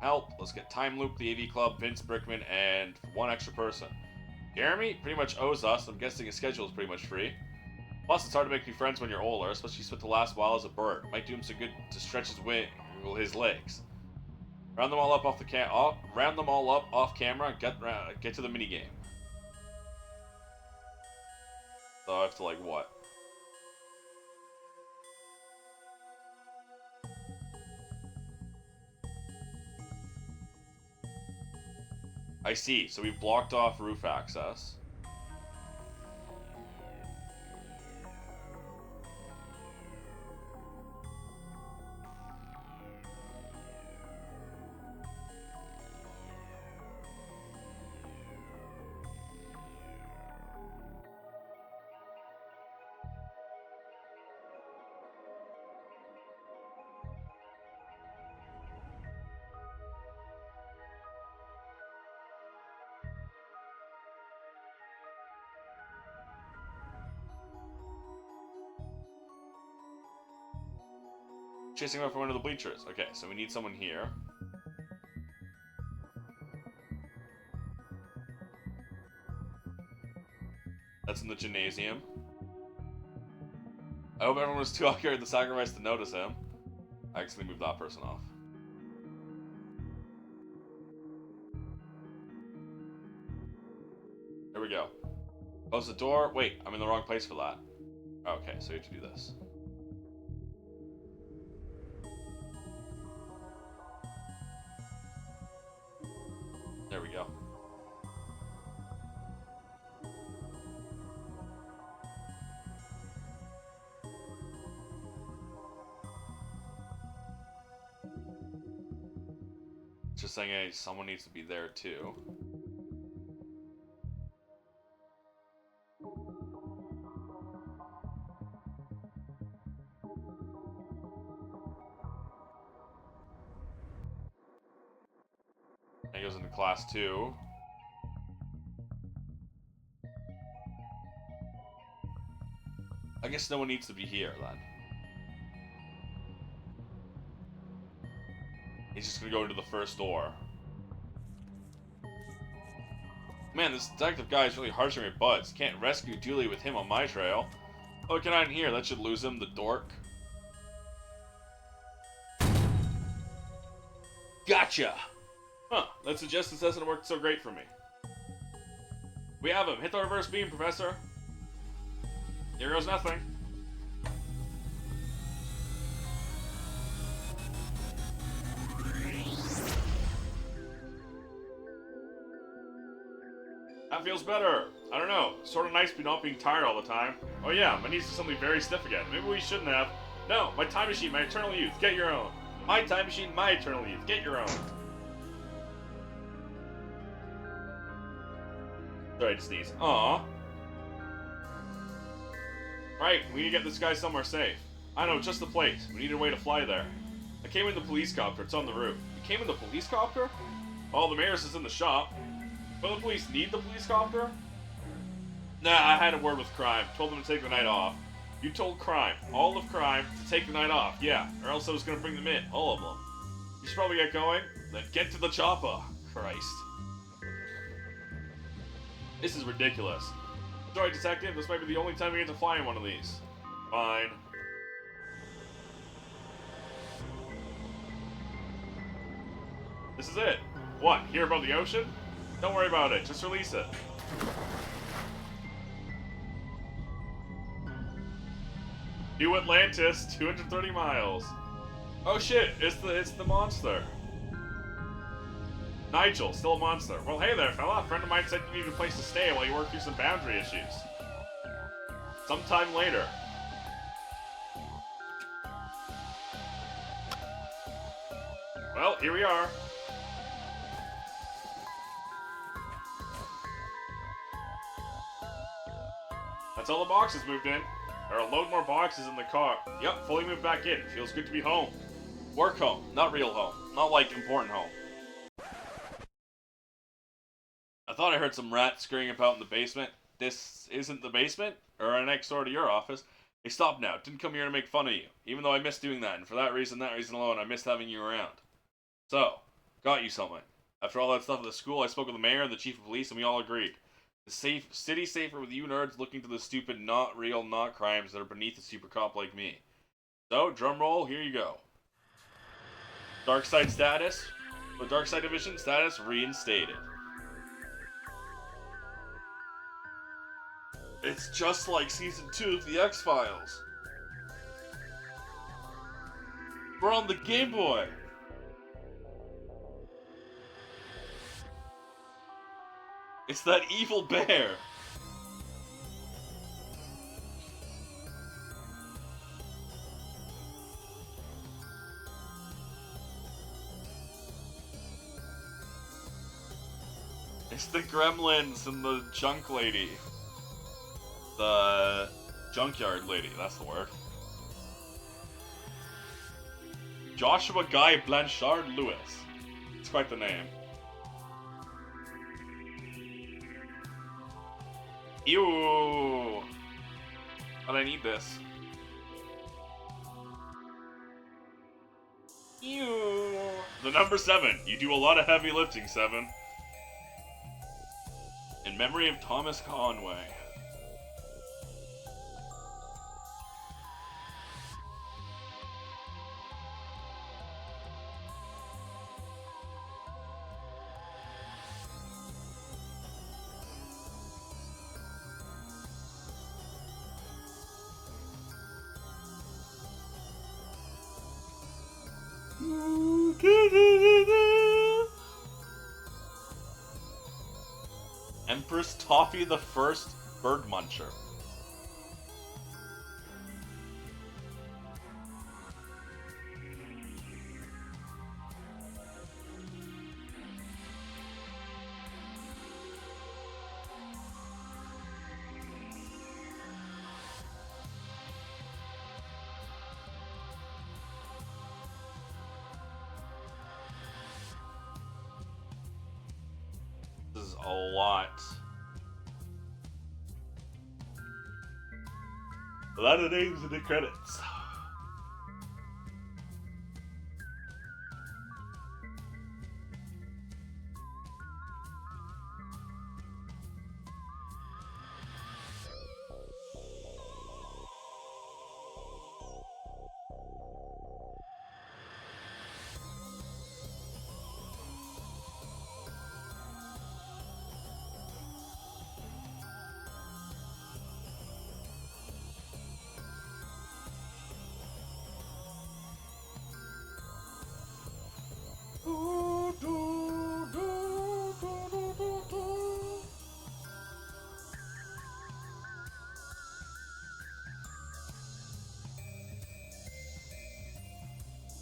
Help. Let's get Time Loop, the AV Club, Vince Brickman, and one extra person. Jeremy pretty much owes us. I'm guessing his schedule is pretty much free. Plus, it's hard to make new friends when you're older, especially spent the last while as a bird. Might do him some good to stretch his legs. Round them all up off round them all up off camera. And get to the mini game. So I have to like what? I see. So we've blocked off roof access. Chasing him up from under the bleachers. Okay, so we need someone here. That's in the gymnasium. I hope everyone was too occupied with the sacrifice to notice him. I accidentally moved that person off. There we go. Close the door. Wait, I'm in the wrong place for that. Okay, so we have to do this. There we go. Just saying, hey, someone needs to be there too. He goes into class 2. I guess no one needs to be here then. He's just gonna go into the first door. Man, this detective guy is really harsh on my butts. Can't rescue Julie with him on my trail. Oh, can I in here? That should lose him, the dork. Gotcha! Huh, that suggests this hasn't worked so great for me. We have him. Hit the reverse beam, Professor. Here goes nothing. That feels better. I don't know. Sort of nice not being tired all the time. Oh yeah, my knees are suddenly very stiff again. Maybe we shouldn't have. No, my time machine, my eternal youth. Get your own. My time machine, my eternal youth. Get your own. Sorry to sneeze. Aww. Right, we need to get this guy somewhere safe. I know, just the place. We need a way to fly there. I came in the police copter. It's on the roof. You came in the police copter? Oh, the mayor's is in the shop. Will the police need the police copter? Nah, I had a word with crime. Told them to take the night off. You told crime, all of crime, to take the night off. Yeah, or else I was gonna bring them in. All of them. You should probably get going. Then get to the chopper. Christ. This is ridiculous. Sorry, Detective. This might be the only time we get to fly in one of these. Fine. This is it. What? Here above the ocean? Don't worry about it. Just release it. New Atlantis, 230 miles. Oh shit! It's the monster. Nigel, still a monster. Well, hey there, fella. A friend of mine said you needed a place to stay while you work through some boundary issues. Sometime later. Well, here we are. That's all the boxes moved in. There are a load more boxes in the car. Yep, fully moved back in. Feels good to be home. Work home, not real home. Not like important home. I thought I heard some rats scurrying about in the basement. This isn't the basement? Or right next door to your office. Hey, stop now. Didn't come here to make fun of you. Even though I miss doing that, and for that reason alone, I missed having you around. So, got you something. After all that stuff at the school, I spoke with the mayor and the chief of police, and we all agreed. The city's safer with you nerds looking to the stupid, not real, not crimes that are beneath a super cop like me. So, drum roll, here you go. Darkside status, the Darkside Division status reinstated. It's just like season 2 of the X-Files. We're on the Game Boy. It's that evil bear. It's the gremlins and the junk lady. The junkyard lady, that's the word. Joshua Guy Blanchard Lewis. It's quite the name. Ew. But I need this. Ew. The number 7. You do a lot of heavy lifting, 7. In memory of Thomas Conway. Empress Toffee the First Bird Muncher. This is a lot. A lot of names in the credits.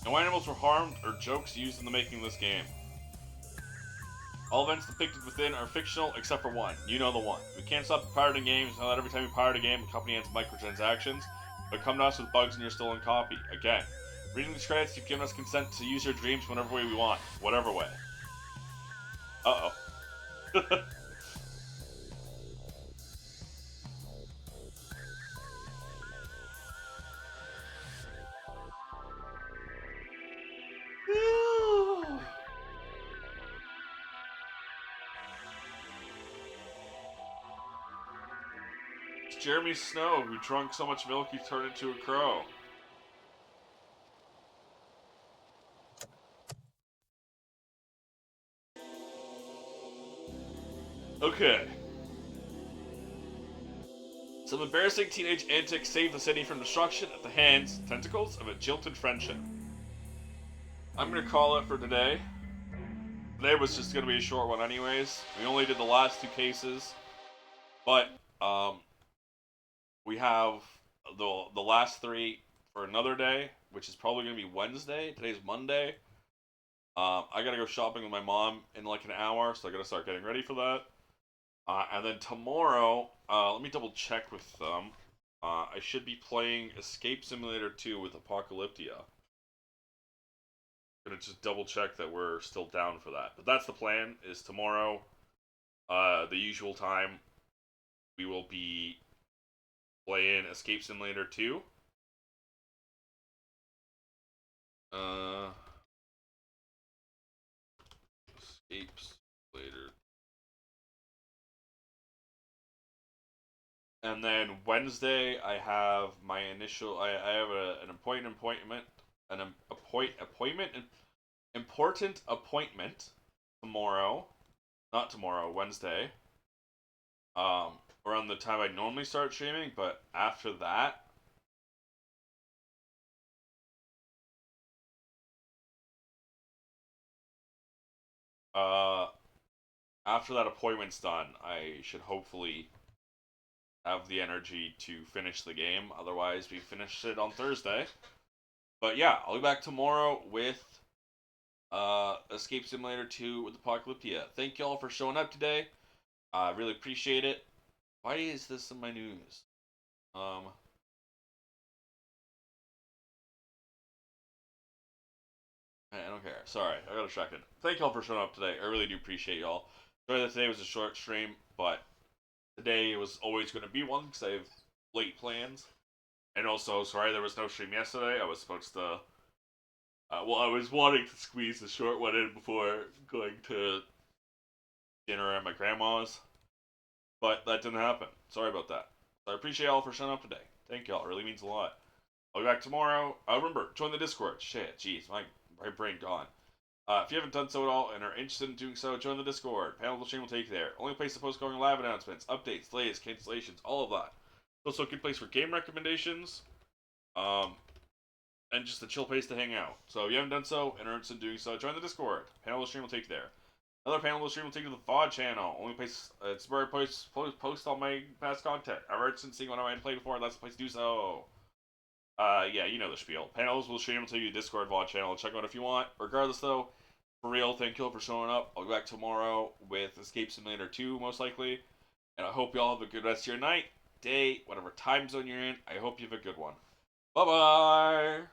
No animals were harmed or jokes used in the making of this game. All events depicted within are fictional except for one. You know the one. We can't stop pirating games, know that every time you pirate a game, the company ends microtransactions. But come to us with bugs in your stolen copy. Again. Reading these credits, you've given us consent to use your dreams whatever way we want. Whatever way. Uh-oh. It's Jeremy Snow, who drank so much milk he turned into a crow. Okay. Some embarrassing teenage antics save the city from destruction at the hands, tentacles, of a jilted friendship. I'm gonna call it for today. Today was just gonna be a short one anyways. We only did the last 2 cases. But, we have the last 3 for another day, which is probably gonna be Wednesday. Today's Monday. I gotta go shopping with my mom in like an hour, so I gotta start getting ready for that. And then tomorrow, let me double check with them. I should be playing Escape Simulator 2 with Apocalyptia. Gonna just double check that we're still down for that. But that's the plan, is tomorrow, the usual time, we will be playing Escape Simulator 2. Uh, Escape Simulator. And then Wednesday, I have my initial. I have an important appointment tomorrow. Not tomorrow, Wednesday. Around the time I normally start streaming, but after that, uh, after that appointment's done, I should hopefully have the energy to finish the game. Otherwise, we finish it on Thursday. But yeah, I'll be back tomorrow with Escape Simulator 2 with Apocalyptia. Thank you all for showing up today. I really appreciate it. Why is this in my news? I don't care. Sorry, I got distracted. Thank y'all for showing up today. I really do appreciate y'all. Sorry that today was a short stream, but today was always going to be one because I have late plans. And also, sorry there was no stream yesterday. I was supposed to. I was wanting to squeeze the short one in before going to dinner at my grandma's, but that didn't happen. Sorry about that. So I appreciate y'all for showing up today. Thank y'all. It really means a lot. I'll be back tomorrow. Remember, join the Discord. Shit, jeez, my brain gone. If you haven't done so at all and are interested in doing so, join the Discord. Panel of Stream will take you there. Only place to post going live announcements, updates, delays, cancellations, all of that. It's also a good place for game recommendations, and just a chill place to hang out. So if you haven't done so and are interested in doing so, join the Discord. Panel of Stream will take you there. Another panel of stream will take you to the VOD channel. Only place, it's where I post all my past content. I've already seen what I might play before, that's the place to do so. Yeah, you know the spiel. Panels will stream until you Discord VOD channel. Check out if you want. Regardless, though, for real, thank you all for showing up. I'll be back tomorrow with Escape Simulator 2, most likely. And I hope you all have a good rest of your night, day, whatever time zone you're in. I hope you have a good one. Bye-bye!